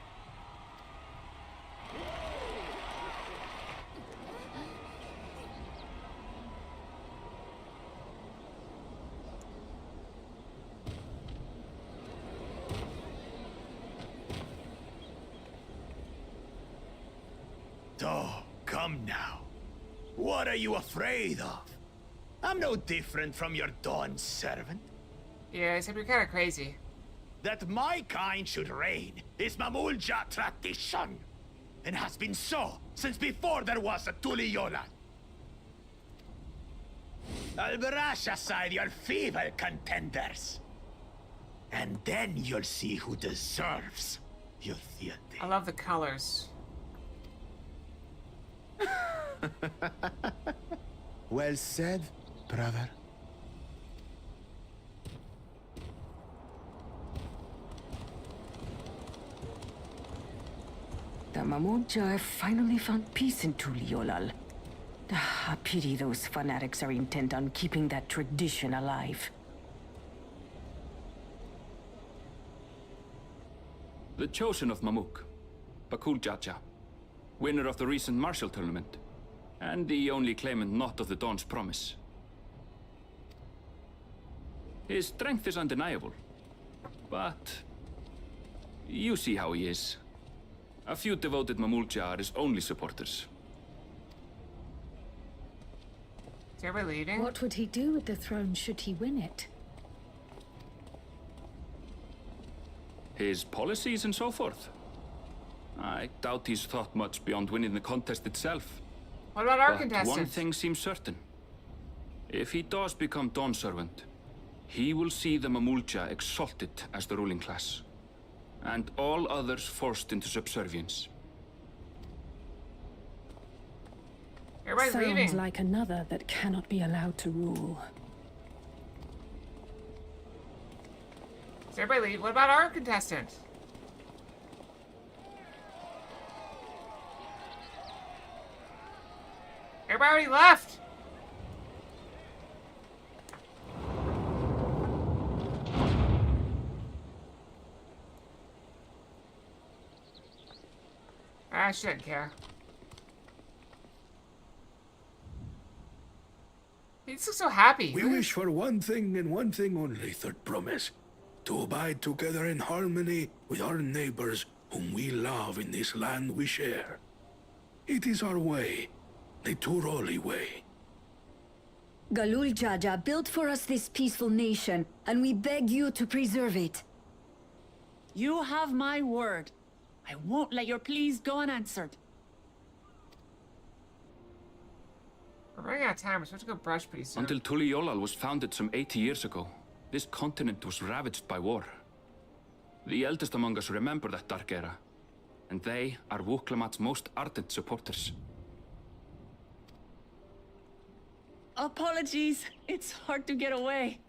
Oh, come now. What are you afraid of? I'm no different from your Dawn servant. Yeah, except you're kind of crazy. That my kind should reign is Mamulja tradition, and has been so since before there was a Tuliyolan. I'll brush aside your feeble contenders, and then you'll see who deserves your theater. I love the colors. Well said, brother. Mamulja finally found peace in Tuliolal. A pity those fanatics are intent on keeping that tradition alive. The chosen of Mamuk, Bakul Jaja, winner of the recent martial tournament, and the only claimant not of the Dawn's promise. His strength is undeniable, but you see how he is. A few devoted Mamulja are his only supporters. Is everybody leaving? What would he do with the throne should he win it? His policies and so forth. I doubt he's thought much beyond winning the contest itself. What about our But contestant? one thing seems certain. If he does become Dawn Servant, he will see the Mamulja exalted as the ruling class, and all others forced into subservience. Everybody's Sounds leaving. like another that cannot be allowed to rule. Is everybody leave? What about our contestant? Everybody already left. I shouldn't care. He looks so happy. We wish for one thing and one thing only, Third Promise. To abide together in harmony with our neighbors whom we love in this land we share. It is our way, the Turoli way. Galul Jaja built for us this peaceful nation, and we beg you to preserve it. You have my word. I won't let your pleas go unanswered. We're running out of time. We're supposed to go brush pretty soon. Until Tuliolal was founded some 80 years ago, this continent was ravaged by war. The eldest among us remember that dark era, and they are Wuklamat's most ardent supporters. Apologies. It's hard to get away.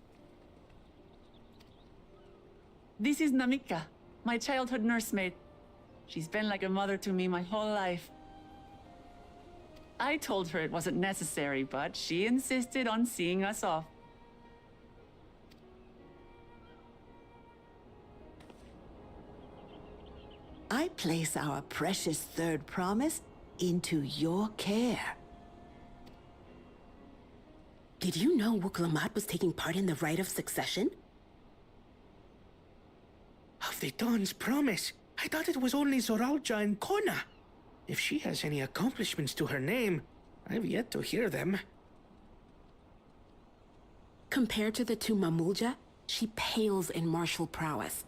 This is Namika, my childhood nursemaid. She's been like a mother to me my whole life. I told her it wasn't necessary, but she insisted on seeing us off. I place our precious Third Promise into your care. Did you know Wuklamat was taking part in the rite of succession? Of the Dawn's Promise? I thought it was only Zoralja and Kona. If she has any accomplishments to her name, I've yet to hear them. Compared to the two Mamulja, she pales in martial prowess.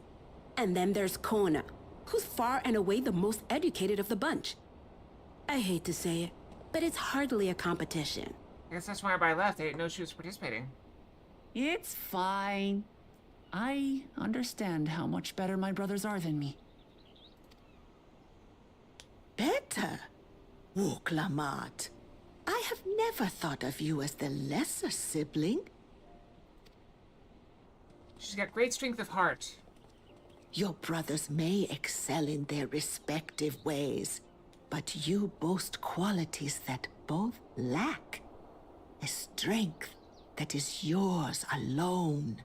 And then there's Kona, who's far and away the most educated of the bunch. I hate to say it, but it's hardly a competition. I guess that's why everybody left. They didn't know she was participating. It's fine. I understand how much better my brothers are than me. Better? Wuklamat. I have never thought of you as the lesser sibling. She's got great strength of heart. Your brothers may excel in their respective ways, but you boast qualities that both lack. A strength that is yours alone.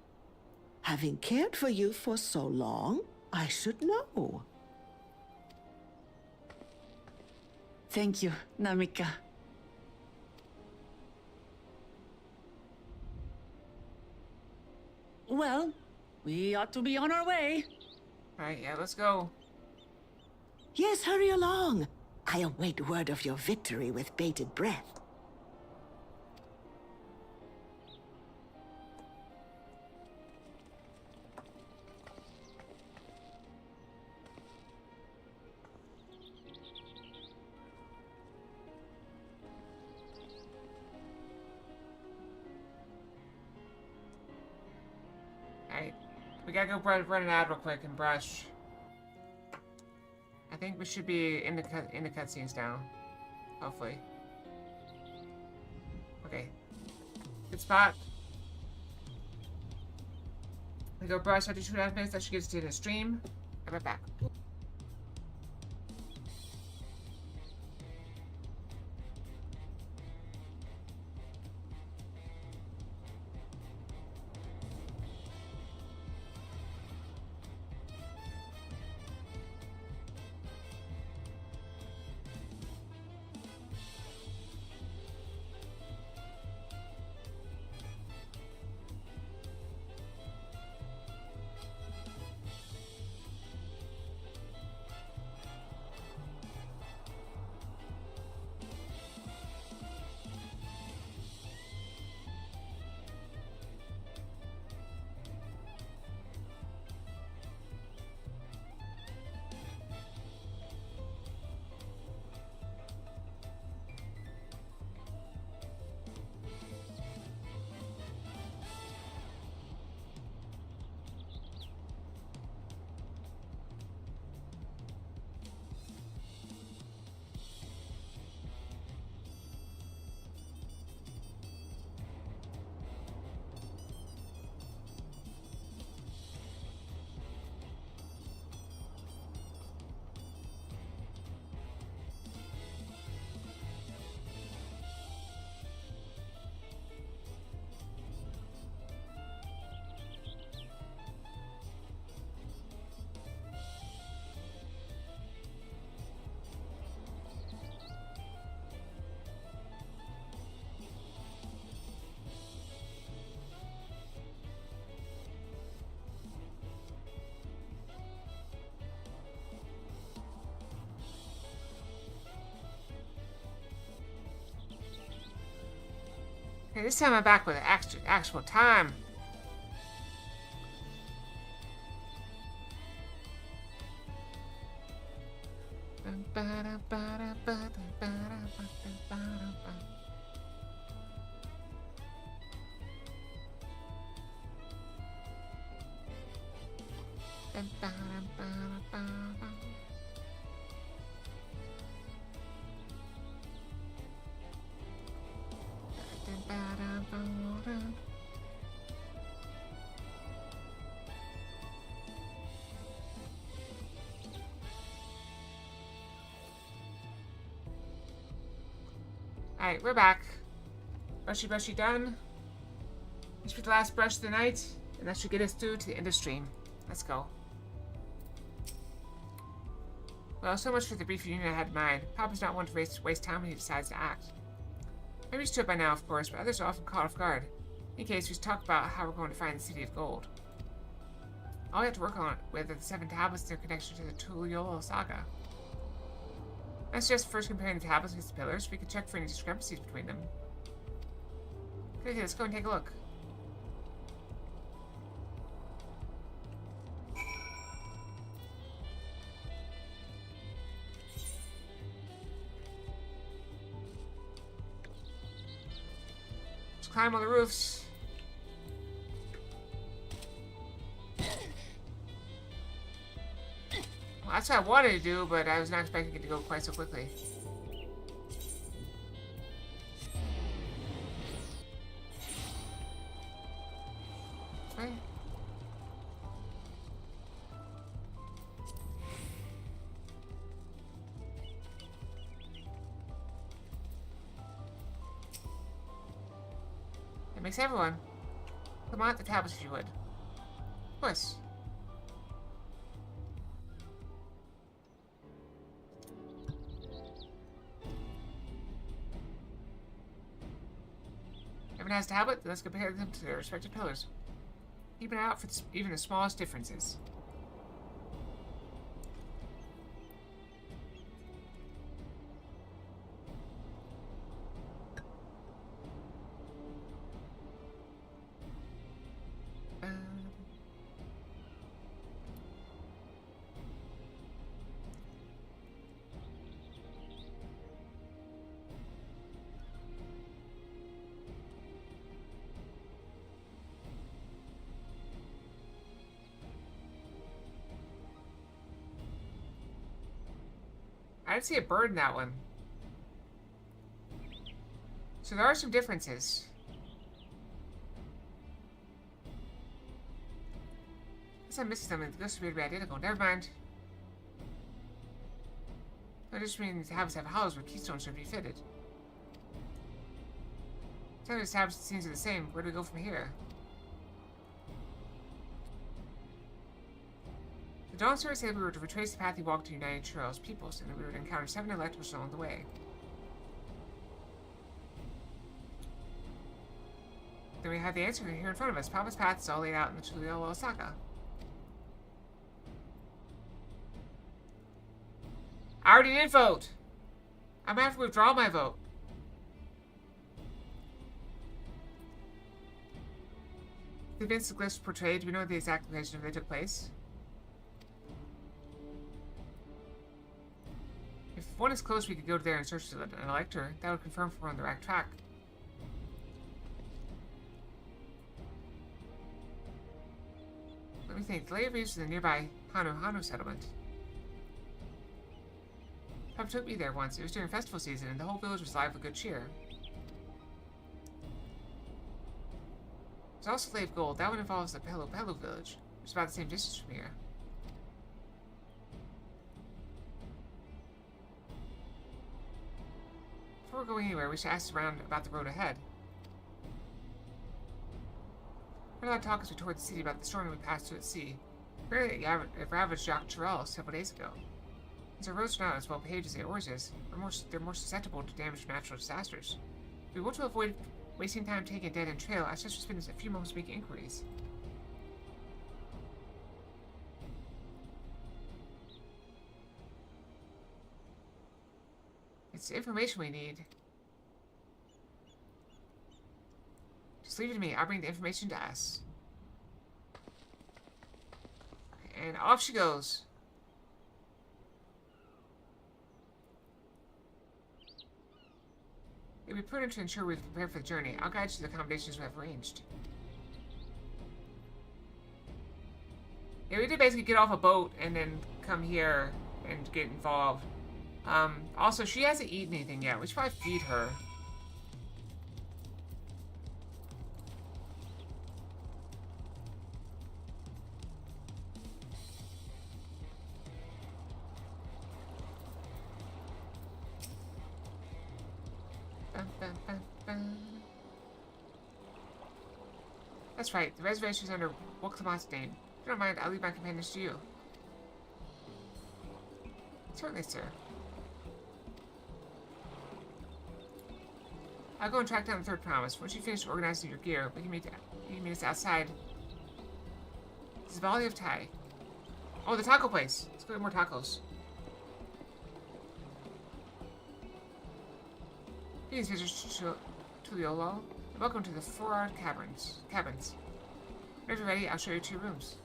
Having cared for you for so long, I should know. Thank you, Namika. Well, we ought to be on our way. Alright, yeah, let's go. Yes, hurry along. I await word of your victory with bated breath. Alright. We gotta go run an ad real quick and brush. I think we should be in the cutscenes now. Hopefully. Okay. Good spot. We go brush after 2.5 minutes. That should get us to the stream. I'll be back. Okay, this time I'm back with actual time. Alright, we're back. Brushy done. This will be the last brush of the night, and that should get us through to the end of stream. Let's go. Well, so much for the brief reunion I had in mind. Papa's not one to waste time when he decides to act. I'm used to it by now, of course, but others are often caught off guard. In case, we should talk about how we're going to find the City of Gold. All we have to work on with are the 7 tablets and their connection to the Tuliyola saga. I suggest first comparing the tablets against the pillars. We can check for any discrepancies between them. Okay, let's go and take a look. Let's climb on the roofs. Well, that's what I wanted to do, but I was not expecting it to go quite so quickly. Okay. That makes everyone. Come on, the tablets if you would. Of course. Everyone has a tablet, then let's compare them to their respective pillars. Keep an eye out for even the smallest differences. I didn't see a bird in that one. So there are some differences. Guess I'm missing something. The ghosts appear to be identical. Never mind. That just means the tablets have hollows where keystones should be fitted. Some of the tablets seems are the same. Where do we go from here? The Dawntrail said we were to retrace the path he walked to United Trails peoples, and that we would encounter 7 electors along the way. Then we have the answer here in front of us. Papa's path is all laid out in the Tuliyola saga. I already did vote! I'm gonna have to withdraw my vote. The events the glyphs portrayed, do we know the exact location of they took place? If one is close, we could go there and search an elector. That would confirm if we're on the right track. Let me think. The lay of reefs in the nearby Hano settlement. Papa took me there once. It was during festival season, and the whole village was live with good cheer. There's also Lay of Gold. That one involves the Pelo village, which is about the same distance from here. Before going anywhere, we should ask around about the road ahead. We heard a lot of talk as we toured the city about the storm we passed through at sea. Apparently it ravaged Jacques Terrell several days ago. Since our roads are not as well behaved as they always is, they're more susceptible to damage from natural disasters. If we want to avoid wasting time taking a dead-end trail, I suggest we spend a few moments making inquiries. It's the information we need. Just leave it to me. I'll bring the information to us. And off she goes. It would be prudent to ensure we've prepared for the journey. I'll guide you to the accommodations we have arranged. Yeah, we did basically get off a boat and then come here and get involved. Also, she hasn't eaten anything yet. We should probably feed her. That's right. The reservation is under Woklamot's name. If you don't mind, I'll leave my companions to you. Certainly, sir. I'll go and track down the third promise. Once you finish organizing your gear, we can meet us outside. This is Valley of Tai. Oh, the taco place. Let's go get more tacos. Please visit Tuliolal. Welcome to the Four Cabins. Whenever you're ready, I'll show you 2 rooms.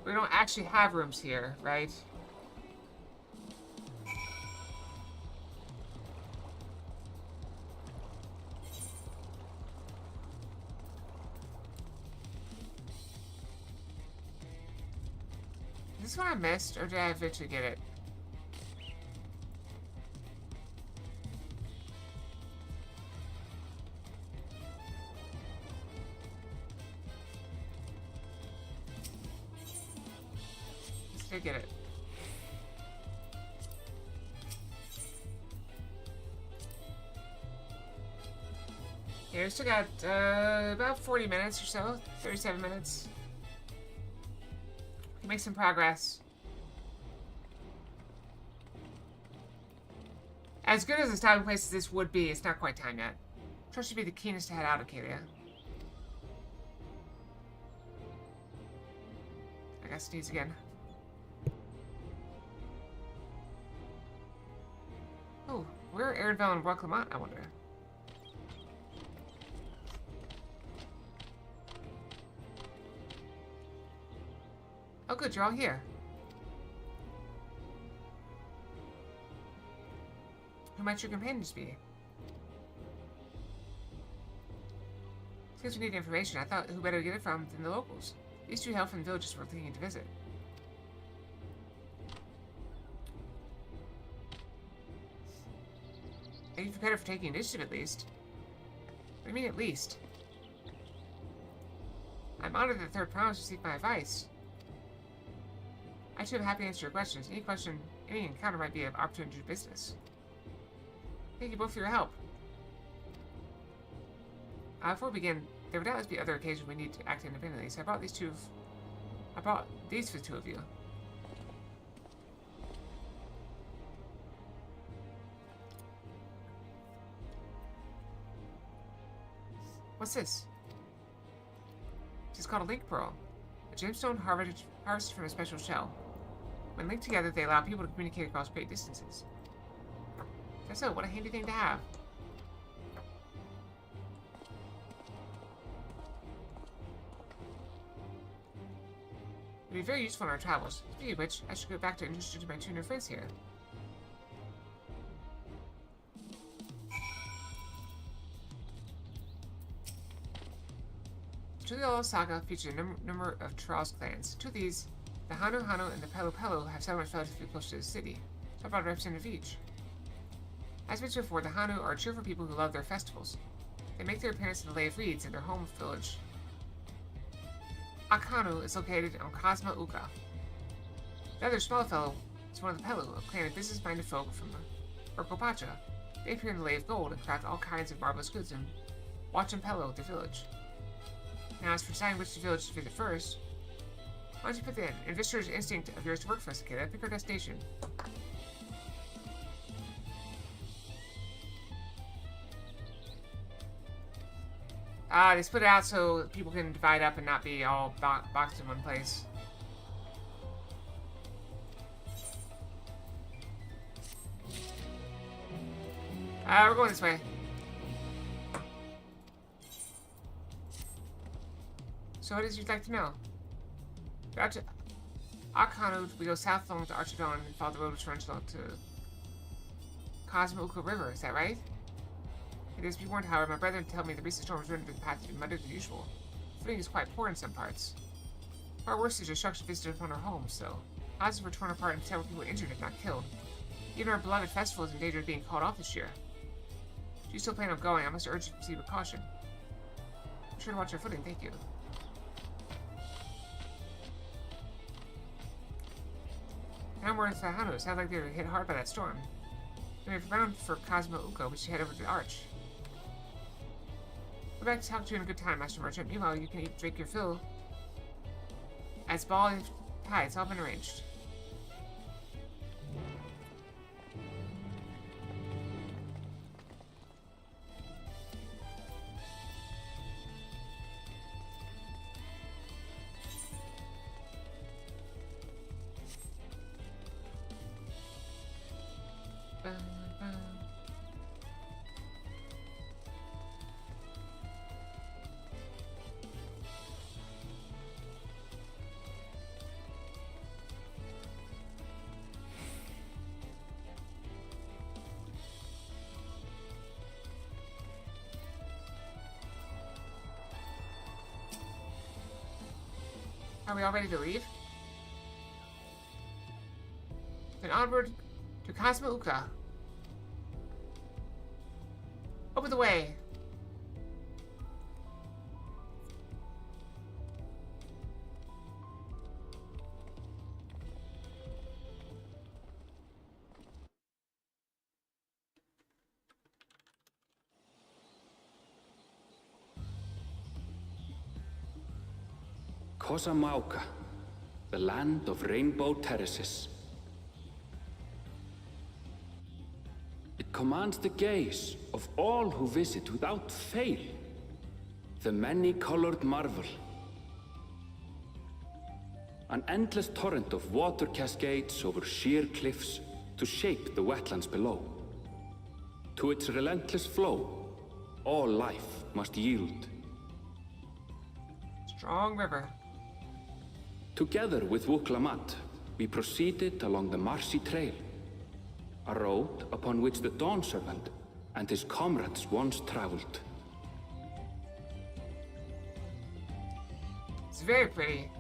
We don't actually have rooms here, right? Is this one I missed, or did I eventually get it? Let's go get it. Yeah, we still got about 40 minutes or so, 37 minutes. Make some progress. As good as a stopping place as this would be, it's not quite time yet. Trust you be the keenest to head out, Acadia. I gotta sneeze again. Oh, where are Aaronville and Woklamot, I wonder? Oh good, you're all here. Who might your companions be? Since we need information, I thought who better to get it from than the locals. These 2 hail from the villages we're thinking to visit. Thank you for credit for taking initiative at least. What do you mean at least? I'm honored that the third promise to seek my advice. I too am happy to answer your questions. Any encounter might be an opportunity to do business. Thank you both for your help. Before we begin, there would doubtless be other occasions we need to act independently, so I brought these for the 2 of you. What's this? It's called a link pearl. A gemstone harvested from a special shell. When linked together, they allow people to communicate across great distances. That's so, what a handy thing to have. It'd be very useful in our travels. Speaking of which, I should go back to introduce my 2 new friends here. The Tuliolal saga features a number of Charles clans. 2 of these, the Hanu and the Pelu Pelu, have settlements relatively close to the city, so I brought a representative of each. As mentioned before, the Hanu are cheerful people who love their festivals. They make their appearance in the Lay of Reeds in their home village. Akanu is located on Cosma Uga. The other smaller fellow is one of the Pelu, a clan of business-minded folk from Urkopacha. They appear in the Lay of Gold and craft all kinds of marvelous goods in Wachampelo, the village. Now, as for deciding which village to visit first, why don't you put the investigator's instinct of yours to work for us, Akira? Pick our destination. They split it out so people can divide up and not be all boxed in one place. We're going this way. So what is you'd like to know? Gotcha. Akanud, we go south along the Archidon and follow the road which runs along to Cosmouka River, is that right? It is be warned, however, my brethren tell me the recent storm has rendered the path to be muddier than usual. Footing is quite poor in some parts. Far worse is destruction visited upon our homes, so houses were torn apart and several people were injured if not killed. Even our beloved festival is in danger of being called off this year. If you still plan on going, I must urge you to proceed with caution. Be sure to watch your footing, thank you. Now we're in Hanu. It sounds like they were hit hard by that storm. Then we've bound for Cosmo Uko, we should head over to the Arch. We're back to talk to you in a good time, Master Merchant. Meanwhile, you can drink your fill. As ball and tie, it's all been arranged. Are we all ready to leave? Then onward to Cosmouka. Open the way. Kosamauka, the land of rainbow terraces. It commands the gaze of all who visit without fail. The many-colored marvel. An endless torrent of water cascades over sheer cliffs to shape the wetlands below. To its relentless flow, all life must yield. Strong river. Together with Wuklamat, we proceeded along the Marcy Trail, a road upon which the Dawn Servant and his comrades once traveled. It's very pretty.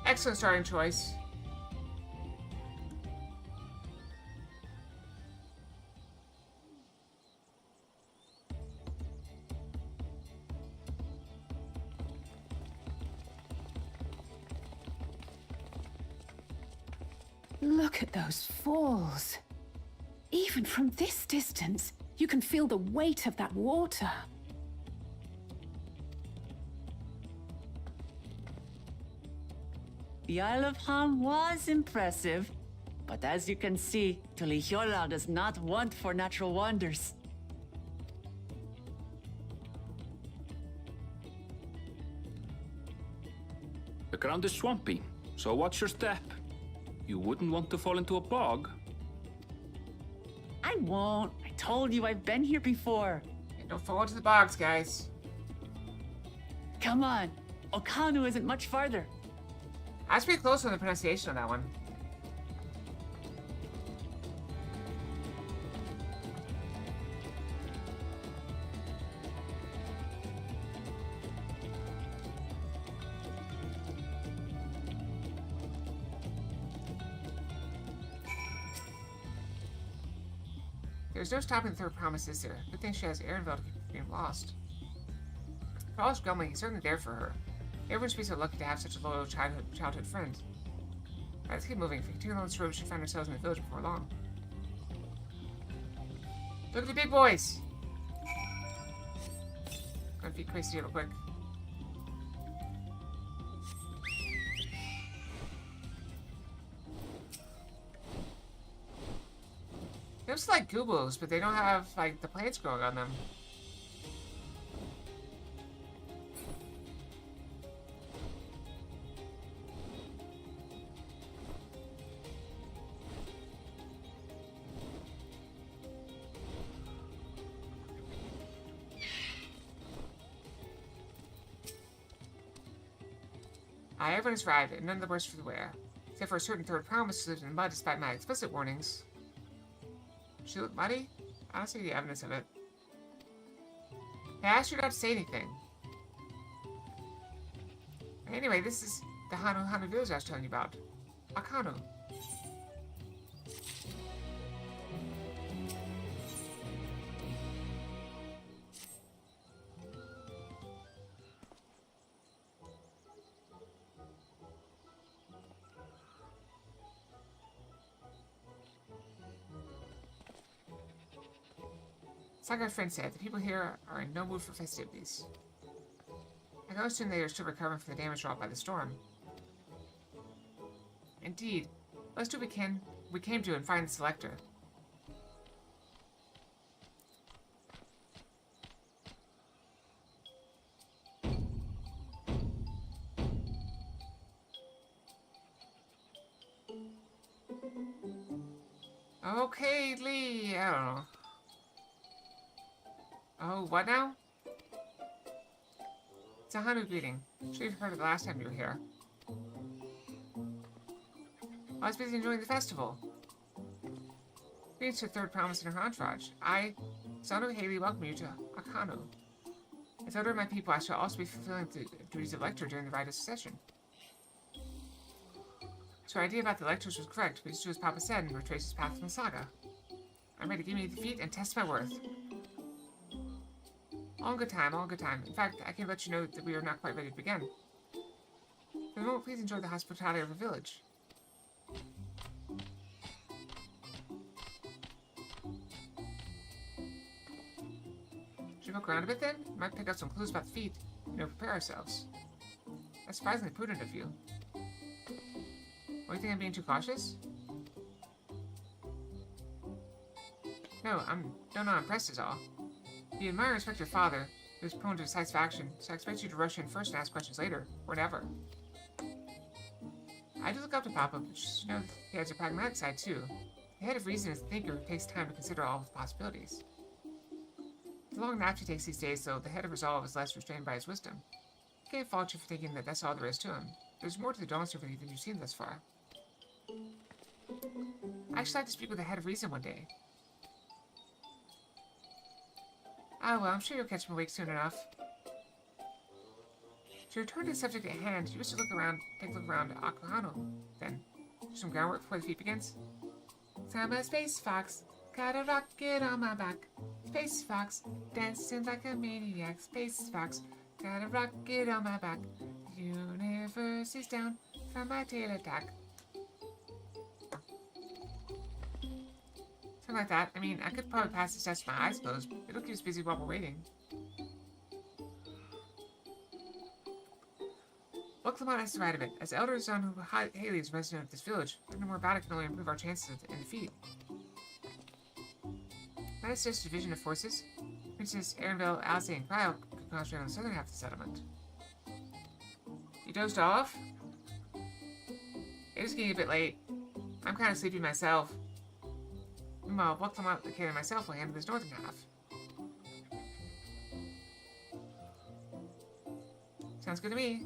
Excellent starting choice. Look at those falls. Even from this distance, you can feel the weight of that water. The Isle of Ham was impressive, but as you can see, Tulihiola does not want for natural wonders. The ground is swampy, so watch your step. You wouldn't want to fall into a bog. I won't. I told you I've been here before. Don't fall into the bogs, guys. Come on. Okanu isn't much farther. I was pretty close on the pronunciation on that one. There's no stopping the third promise, is there? Good thing she has Ehrenfeld to keep from being lost. For all his grumbling, he's certainly there for her. Everyone should be so lucky to have such a loyal childhood friend. Alright, let's keep moving. If we continue on this road, we should find ourselves in the village before long. Look at the big boys! Gonna be crazy real quick. They're just like Goobos, but they don't have like the plants growing on them. Everyone has arrived, and none of the worse for the wear. Except for a certain third promise who lived in the mud despite my explicit warnings. She looked muddy? I don't see the evidence of it. I asked you not to say anything. Anyway, this is the Hanu village I was telling you about. Akanu. Like our friend said, the people here are in no mood for festivities. I can assume they are still recovering from the damage wrought by the storm. Indeed, let's do what we came to and find the selector. Okay, Lee, I don't know. Oh, what now? It's a Hanu greeting. I'm sure you've heard it the last time you were here. I was busy enjoying the festival. Greetings to Third Promise and her entourage. I, son of Haley, welcome you to Akanu. As elder of my people, I shall also be fulfilling the duties of lector during the rite of succession. So our idea about the lectors was correct. We just do as Papa said and retrace his path from the saga. I'm ready to give me the feat and test my worth. All in good time, all in good time. In fact, I can let you know that we are not quite ready to begin. For the moment, please enjoy the hospitality of the village. Should we look around a bit then? We might pick up some clues about the feat, prepare ourselves. That's surprisingly prudent of you. Or you think I'm being too cautious? No, I'm not impressed is all. You admire and respect your father, who is prone to decisive action, so I expect you to rush in first and ask questions later, or never. I do look up to Papa, but just know that he has a pragmatic side too. The head of reason is the thinker who takes time to consider all of the possibilities. The long naps he takes these days, though, the head of resolve is less restrained by his wisdom. I can't fault you for thinking that that's all there is to him. There's more to the Dawntrail than you've seen thus far. I should like to speak with the head of reason one day. Ah, well, I'm sure you'll catch him awake soon enough. To return to the subject at hand, you wish to take a look around Akanu, then. Do some groundwork before the feat begins? So I'm a space fox, got a rocket on my back. Space fox, dancing like a maniac. Space fox, got a rocket on my back. The universe is down from my tail attack. Something like that. I mean, I could probably pass this test with my eyes closed. It'll keep us busy while we're waiting. Look, Lamont has to write of it. As elder son who Haley is resident of this village, learning more about it can only improve our chances in defeat. Might I suggest a division of forces? Princess Aaronville, Alzey, and Cryo could concentrate on the southern half of the settlement. You dozed off? It is getting a bit late. I'm kind of sleepy myself. Meanwhile, Buck Lamont, the kid, and myself will handle this northern half. Sounds good to me.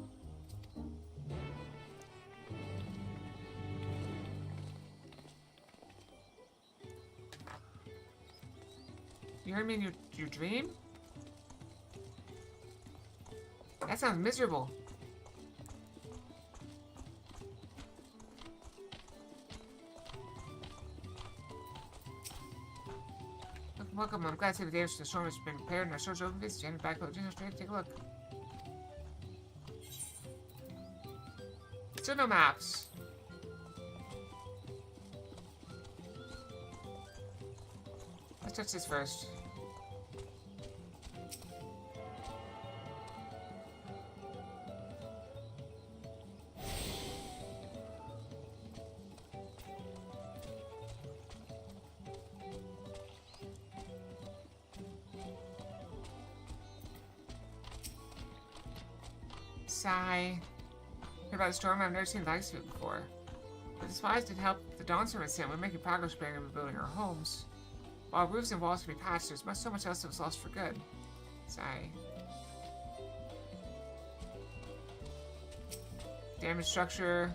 You heard me in your dream? That sounds miserable. Welcome, I'm glad to see the damage to the storm has been repaired and our storage open visit. Janet back up straight to take a look. Still no maps. Let's touch this first. Sigh. Heard about the storm, I've never seen the likes of it before. But the spies did help the Dawntrail sent. We're making progress repairing and rebuilding our homes. While roofs and walls can be patched, there's so much else that was lost for good. Sigh. Damage structure.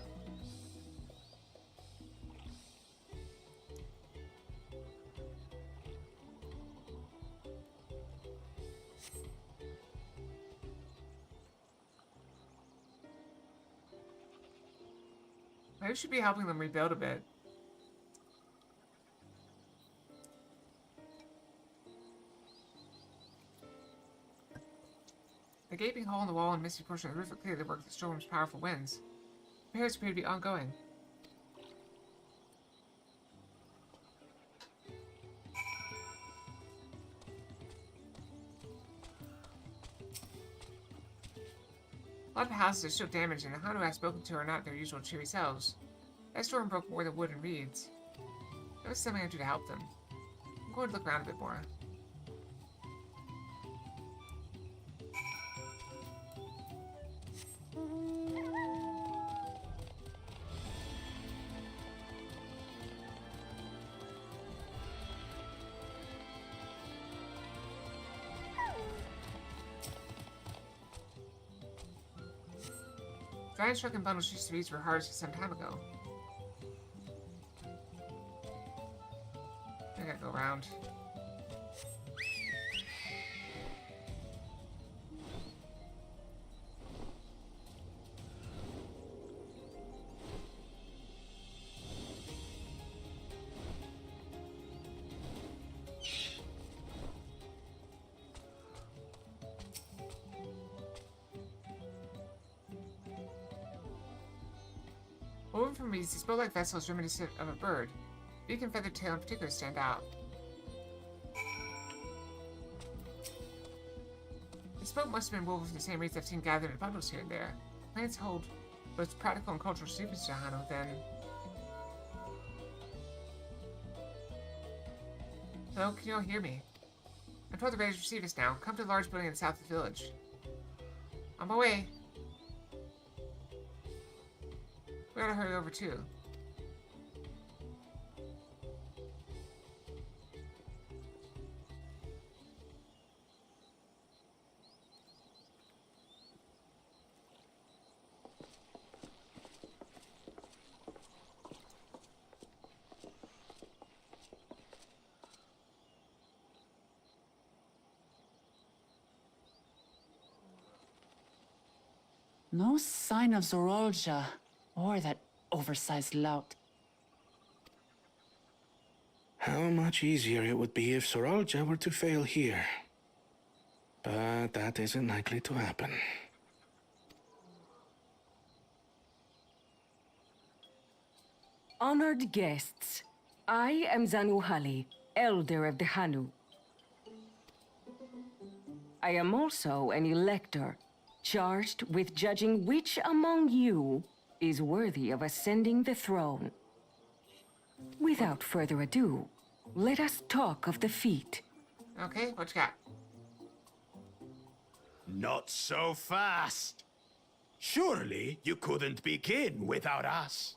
Maybe we should be helping them rebuild a bit. The gaping hole in the wall and misty portion of the roof are clearly the work of the storm's powerful winds. Repairs appear to be ongoing. A lot of houses are still damaged, and the Hanu I've spoken to are not their usual cheery selves. That storm broke more than wood and reeds. There was something I do to help them. I'm going to look around a bit more. Giant shrunken bundles used to be were harvested some time ago. I gotta go around. Woven from reeds, these boat-like vessels reminiscent of a bird. Beak and feathered tail in particular stand out. This boat must have been woven from the same reeds I've seen gathered in bundles here and there. Plants hold both practical and cultural significance to Hano, then... Hello, can you all hear me? I'm told they're ready to receive us now. Come to the large building in the south of the village. On my way. We gotta hurry over too. No sign of Zorolja or that oversized lout. How much easier it would be if Soralja were to fail here. But that isn't likely to happen. Honored guests, I am Zanuhali, Elder of the Hanu. I am also an elector, charged with judging which among you is worthy of ascending the throne. Without further ado, let us talk of the feat. Okay, what you got? Not so fast. Surely you couldn't begin without us.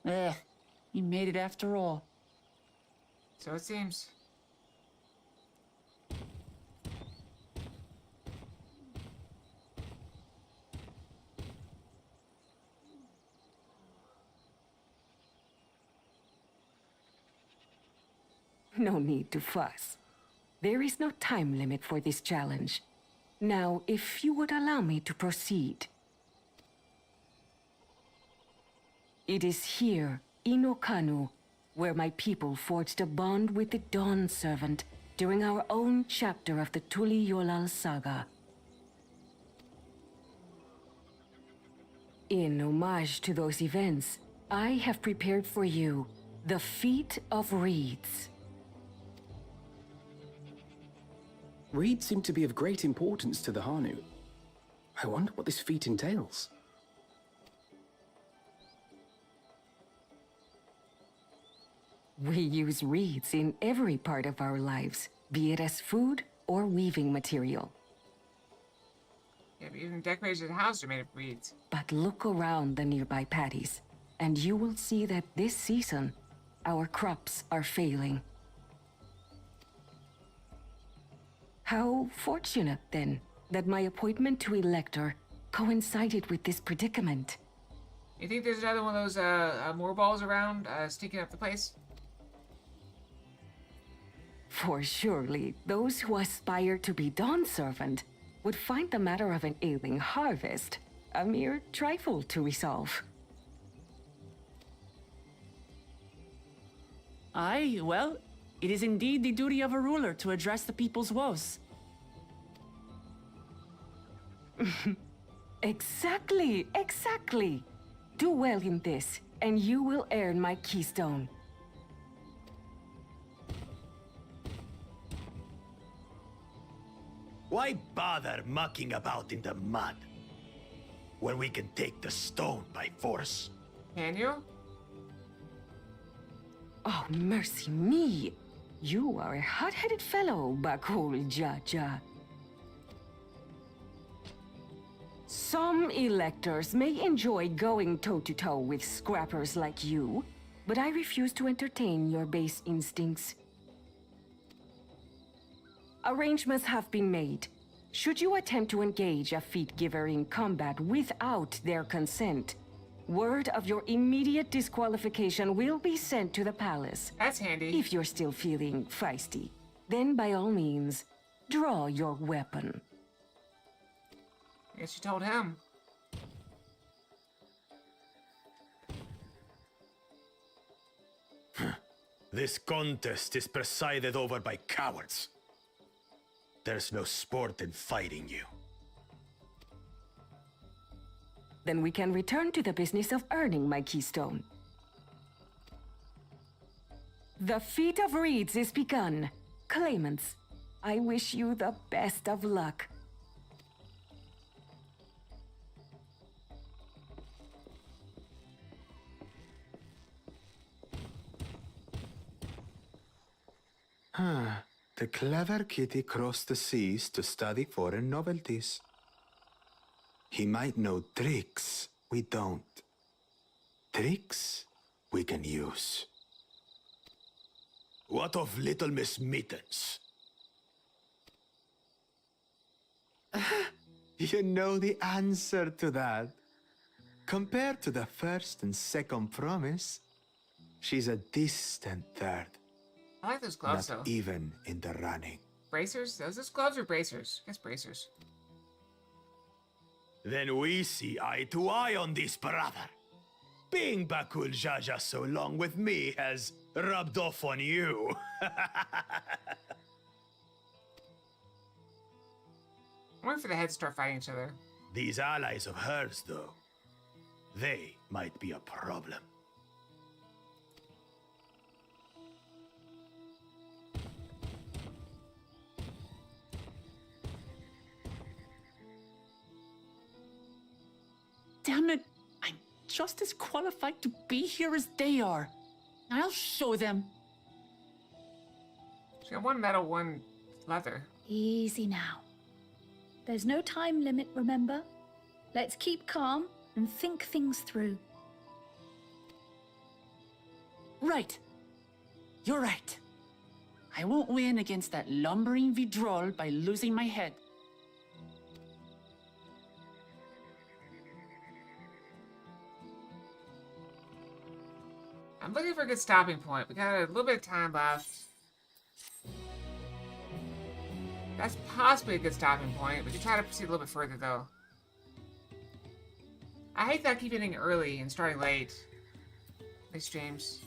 You made it after all. So it seems. No need to fuss. There is no time limit for this challenge. Now, if you would allow me to proceed. It is here, in Okanu, where my people forged a bond with the Dawn Servant during our own chapter of the Tuli Yolal saga. In homage to those events, I have prepared for you the Feat of Reeds. Reeds seem to be of great importance to the Hanu. I wonder what this feat entails. We use reeds in every part of our lives, be it as food or weaving material. Yeah, but even decorations of the house are made of reeds. But look around the nearby paddies, and you will see that this season, our crops are failing. How fortunate, then, that my appointment to Elector coincided with this predicament. You think there's another one of those more balls around, sneaking up the place? For surely those who aspire to be Dawn Servant would find the matter of an ailing harvest a mere trifle to resolve. Aye, well, it is indeed the duty of a ruler to address the people's woes. Exactly, exactly. Do well in this, and you will earn my keystone. Why bother mucking about in the mud when we can take the stone by force? Can you? Oh, mercy me! You are a hot-headed fellow, Bakul Jaja. Some electors may enjoy going toe-to-toe with scrappers like you, but I refuse to entertain your base instincts. Arrangements have been made. Should you attempt to engage a feat giver in combat without their consent, word of your immediate disqualification will be sent to the palace. That's handy. If you're still feeling feisty, then by all means, draw your weapon. I guess you told him. This contest is presided over by cowards. There's no sport in fighting you. Then we can return to the business of earning my keystone. The feat of reeds is begun. Claimants, I wish you the best of luck. The clever kitty crossed the seas to study foreign novelties. He might know tricks we don't. Tricks we can use. What of Little Miss Mittens? You know the answer to that. Compared to the first and second promise, she's a distant third. I like those gloves, Not though. even in the running. Bracers? Those gloves or bracers? I guess bracers. Then we see eye to eye on this, brother. Being Bakul Jaja so long with me has rubbed off on you. I'm waiting for the heads to start fighting each other. These allies of hers, though, they might be a problem. Damn it! I'm just as qualified to be here as they are. I'll show them. She got one metal, one leather. Easy now. There's no time limit, remember? Let's keep calm and think things through. Right. You're right. I won't win against that lumbering Vidrol by losing my head. I'm looking for a good stopping point. We got a little bit of time left. That's possibly a good stopping point. We can try to proceed a little bit further, though. I hate that I keep ending early and starting late. These streams.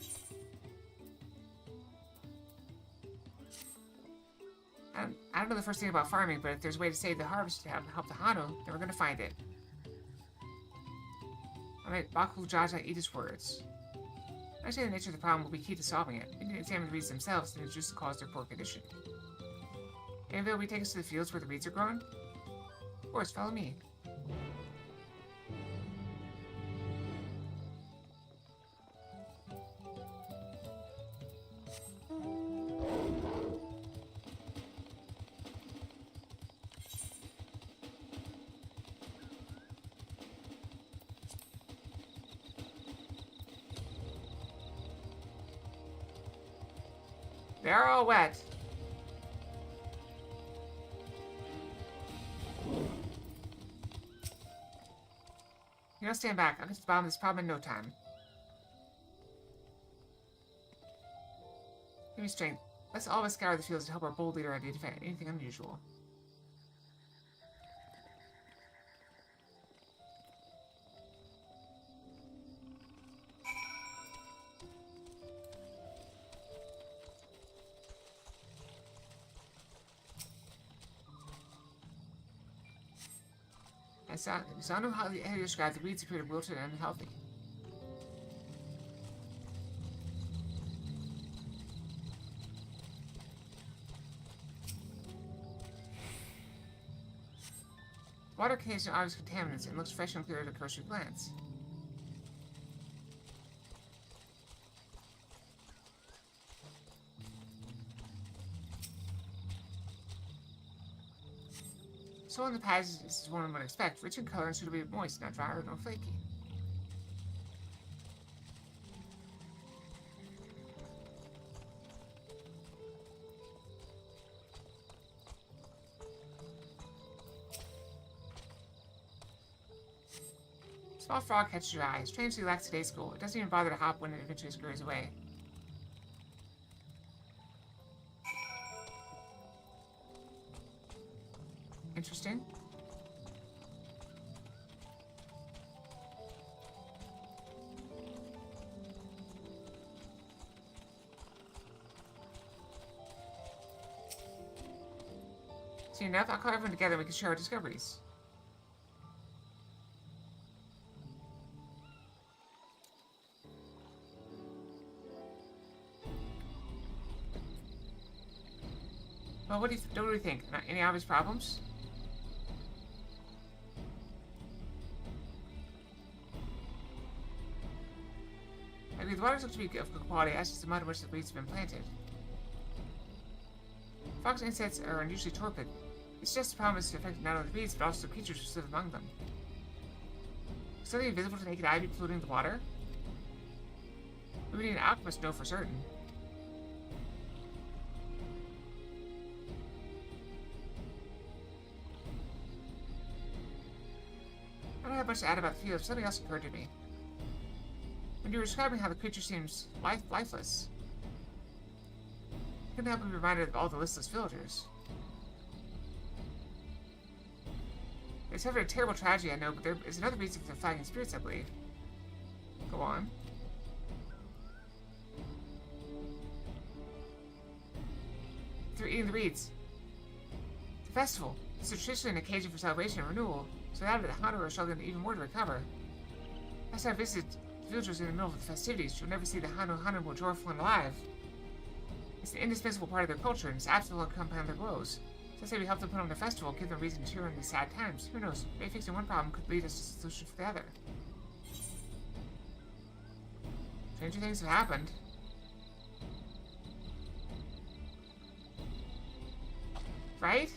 I don't know the first thing about farming, but if there's a way to save the harvest to help the Hano, then we're gonna find it. Alright, Bakul Jaja eat his words. Actually, the nature of the problem will be key to solving it. We need to examine the reeds themselves to reduce the cause of their poor condition. Anvil, will you take us to the fields where the reeds are grown? Of course, follow me. They're all wet. You don't stand back. I'll get to the bottom of this problem in no time. Give me strength. Let's all of us scour the fields to help our bold leader identify anything unusual. I saw no how you described the weeds appeared wilted and unhealthy. Water contains no obvious contaminants and looks fresh and clear at a cursory glance. Soil in the patches is one one would expect, rich in color and suitably moist, not dry nor flaky. Small frog catches your eye, strangely lackadaisical. It doesn't even bother to hop when it eventually scurries away. Interesting. See enough? I'll call everyone together and we can share our discoveries. Well, what do you think? Any obvious problems? I mean, the waters look to be of good quality, as is the mud in which the weeds have been planted. Frogs and insects are unusually torpid. It's just a problem is affecting not only the weeds, but also the creatures who live among them. Is something invisible to naked eye be polluting the water? We would need an alchemist to know for certain. I don't have much to add about the field, something else occurred to me. When you were describing how the creature seems lifeless, I couldn't help but be reminded of all the listless villagers. They suffered a terrible tragedy, I know, but there is another reason for their flagging spirits, I believe. Go on. They're eating the reeds. The festival. It's traditionally an occasion for celebration and renewal, so now that the Hanu are struggling even more to recover. Last time I visited the villagers in the middle of the festivities, you'll never see the Hanu more joyful and alive. It's an indispensable part of their culture, and its absence will compound their woes. So I say we help them put on their festival, give them reason to cheer in these sad times. Who knows, maybe fixing one problem could lead us to a solution for the other. Stranger things have happened. Right?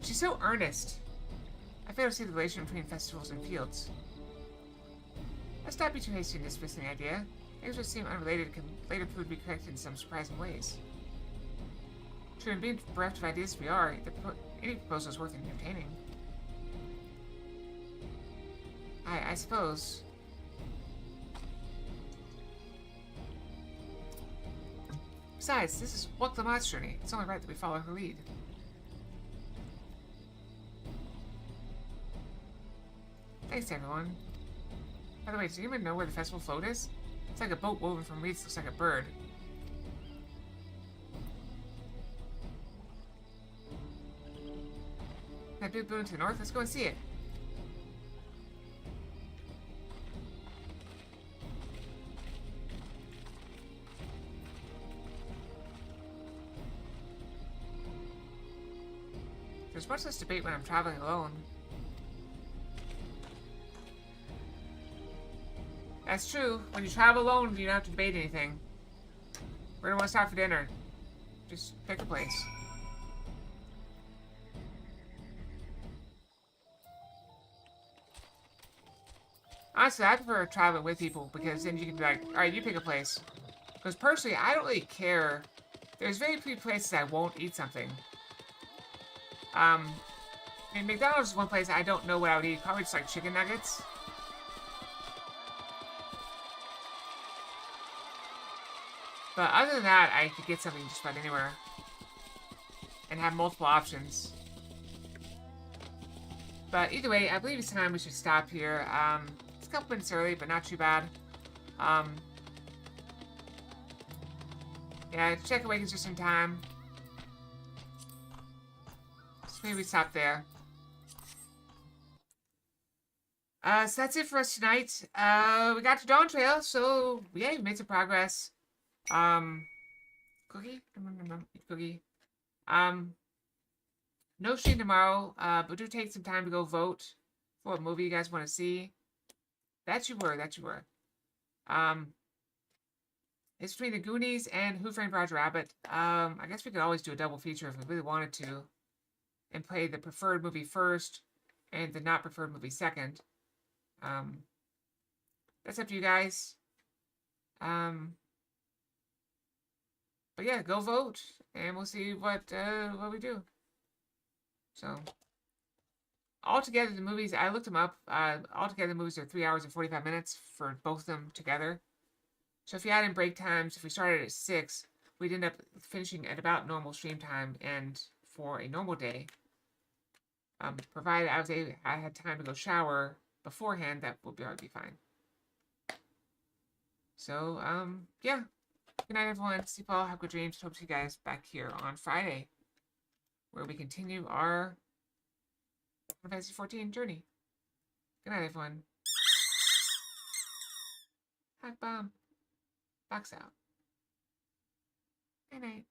She's so earnest. I fail to see the relation between festivals and fields. Let's not be too hasty in dismissing the idea. Things which seem unrelated can later prove to be corrected in some surprising ways. True, and being bereft of ideas as we are, any proposal is worth entertaining. I suppose. Besides, this is Waklamot's journey. It's only right that we follow her lead. Thanks, everyone. By the way, does anyone know where the festival float is? It's like a boat woven from reeds, looks like a bird. That big building to the north? Let's go and see it. There's much less debate when I'm traveling alone. That's true. When you travel alone, you don't have to debate anything. Where do you want to stop for dinner? Just pick a place. Honestly, I prefer traveling with people because then you can be like, alright, you pick a place. Because personally, I don't really care. There's very few places I won't eat something. I mean, McDonald's is one place I don't know what I would eat. Probably just like chicken nuggets. But other than that, I could get something just about anywhere. And have multiple options. But either way, I believe it's time we should stop here. It's a couple minutes early, but not too bad. Yeah, check awakens just in time. So maybe we stop there. So that's it for us tonight. We got to Dawntrail, so yeah, we made some progress. Cookie? Cookie. No stream tomorrow, but do take some time to go vote for what movie you guys want to see. That you were. It's between The Goonies and Who Framed Roger Rabbit. I guess we could always do a double feature if we really wanted to. And play the preferred movie first and the not preferred movie second. That's up to you guys. But yeah, go vote, and we'll see what we do. So, altogether, the movies, I looked them up. Altogether, the movies are 3 hours and 45 minutes for both of them together. So if you add in break times, if we started at 6, we'd end up finishing at about normal stream time, and for a normal day, provided I had time to go shower beforehand, that would be fine. So, yeah. Good night, everyone. Sleep well. Have good dreams. Hope to see you guys back here on Friday, where we continue our Final Fantasy XIV journey. Good night, everyone. Hack bomb. Box out. Good night.